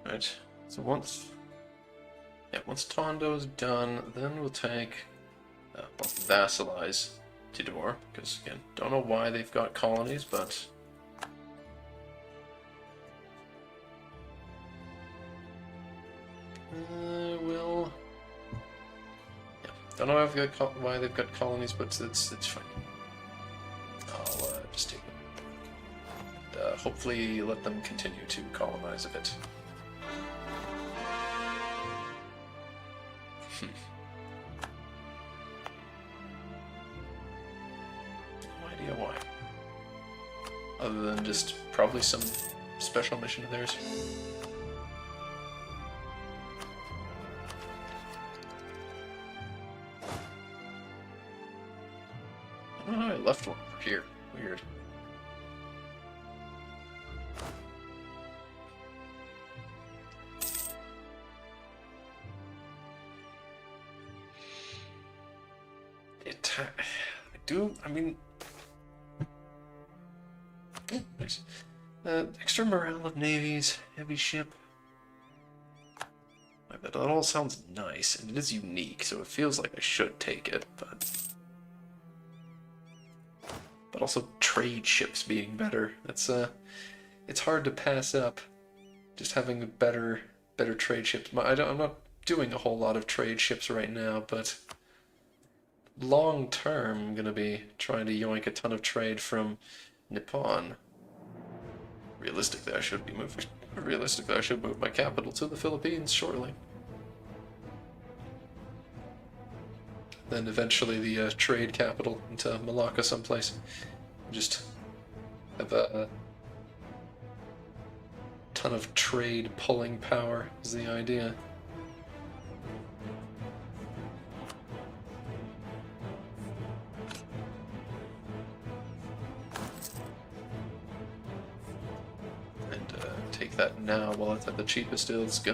Right. So once Tondo's done, then we'll take vassalize Tidor, because again, don't know why they've got colonies, but don't know why they've got colonies, but it's fine. I'll just take them. And, hopefully let them continue to colonize a bit. No idea why. Other than just probably some special mission of theirs. I don't know how I left one over here. Weird. I mean... Nice. Extra morale of navies, heavy ship. That all sounds nice, and it is unique, so it feels like I should take it, but also trade ships being better. That's it's hard to pass up. Just having a better trade ships. I'm not doing a whole lot of trade ships right now, but long term, I'm gonna be trying to yoink a ton of trade from Nippon. Realistically, I should move my capital to the Philippines shortly. Then eventually the trade capital into Malacca someplace. Just have a ton of trade pulling power is the idea. Take that now while it's at the cheapest deal. It's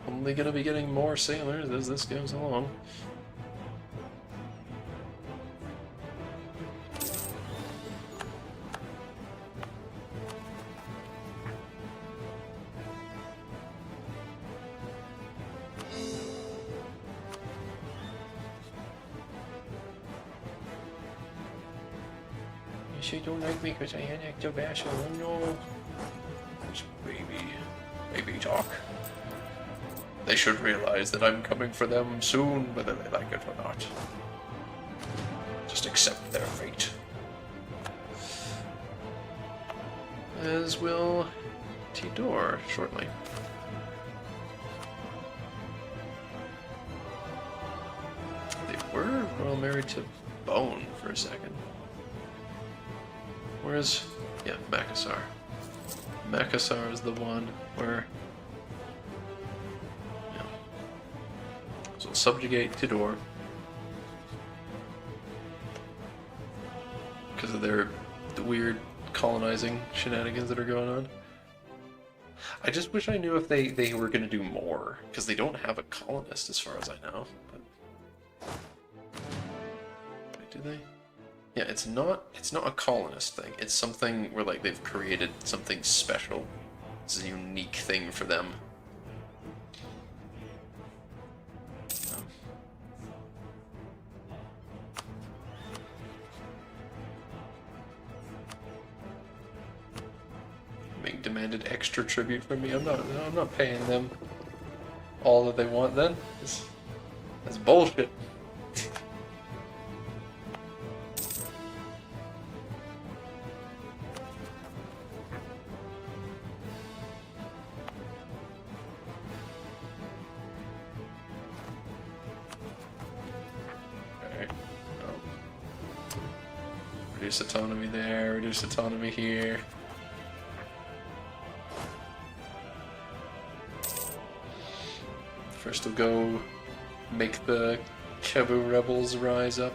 only gonna be getting more sailors as this goes along. You sure don't like me because I annexed a vassal? Oh no. Baby talk. They should realize that I'm coming for them soon, whether they like it or not. Just accept their fate. As will Tidor shortly. They were royal married to Bone for a second. Whereas, yeah, Makassar. Makassar is the one where, yeah. So subjugate Tidor because of the weird colonizing shenanigans that are going on. I just wish I knew if they were going to do more, because they don't have a colonist as far as I know. But wait, do they? Yeah, it's not a colonist thing. It's something where like they've created something special. It's a unique thing for them. Being demanded extra tribute from me. I'm not paying them all that they want. Then that's bullshit. Reduce autonomy there, reduce autonomy here. First we'll go make the Kebu rebels rise up.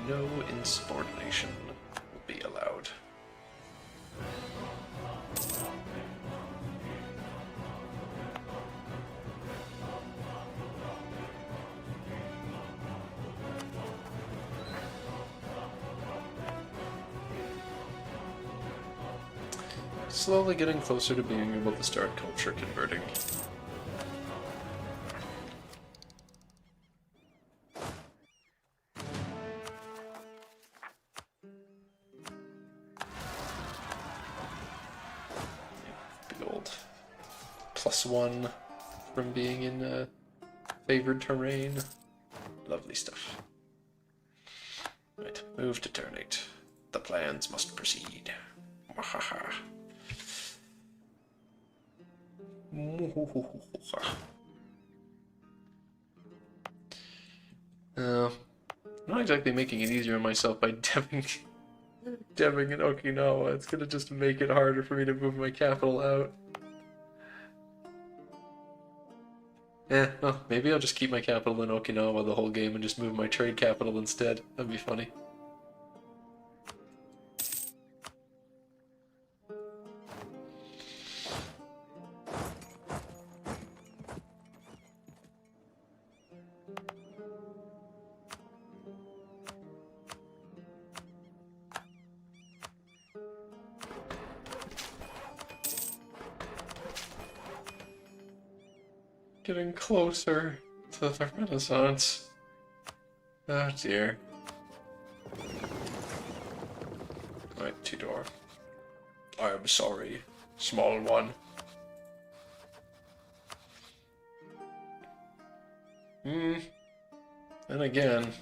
No insubordination will be allowed. Slowly getting closer to being able to start culture converting. Big old +1 from being in favored terrain. Lovely stuff. Right, move to turn 8. The plans must proceed. Wahaha. Not exactly making it easier on myself by debbing in Okinawa. It's gonna just make it harder for me to move my capital out. Well, maybe I'll just keep my capital in Okinawa the whole game and just move my trade capital instead. That'd be funny. Getting closer to the Renaissance. Oh dear. Right, Tudor. I'm sorry, small one. And again,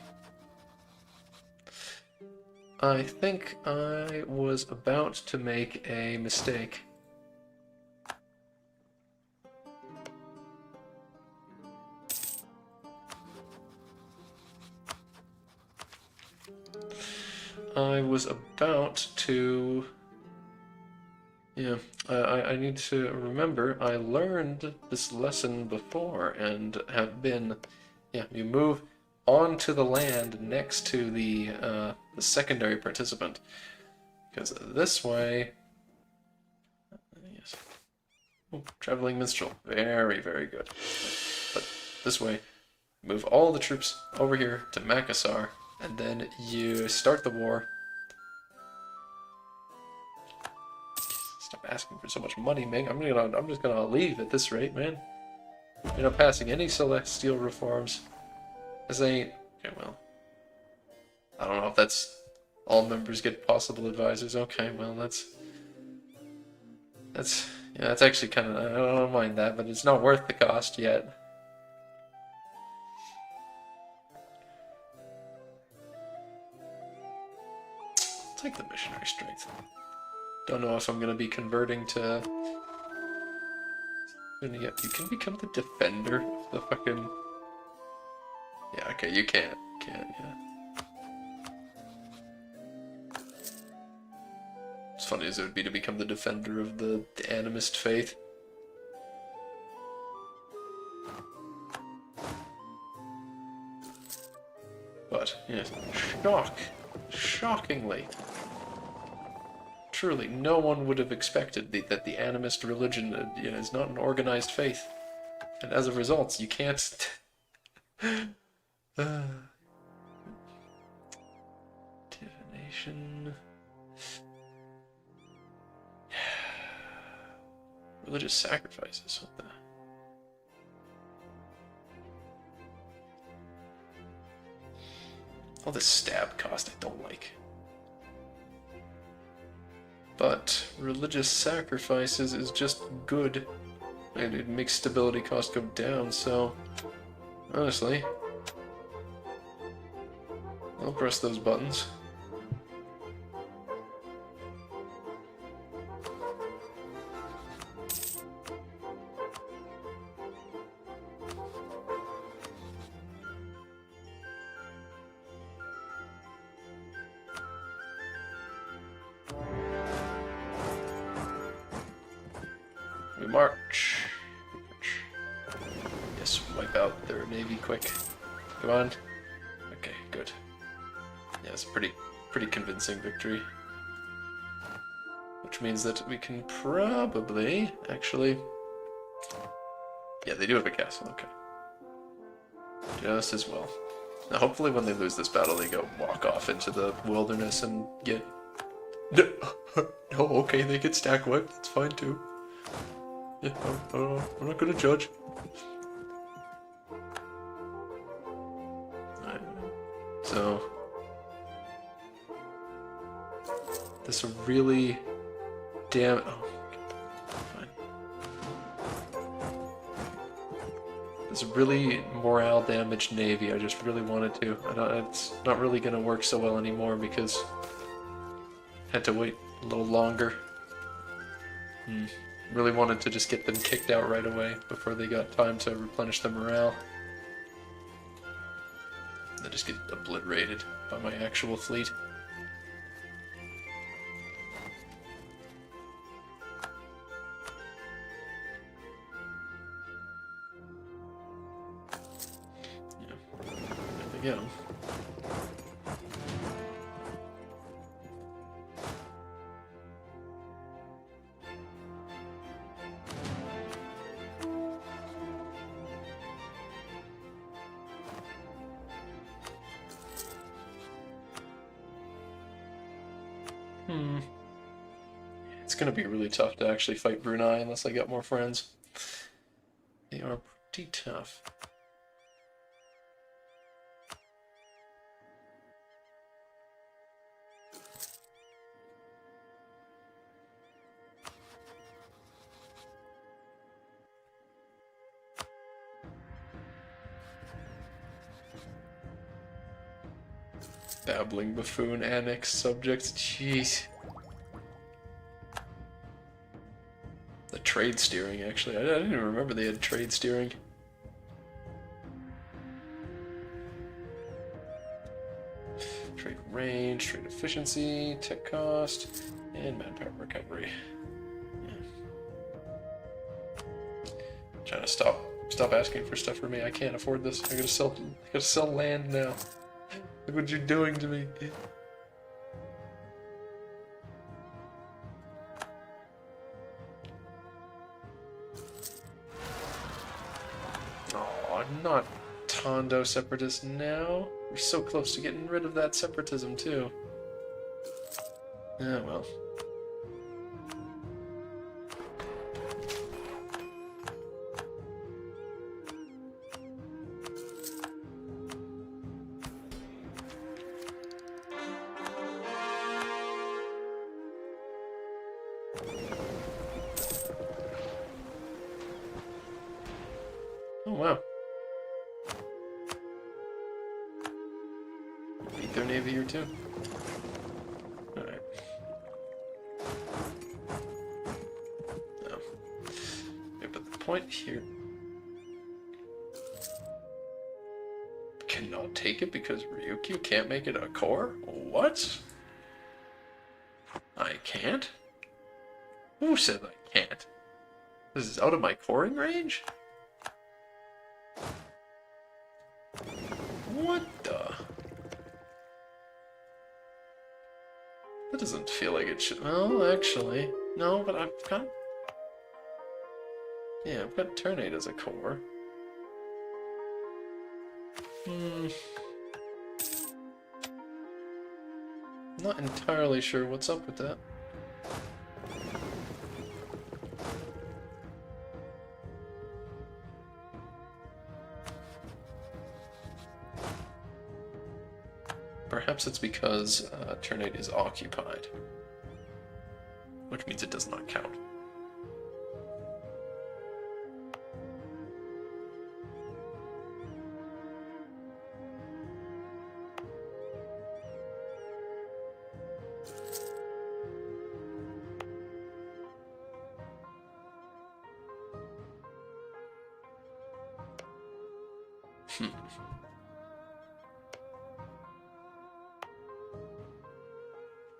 I think I was about to make a mistake. I was about to... Yeah, I need to remember I learned this lesson before and have been... Yeah, you move onto the land next to the secondary participant. Because this way... Yes. Oh, traveling minstrel. Very, very good. But this way, move all the troops over here to Makassar. And then you start the war. Stop asking for so much money, Ming. I'm just gonna leave at this rate, man. You're not passing any celestial reforms. This ain't... Okay, well... I don't know if that's... All members get possible advisors. Okay, well, that's... Yeah, that's actually kind of... I don't mind that, but it's not worth the cost yet. Take the missionary strength. Don't know if I'm gonna be converting to... You can become the defender of the fucking... Yeah, okay, you can't. Yeah. As funny as it would be to become the defender of the animist faith. But, yes, shockingly, truly, no one would have expected that the animist religion is not an organized faith. And as a result, you can't... Divination... Religious sacrifices, what the... All this stab cost I don't like. But religious sacrifices is just good. And it makes stability cost go down, so... Honestly... I'll press those buttons. march. Yes, wipe out their navy quick. Come on. Okay, good. Yeah, it's a pretty convincing victory. Which means that we can probably actually. Yeah, they do have a castle. Okay. Just as well. Now, hopefully, when they lose this battle, they go walk off into the wilderness and get. No, okay, they get stack wiped. That's fine too. Yeah, I'm not gonna judge. So, this really damn. Oh, fine. This really morale damaged navy. I just really wanted to. It's not really gonna work so well anymore because I had to wait a little longer. Really wanted to just get them kicked out right away before they got time to replenish their morale. They just get obliterated by my actual fleet. Yeah, there they go. It's gonna be really tough to actually fight Brunei unless I got more friends. They are pretty tough. Babbling buffoon annex subjects, jeez. The trade steering, actually. I didn't even remember they had trade steering. Trade range, trade efficiency, tech cost, and manpower recovery. Yeah. Trying to stop asking for stuff for me. I can't afford this. I gotta sell land now. Look what you're doing to me. Oh, not Tondo separatists now. We're so close to getting rid of that separatism too. Yeah, well. Oh, wow. Beat their navy here, too. Alright. No. Okay, but the point here... Cannot take it because Ryukyu can't make it a core? What? I can't? Who said I can't? This is out of my coring range? What the? That doesn't feel like it should. Well, actually, no, but I've got. Yeah, I've got Turnate as a core. Not entirely sure what's up with that. Perhaps it's because Turnate is occupied, which means it does not count.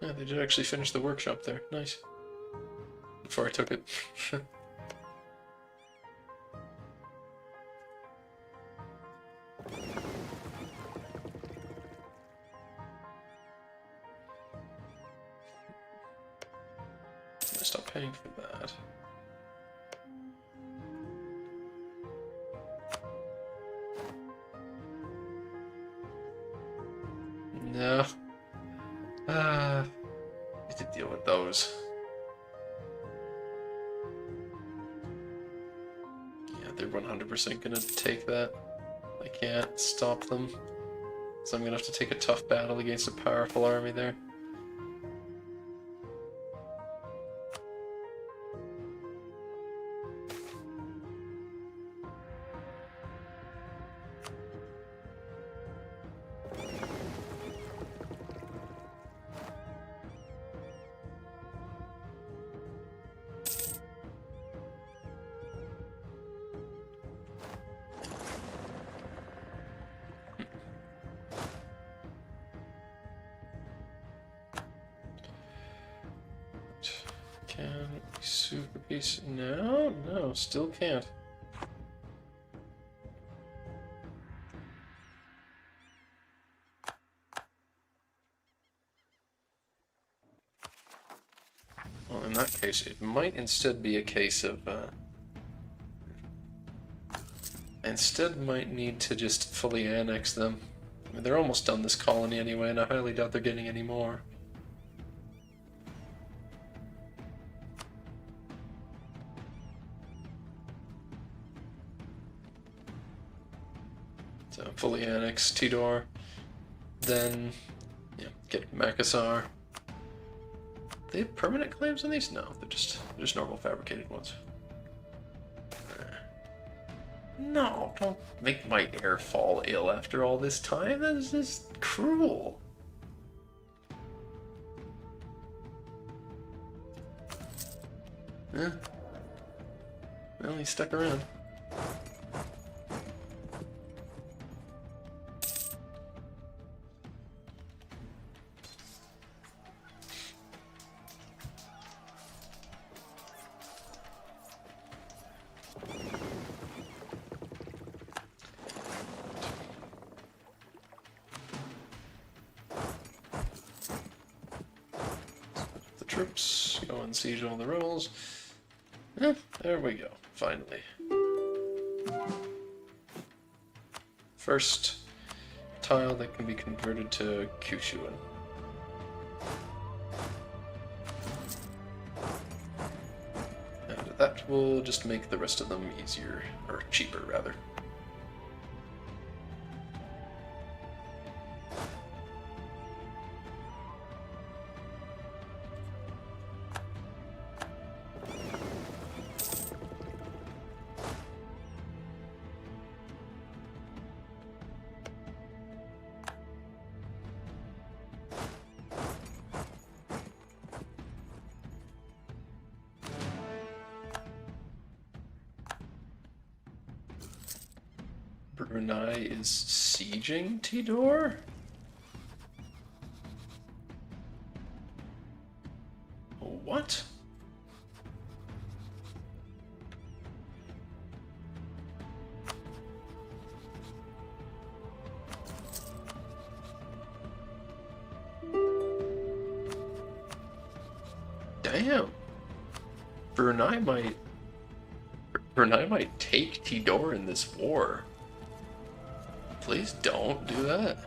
Yeah, they did actually finish the workshop there. Nice. Before I took it. stop paying for that. No. Need to deal with those. Yeah, they're 100% gonna take that. I can't stop them. So I'm gonna have to take a tough battle against a powerful army there. Can we super piece? No, no, still can't. Well, in that case, it might instead be a case of, instead might need to just fully annex them. I mean, they're almost done this colony anyway, and I highly doubt they're getting any more. So fully annex Tidor, then yeah, get Makassar. They have permanent claims on these? No, they're just normal fabricated ones. No, don't make my heir fall ill after all this time. That is just cruel. Yeah. Well, he stuck around. Troops, go and siege all the rebels. Eh, there we go, finally. First tile that can be converted to Kyushuan. And that will just make the rest of them easier, or cheaper rather. Brunei is sieging Tidor? What? Damn. Brunei might take Tidor in this war. Please don't do that.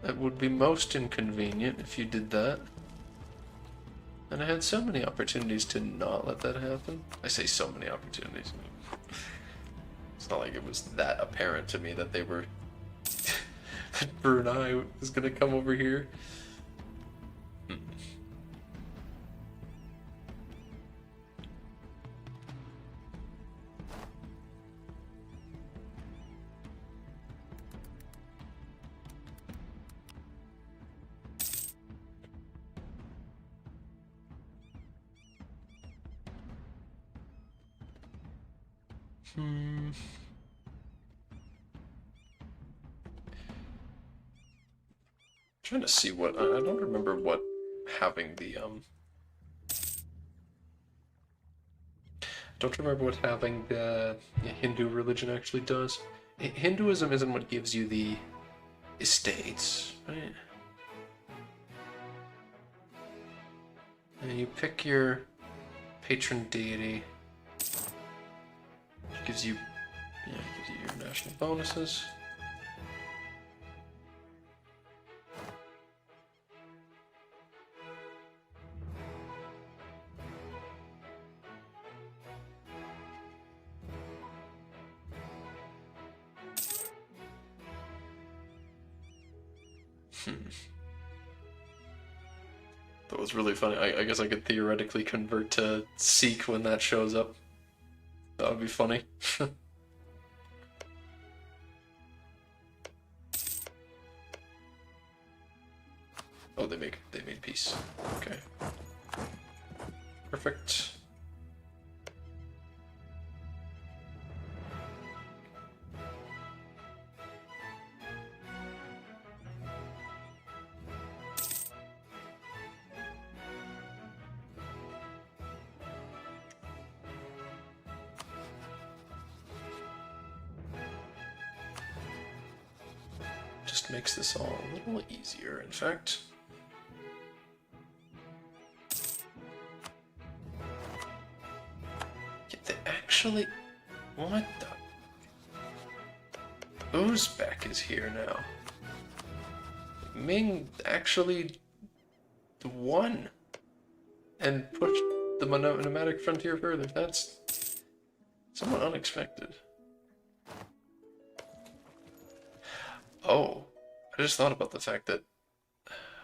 That would be most inconvenient if you did that. And I had so many opportunities to not let that happen. I say so many opportunities. It's not like it was that apparent to me that they were... that Brunei was gonna come over here. Trying to see what I don't remember what having the Hindu religion actually does. Hinduism isn't what gives you the estates, right? And you pick your patron deity. Which gives you, yeah, gives you your national bonuses. That was really funny. I guess I could theoretically convert to Sikh when that shows up. That would be funny. Oh, they made peace. Okay. Perfect. Just makes this all a little easier, in fact. They actually... What the... Uzbek is here now. Ming actually won and pushed the nomadic frontier further. That's somewhat unexpected. Oh, I just thought about the fact that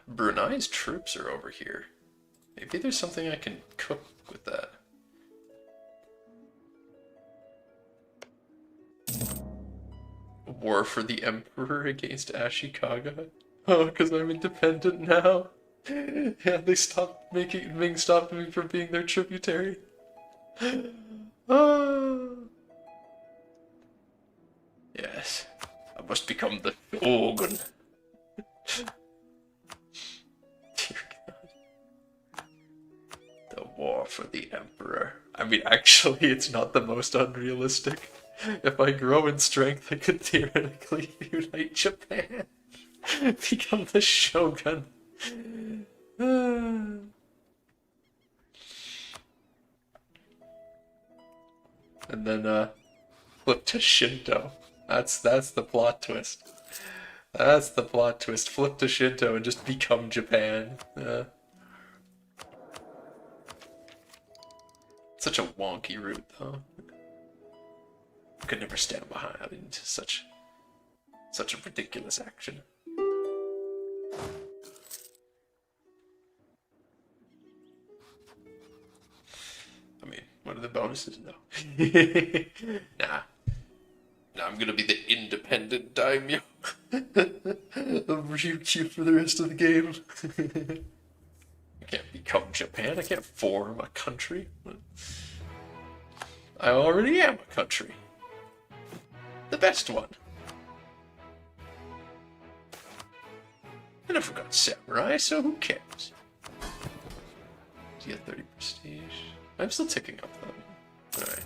Brunei's troops are over here. Maybe there's something I can cook with that. War for the Emperor against Ashikaga? Oh, because I'm independent now. Yeah, they stopped making Ming stopped me from being their tributary. Oh. Yes, I must become the Shogun. Dear God. The war for the Emperor. I mean, actually, it's not the most unrealistic. If I grow in strength, I could theoretically unite Japan. Become the Shogun. And then, flip to Shinto. That's the plot twist. That's the plot twist. Flip to Shinto and just become Japan. Such a wonky route, though. I could never stand behind such a ridiculous action. I mean, what are the bonuses? No. Nah. Nah, I'm gonna be the independent daimyo of Ryukyu for the rest of the game. I can't become Japan. I can't form a country. I already am a country. The best one. I never got samurai, so who cares? You get 30 prestige. I'm still ticking up though. Alright.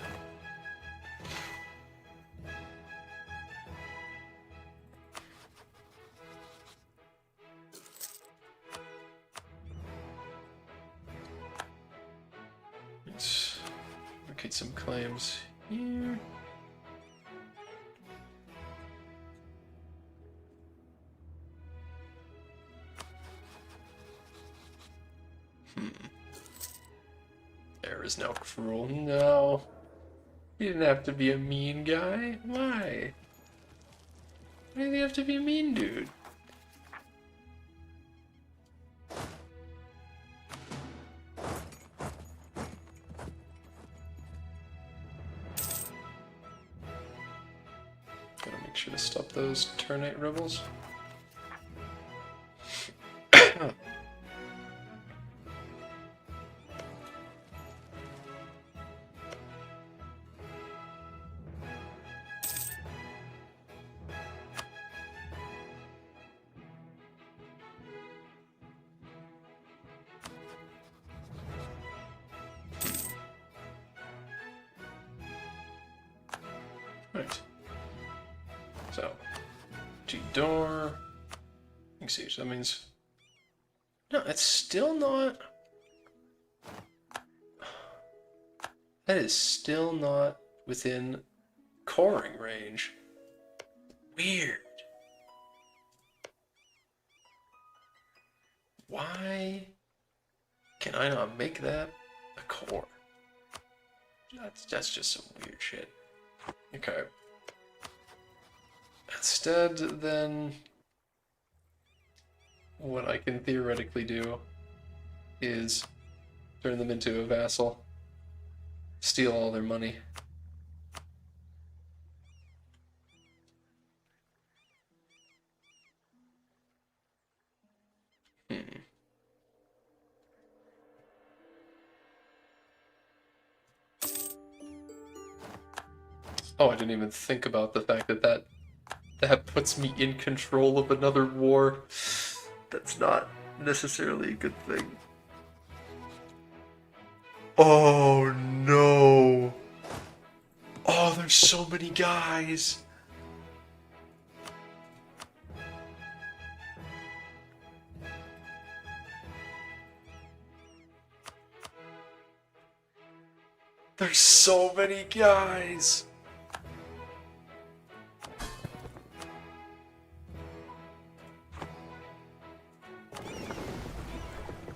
Let's locate some claims here. Air is now cruel. No. You didn't have to be a mean guy. Why? Why do you have to be a mean dude? Gotta make sure to stop those Ternate rebels. Right. So, G-Door, siege. That means... No, it's still not... That is still not within coring range. Weird. Why can I not make that a core? That's just some weird shit. Okay. Instead, then, what I can theoretically do is turn them into a vassal, steal all their money. Oh, I didn't even think about the fact that puts me in control of another war. That's not necessarily a good thing. Oh no! Oh, there's so many guys! There's so many guys!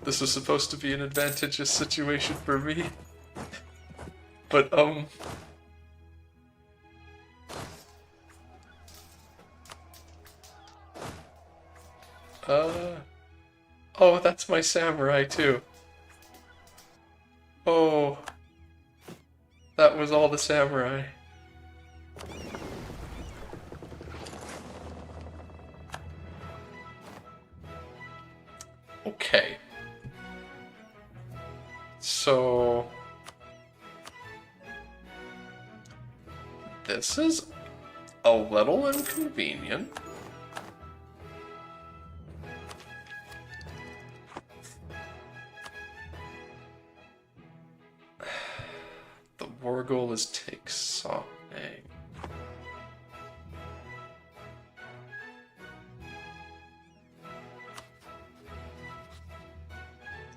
This was supposed to be an advantageous situation for me. But, oh, that's my samurai too. Oh, that was all the samurai. Okay. So... This is a little inconvenient. The war goal is take Song.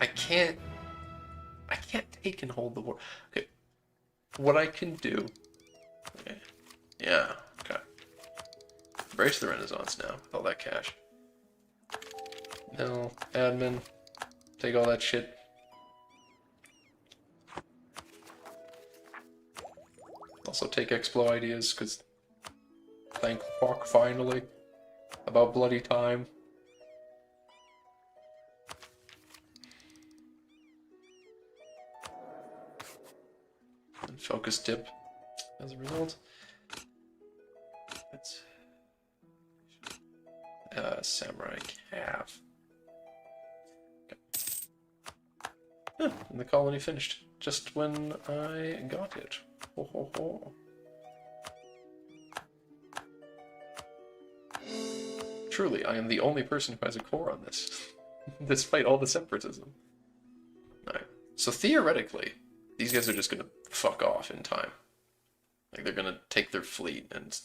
I can't take and hold the war. Okay. What I can do. Okay. Yeah, okay. Embrace the Renaissance now with all that cash. No, admin. Take all that shit. Also take Explo ideas, because thank fuck finally. About bloody time. And focus dip as a result. That's samurai calf. Okay. Yeah, and the colony finished just when I got it. Ho ho ho. Truly, I am the only person who has a core on this, despite all the separatism. Alright, so theoretically, these guys are just gonna fuck off in time. Like, they're gonna take their fleet and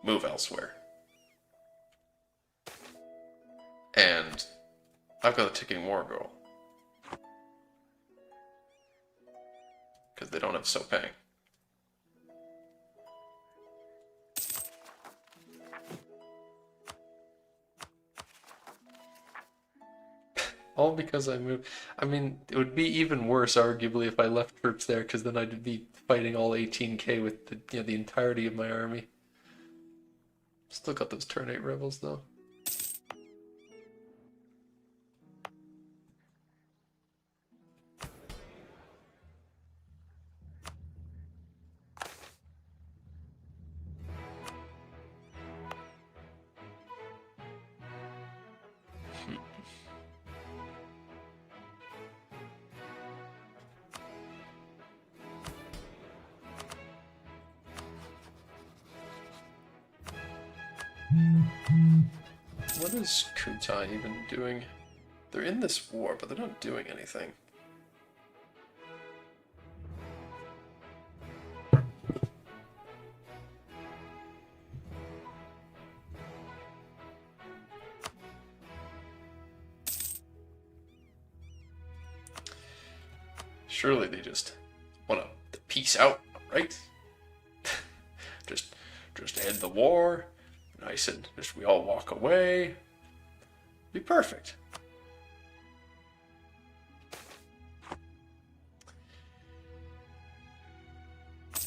move elsewhere. And I've got a ticking war goal. Because they don't have Sopang. All because I moved. I mean, it would be even worse, arguably, if I left troops there, because then I'd be fighting all 18k with the entirety of my army. Still got those turn 8 rebels, though. What is Kutai even doing? They're in this war, but they're not doing anything. Surely they just want to peace out, right? just end the war, nice and just we all walk away. Be perfect.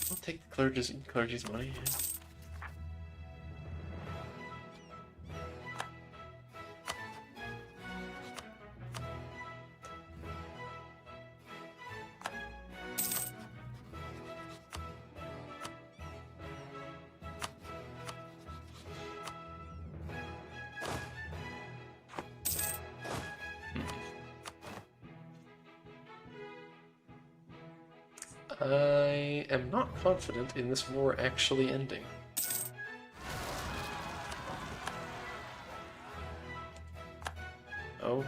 I'll take the clergy's money. Yeah. I am not confident in this war actually ending. Oh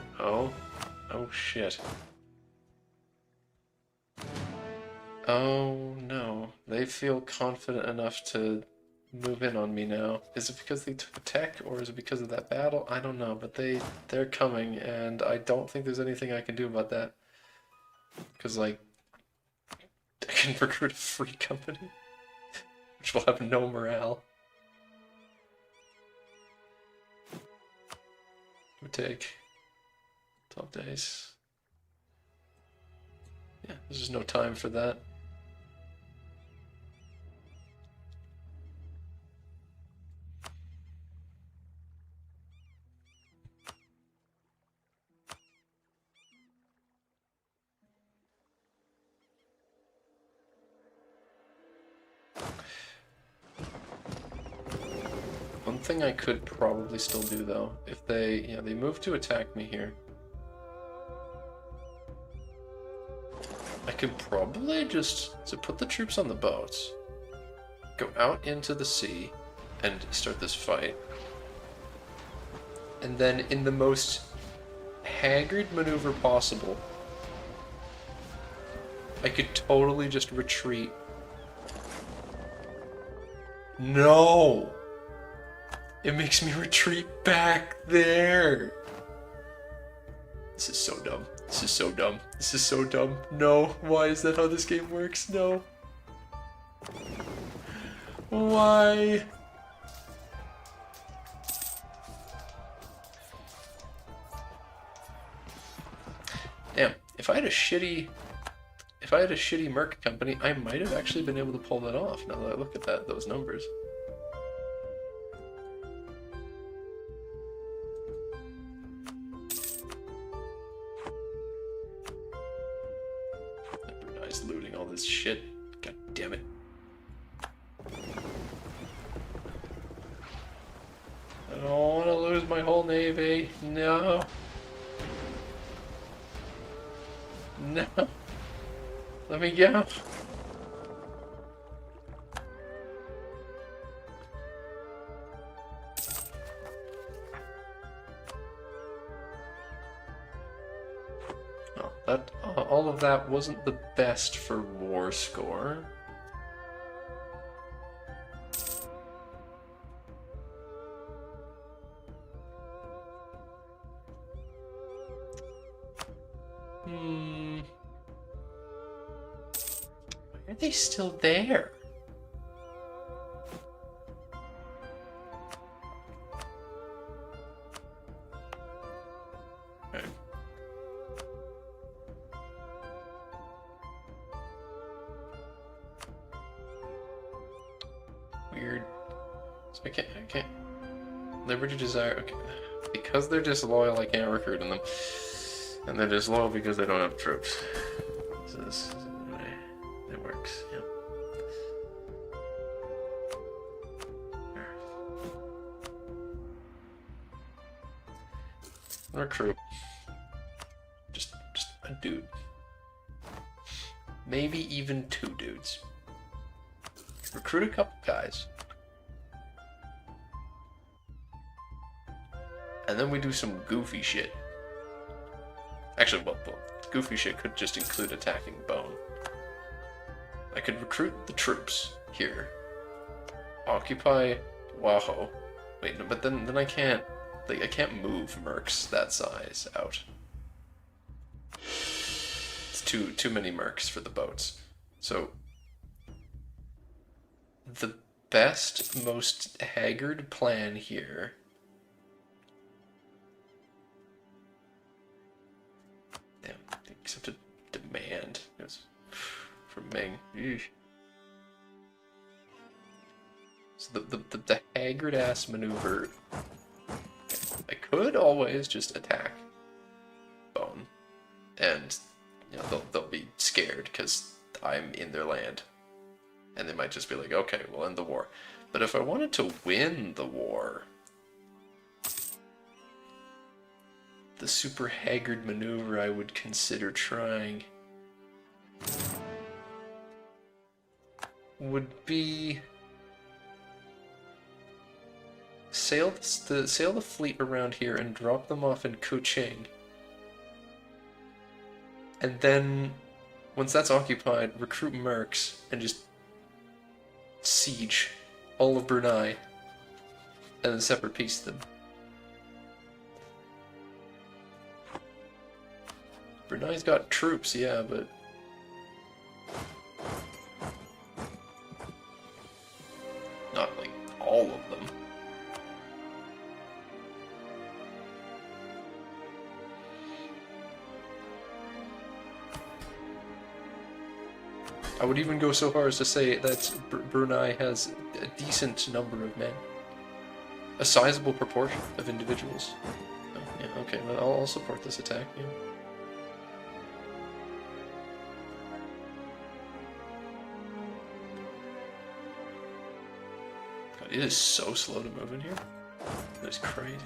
shit. Oh no, they feel confident enough to move in on me now. Is it because they took tech, or is it because of that battle? I don't know, but they're coming, and I don't think there's anything I can do about that. Because, like, I can recruit a free company, which will have no morale. Would take 12 days. Yeah, there's just no time for that. One thing I could probably still do though, if they move to attack me here, I could probably just put the troops on the boats, go out into the sea, and start this fight. And then in the most haggard maneuver possible, I could totally just retreat. No! It makes me retreat back there! This is so dumb. This is so dumb. This is so dumb. No, why is that how this game works? No. Why? Damn, if I had a shitty merc company, I might have actually been able to pull that off now that I look at those numbers. Nice looting all this shit. God damn it. I don't want to lose my whole navy. No. No. Let me go. Oh, that all of that wasn't the best for war score. Why are they still there? Okay. Weird. So I can't. Liberty Desire. Okay. Because they're disloyal, I can't recruit them. And they're disloyal because they don't have troops. So this is the way it works, yeah. Recruit. Just a dude. Maybe even two dudes. Recruit a couple guys. And then we do some goofy shit. Actually, well, goofy shit could just include attacking Bone. I could recruit the troops here. Occupy Waho. Wait, no, but then I can't. Like, I can't move mercs that size out. It's just too many mercs for the boats. So the best, most haggard plan here. Damn, accepted demand. Yes. From Ming. Eesh. So the haggard ass maneuver. I could always just attack Bone, and you know they'll be scared because I'm in their land, and they might just be like, okay, we'll end the war. But if I wanted to win the war, the super haggard maneuver I would consider trying would be sail the fleet around here and drop them off in Kuching. And then, once that's occupied, recruit mercs and just siege all of Brunei and then separate piece them. Brunei's got troops, yeah, but not like all of them. I would even go so far as to say that Brunei has a decent number of men. A sizable proportion of individuals. Oh, yeah, okay, well, I'll support this attack, yeah. God, it is so slow to move in here. That is crazy.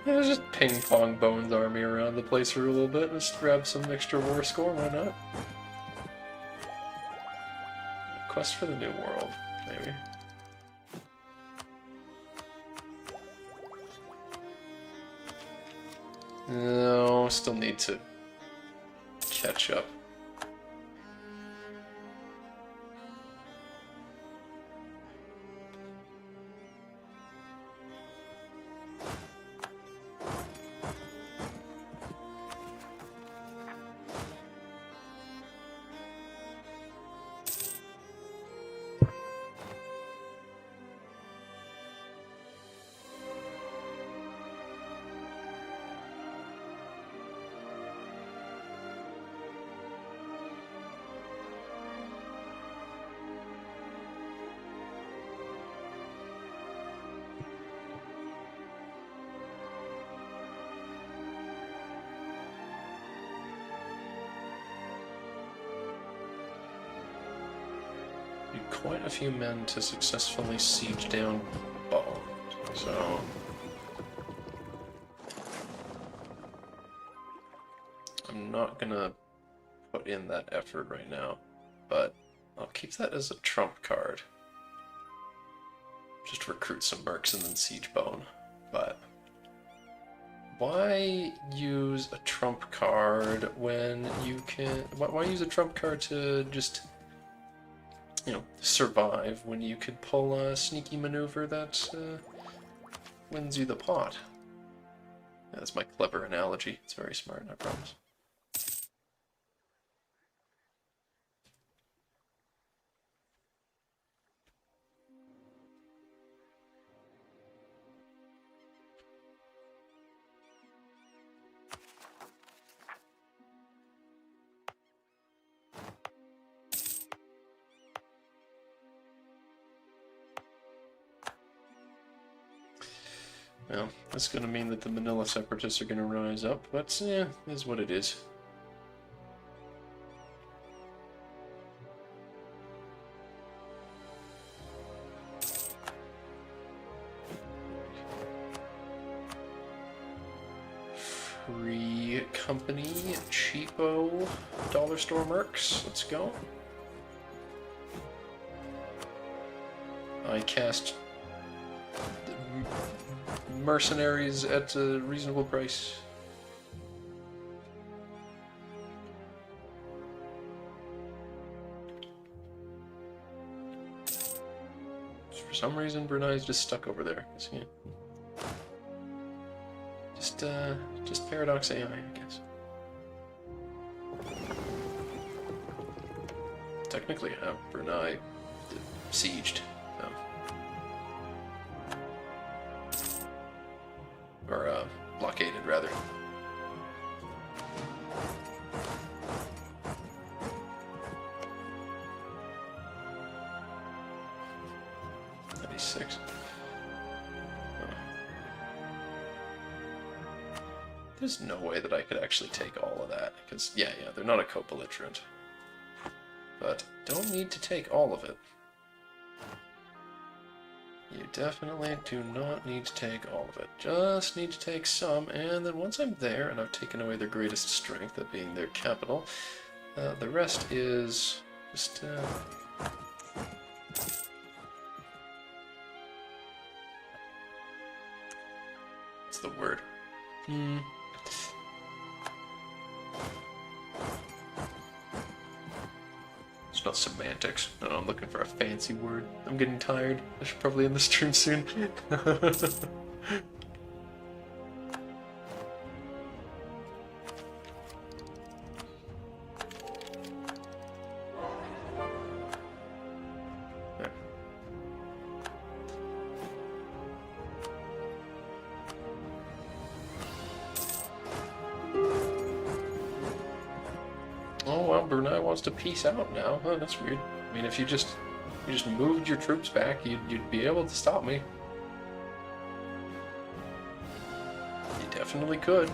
Let's just ping-pong Bone's army around the place for a little bit. Just grab some extra war score, why not? Quest for the New World, maybe. No, still need to catch up. Quite a few men to successfully siege down Bone. So I'm not gonna put in that effort right now, but I'll keep that as a trump card. Just recruit some mercs and then siege Bone. But why use a trump card when you can? Why use a trump card to just, you know, survive when you could pull a sneaky maneuver that wins you the pot? Yeah, that's my clever analogy. It's very smart, I promise. Well, that's going to mean that the Manila Separatists are going to rise up, but yeah, it is what it is. Free company, cheapo dollar store mercs. Let's go. I cast mercenaries at a reasonable price. For some reason, Brunei's just stuck over there. Just Paradox AI, I guess. Technically, Brunei sieged. Or blockaded, rather. Six. There's no way that I could actually take all of that, because, yeah, they're not a co-belligerent. But don't need to take all of it. You definitely do not need to take all of it. Just need to take some, and then once I'm there, and I've taken away their greatest strength, that being their capital, the rest is just, what's the word? It's not semantics. No, I'm looking for a fancy word. I'm getting tired. I should probably end the stream soon. Oh well, Brunei wants to peace out now. Huh, that's weird. I mean, if you just moved your troops back, you'd be able to stop me. You definitely could.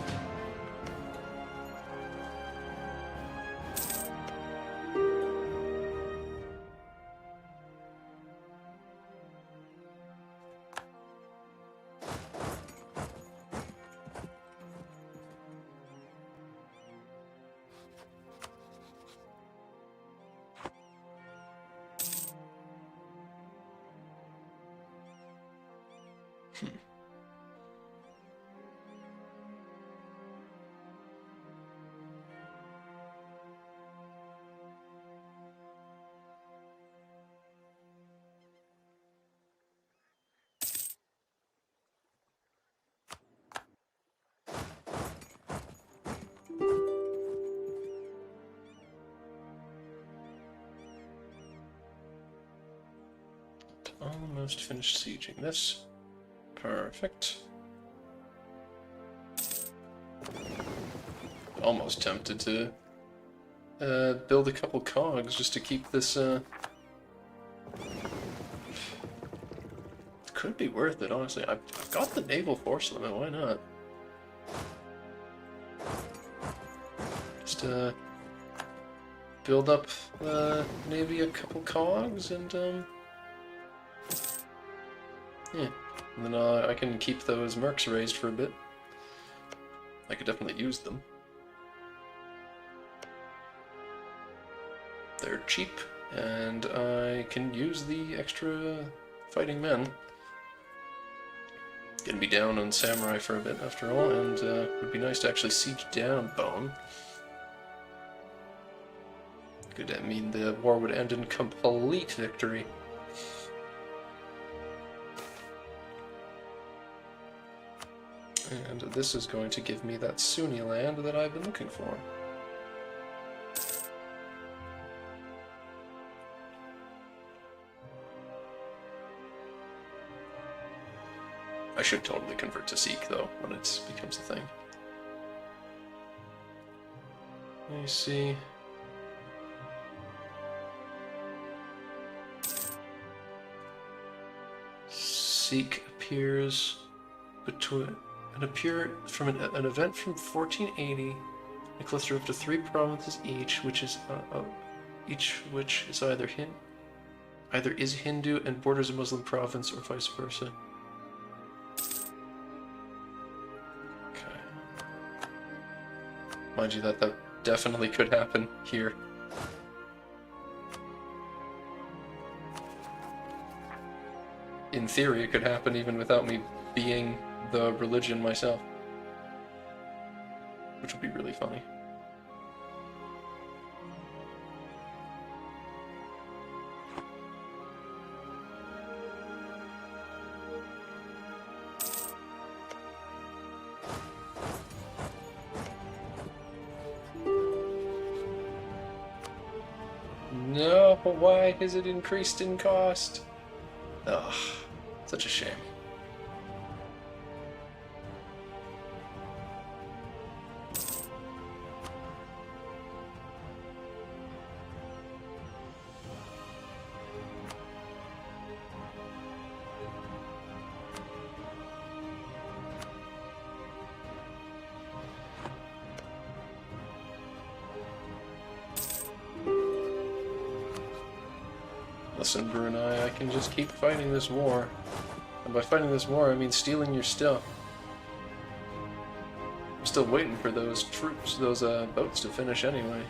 Almost finished sieging this. Perfect. Almost tempted to build a couple cogs just to keep this. It could be worth it, honestly. I've got the naval force limit. Why not? Just build up maybe a couple cogs and yeah, and then I can keep those mercs raised for a bit. I could definitely use them. They're cheap, and I can use the extra fighting men. Gonna be down on samurai for a bit after all, and it would be nice to actually siege down Bone. Could mean the war would end in complete victory. And this is going to give me that Sunni land that I've been looking for. I should totally convert to Sikh, though, when it becomes a thing. Let me see. Sikh appears between... from an event from 1480, a cluster of up to 3 provinces each, which is either is Hindu and borders a Muslim province, or vice versa. Okay. Mind you, that definitely could happen here. In theory, it could happen even without me being the religion myself, which would be really funny. Oh, why has it increased in cost? Ugh, such a shame. Listen, Brunei, I can just keep fighting this war. And by fighting this war, I mean stealing your stuff. I'm still waiting for those troops, those boats to finish anyway.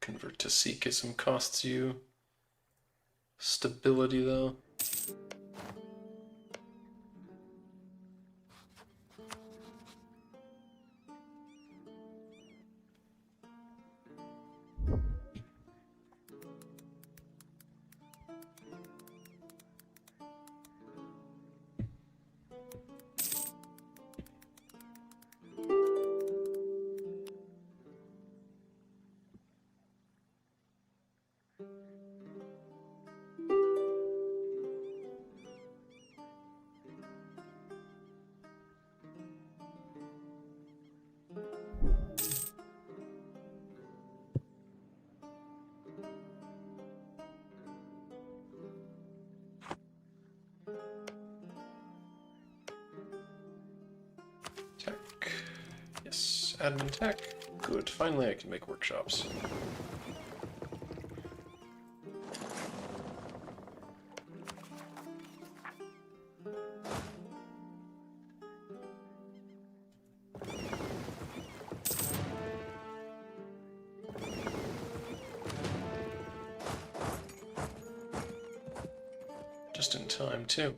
Convert to Sikhism costs you stability, though. Tech. Yes, admin tech. Good. Finally I can make workshops. Just in time, too.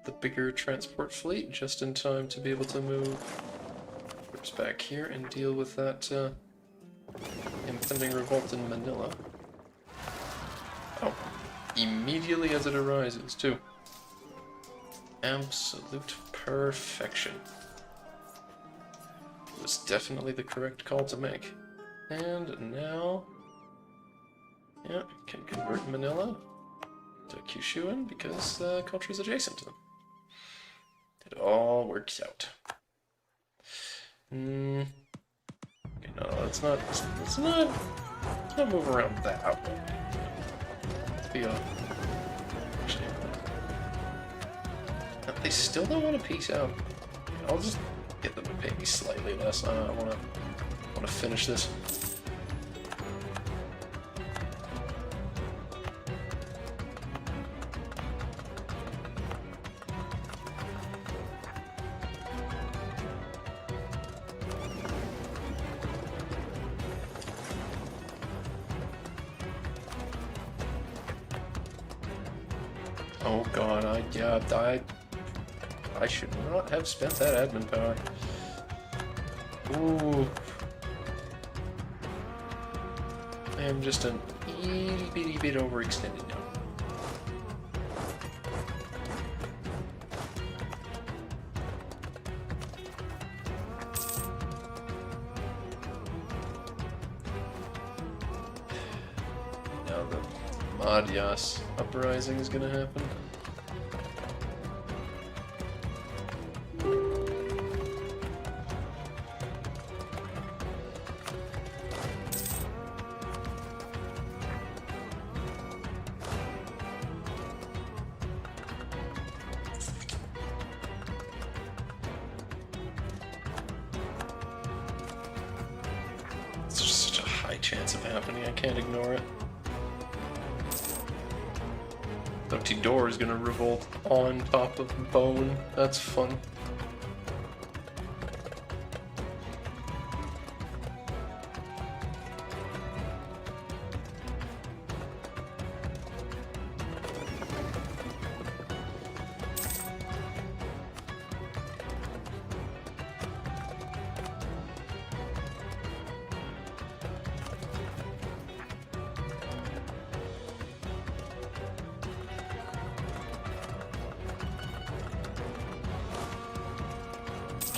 The bigger transport fleet just in time to be able to move troops back here and deal with that impending revolt in Manila. Oh, immediately as it arises, too. Absolute perfection. It was definitely the correct call to make. And now, yeah, can convert Manila to Kyushuan because the culture is adjacent to them. It all works out. Okay, no, let's not move around that way. Let's be on. Actually, they still don't want to peace out. I'll just get them to pay me slightly less. I want to finish this. Oh god, I should not have spent that admin power. Ooh. I am just an itty bitty bit overextended now. Now the Madhyas uprising is gonna happen. high chance of happening. I can't ignore it. Empty Door is gonna revolt on top of Bone. That's fun.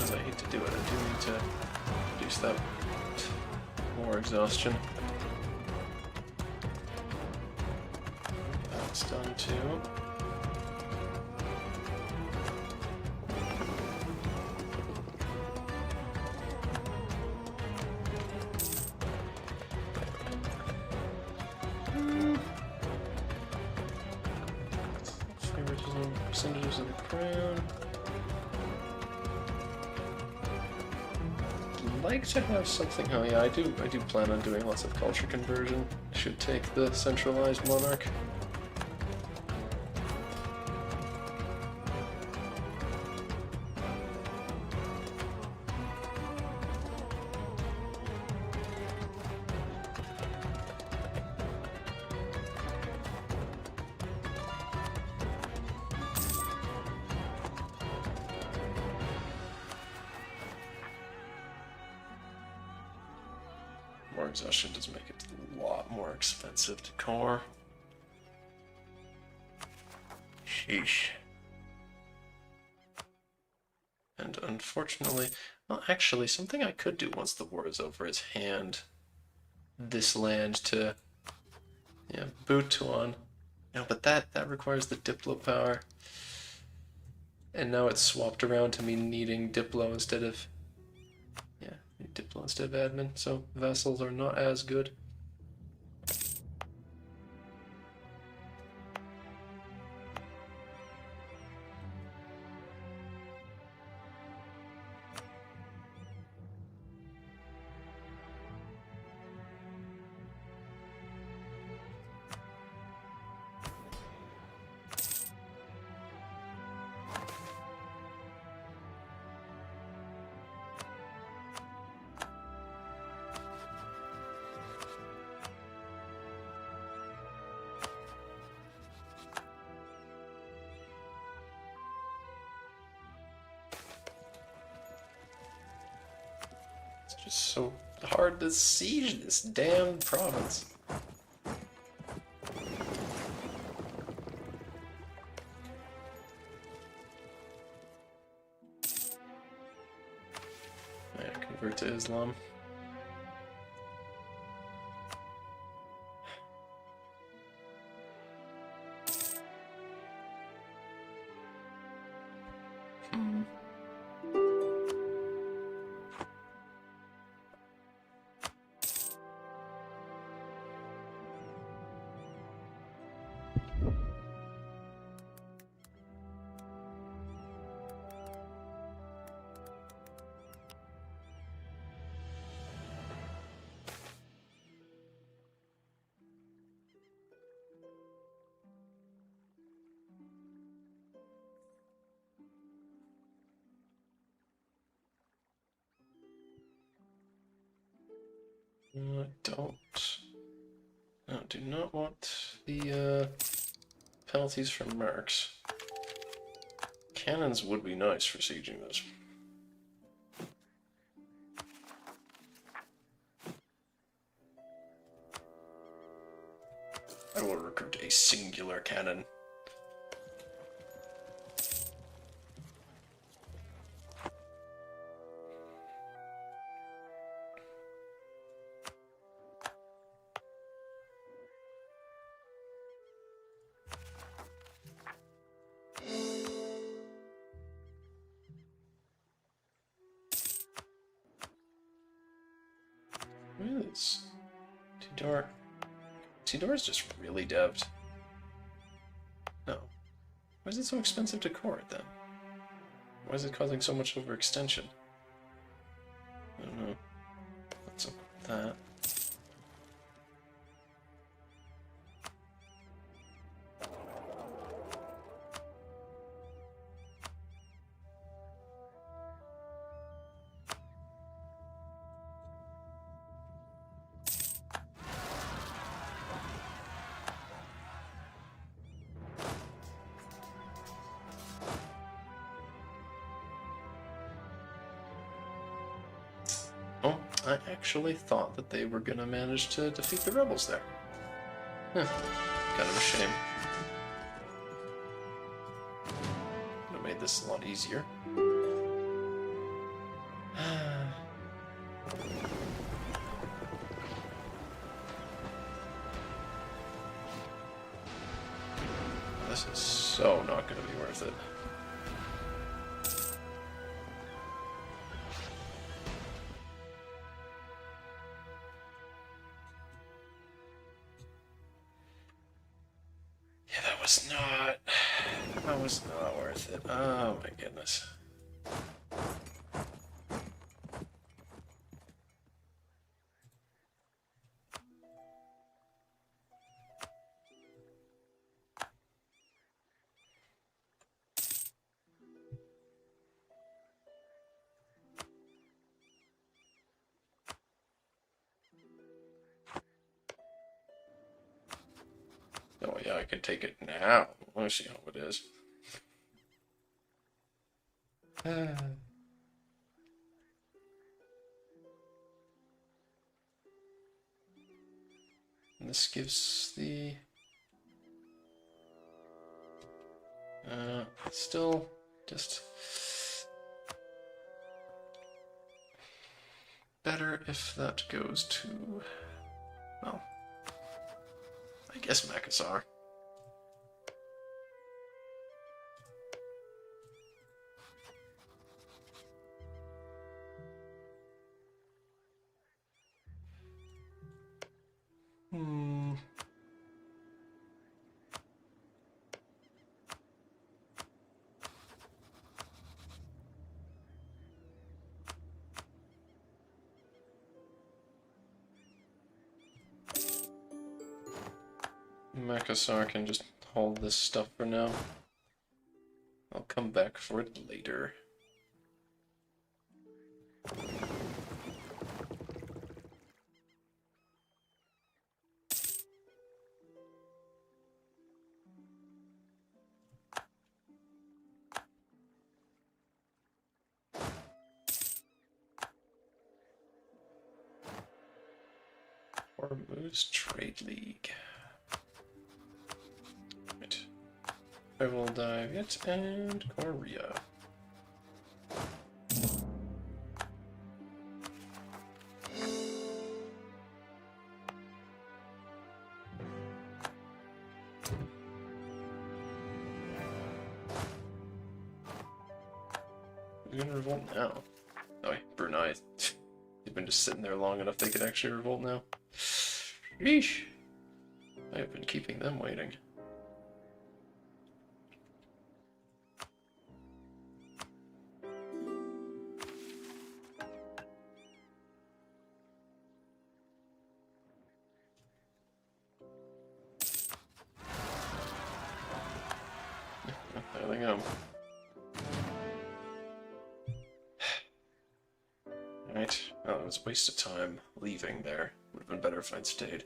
I hate to do it, I do need to reduce that more exhaustion. That's done too. Favoritism, percentages of the crown. Like to have something. Oh yeah, I do plan on doing lots of culture conversion. Should take the centralized monarch. More exhaustion does make it a lot more expensive to core. Sheesh. And unfortunately, well, actually, something I could do once the war is over is hand this land to, yeah, Butuan. No, but that requires the Diplo power. And now it's swapped around to me needing Diplo instead of, yeah, Diplo instead of admin, so vassals are not as good. It's just so hard to siege this damn province. Yeah, convert to Islam. I do not want the penalties from mercs. Cannons would be nice for sieging this. I will recruit a singular cannon. What is Tidor? Tidor is just really devved. No. Why is it so expensive to core it then? Why is it causing so much overextension? I don't know. What's up with that? I actually thought that they were gonna manage to defeat the rebels there. Huh. Kind of a shame. Would have made this a lot easier. This is so not going to be worth it. Yeah, that was not worth it. Oh my goodness. Oh yeah, I can take it now. Let me see how it is. And this gives the still just better if that goes to, well, I guess Makassar. Makassar can just hold this stuff for now. I'll come back for it later. Hormuz Trade League. Right. I will dive it and Korea. Who's gonna revolt now? Oh, wait, Brunei. They've been just sitting there long enough they could actually revolt now. Yeesh. I have been keeping them waiting. There they go. Alright, well, it was a waste of time leaving there. Would have been better if I'd stayed.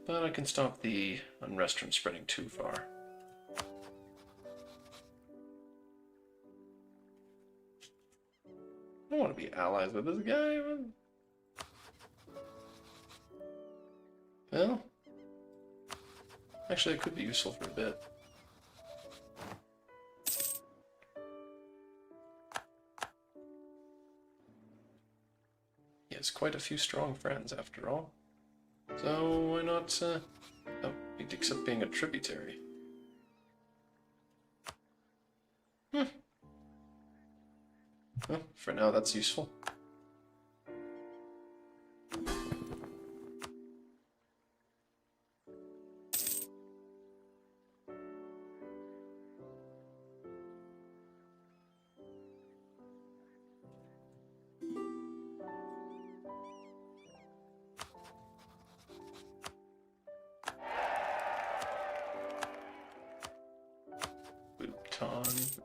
But I can stop the unrest from spreading too far. I don't want to be allies with this guy. Well, actually it could be useful for a bit. He has quite a few strong friends, after all. So why not, oh, he'd accept being a tributary. Well, for now that's useful.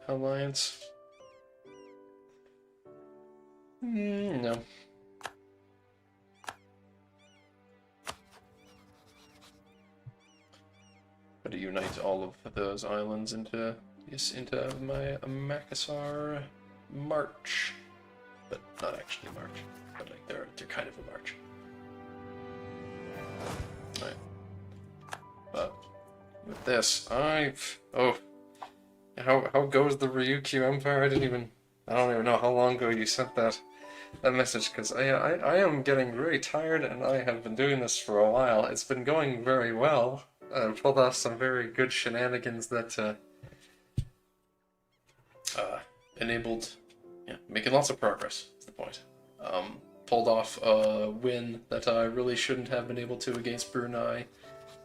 Alliance. No. But to unite all of those islands into my Makassar march, but not actually march. but like they're kind of a march. Right. But with this, how goes the Ryukyu Empire? I don't even know how long ago you sent that message, because I am getting very tired, and I have been doing this for a while. It's been going very well. I've pulled off some very good shenanigans that enabled, making lots of progress, is the point. Pulled off a win that I really shouldn't have been able to against Brunei,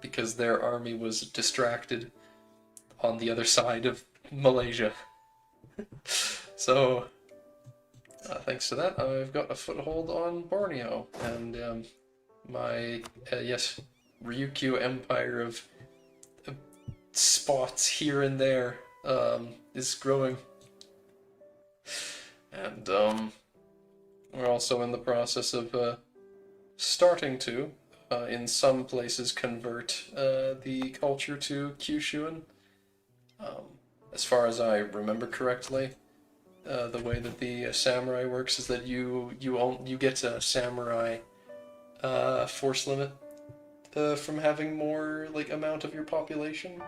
because their army was distracted on the other side of Malaysia. So, thanks to that, I've got a foothold on Borneo, and my, Ryukyu empire of spots here and there is growing. And we're also in the process of starting to, in some places, convert the culture to Kyushuan. As far as I remember correctly, the way that the samurai works is that you get a samurai force limit from having more amount of your population.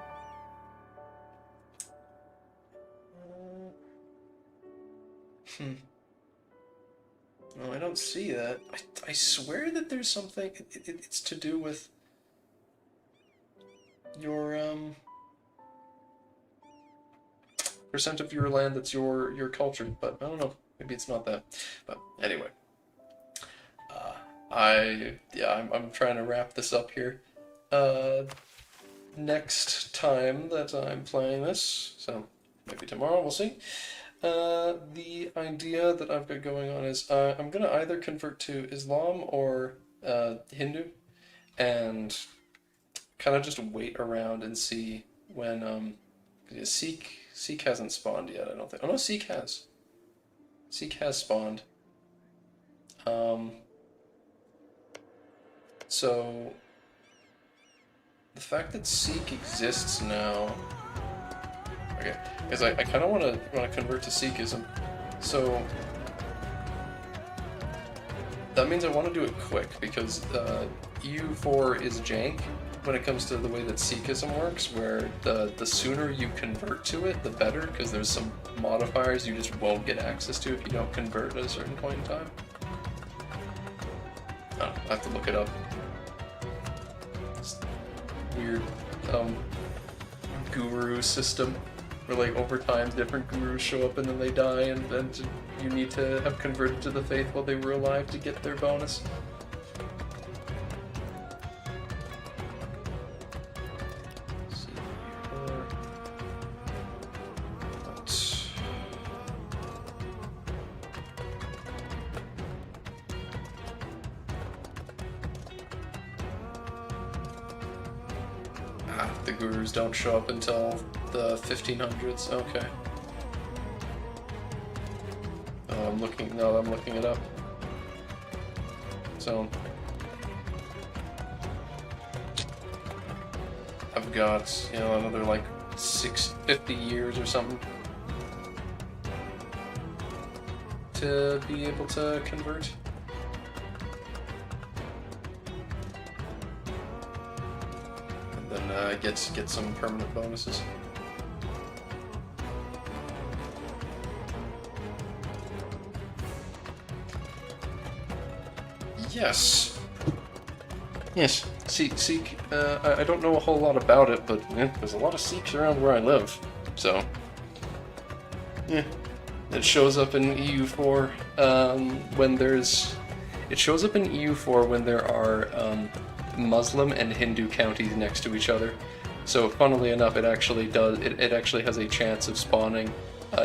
No, I don't see that. I swear that there's something. It's to do with your percent of your land that's your culture, but I don't know. Maybe it's not that. But anyway, I'm trying to wrap this up here. Next time that I'm playing this, so maybe tomorrow, we'll see. The idea that I've got going on is I'm gonna either convert to Islam or Hindu, and kind of just wait around and see when Sikh hasn't spawned yet. I don't think. Oh no, Sikh has. Sikh has spawned. So the fact that Sikh exists now. Okay, because I kind of want to convert to Sikhism, so that means I want to do it quick, because EU4 is jank when it comes to the way that Sikhism works, where the sooner you convert to it, the better, because there's some modifiers you just won't get access to if you don't convert at a certain point in time. Oh, I have to look it up. It's weird guru system. Where over time different gurus show up and then they die, and then you need to have converted to the faith while they were alive to get their bonus. The gurus don't show up until the 1500s. Okay. Oh, I'm looking it up. So I've got, another 50 years or something to be able to convert. Get some permanent bonuses. Yes. Sikh. I don't know a whole lot about it, but there's a lot of Sikhs around where I live, so it shows up in EU4 when there's. It shows up in EU4 when there are Muslim and Hindu counties next to each other. So funnily enough, it actually does. It actually has a chance of spawning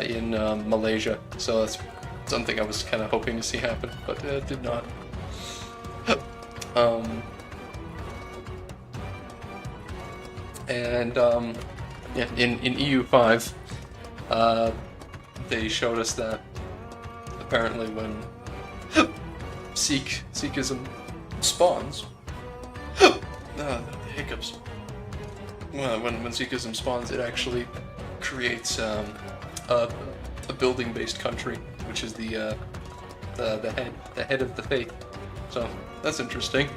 in Malaysia. So that's something I was kind of hoping to see happen, but it did not. In EU5, they showed us that apparently when Sikhism spawns. Hiccups. Well, when Sikhism spawns, it actually creates a building-based country, which is the the head of the faith. So that's interesting.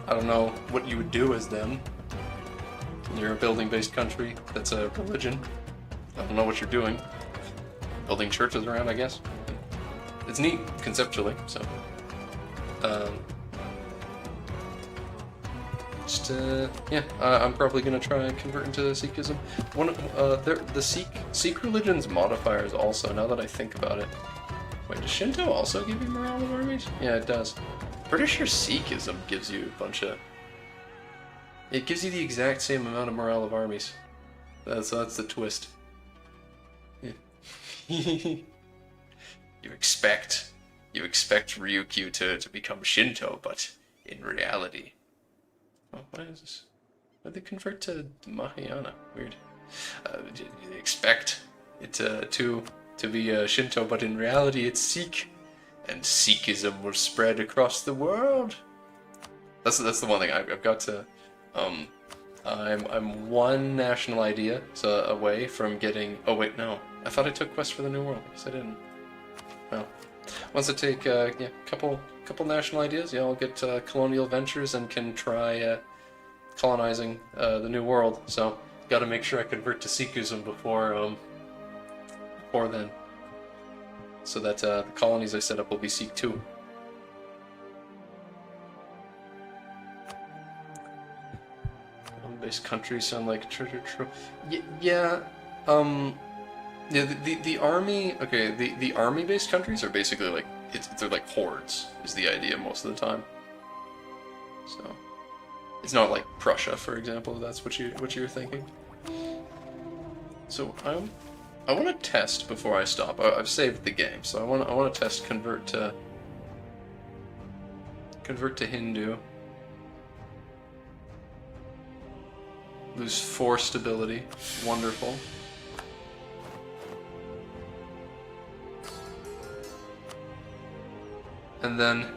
I don't know what you would do as them. You're a building-based country that's a religion. I don't know what you're doing. Building churches around, I guess. It's neat conceptually. So, yeah, I'm probably gonna try and convert into Sikhism. The Sikh religion's modifiers also. Now that I think about it, wait, does Shinto also give you morale of armies? Yeah, it does. Pretty sure Sikhism gives you a bunch of. It gives you the exact same amount of morale of armies. So that's the twist. Yeah. You expect Ryukyu to become Shinto, but in reality. Oh, what is this? Why did they convert to Mahayana? Weird. You expect it to be Shinto, but in reality it's Sikh, and Sikhism will spread across the world. That's the one thing I've got to. I'm one national idea away from getting. Oh wait, no. I thought I took Quest for the New World. I guess I didn't. Well, once I take couple national ideas, I'll get colonial ventures and can try colonizing the New World. So, got to make sure I convert to Sikhism before then, so that the colonies I set up will be Sikh too. Based countries sound like treasure trove. Yeah. The army. Okay, the army-based countries are basically like they're like hordes. Is the idea most of the time. So it's not like Prussia, for example. If that's what you're thinking. So I want to test before I stop. I've saved the game, so I want to test convert to Hindu. Lose 4 stability. Wonderful. And then...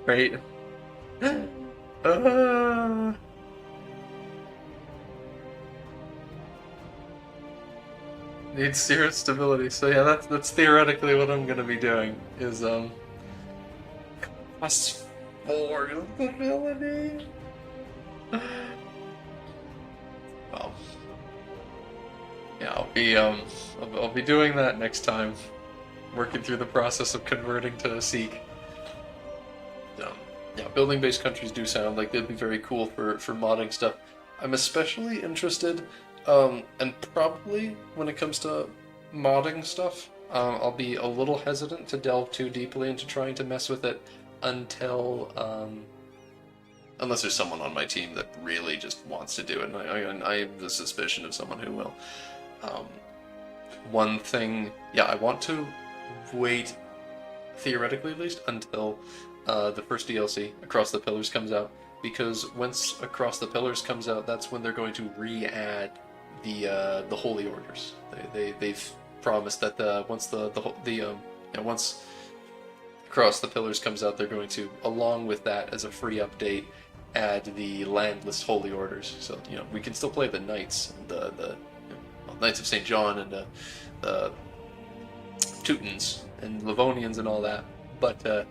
right. Need 0 stability. So yeah, that's theoretically what I'm gonna be doing. Is plus 4 stability. Well, yeah, I'll be doing that next time, working through the process of converting to Sikh. Yeah, building-based countries do sound like they'd be very cool for modding stuff. I'm especially interested, and probably when it comes to modding stuff, I'll be a little hesitant to delve too deeply into trying to mess with it until. Unless there's someone on my team that really just wants to do it, and I have the suspicion of someone who will. One thing, yeah, I want to wait, theoretically at least, until the first DLC, Across the Pillars, comes out, because once Across the Pillars comes out, that's when they're going to re-add the Holy Orders. They've promised that once once Across the Pillars comes out, they're going to, along with that as a free update, add the landless Holy Orders. So we can still play the Knights, the Knights of St. John, and the Teutons and Livonians and all that, but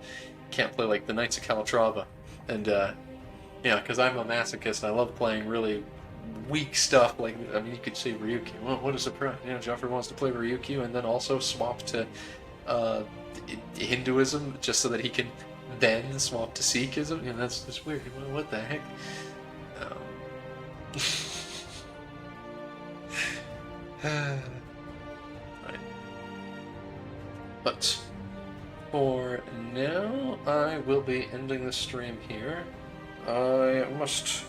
can't play like the Knights of Calatrava. And because I'm a masochist and I love playing really weak stuff. Like, I mean, you could say Ryukyu. Well, what a surprise! Joffrey wants to play Ryukyu and then also swap to Hinduism just so that he can then swap to Sikhism. That's just weird. What the heck? Right. But for now, I will be ending the stream here. I must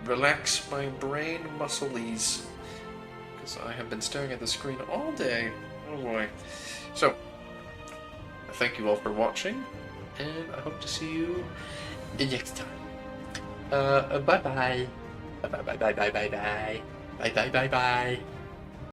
relax my brain muscles because I have been staring at the screen all day. Oh boy. So, thank you all for watching, and I hope to see you next time. Bye bye. Bye bye bye bye bye bye bye. Bye bye bye bye.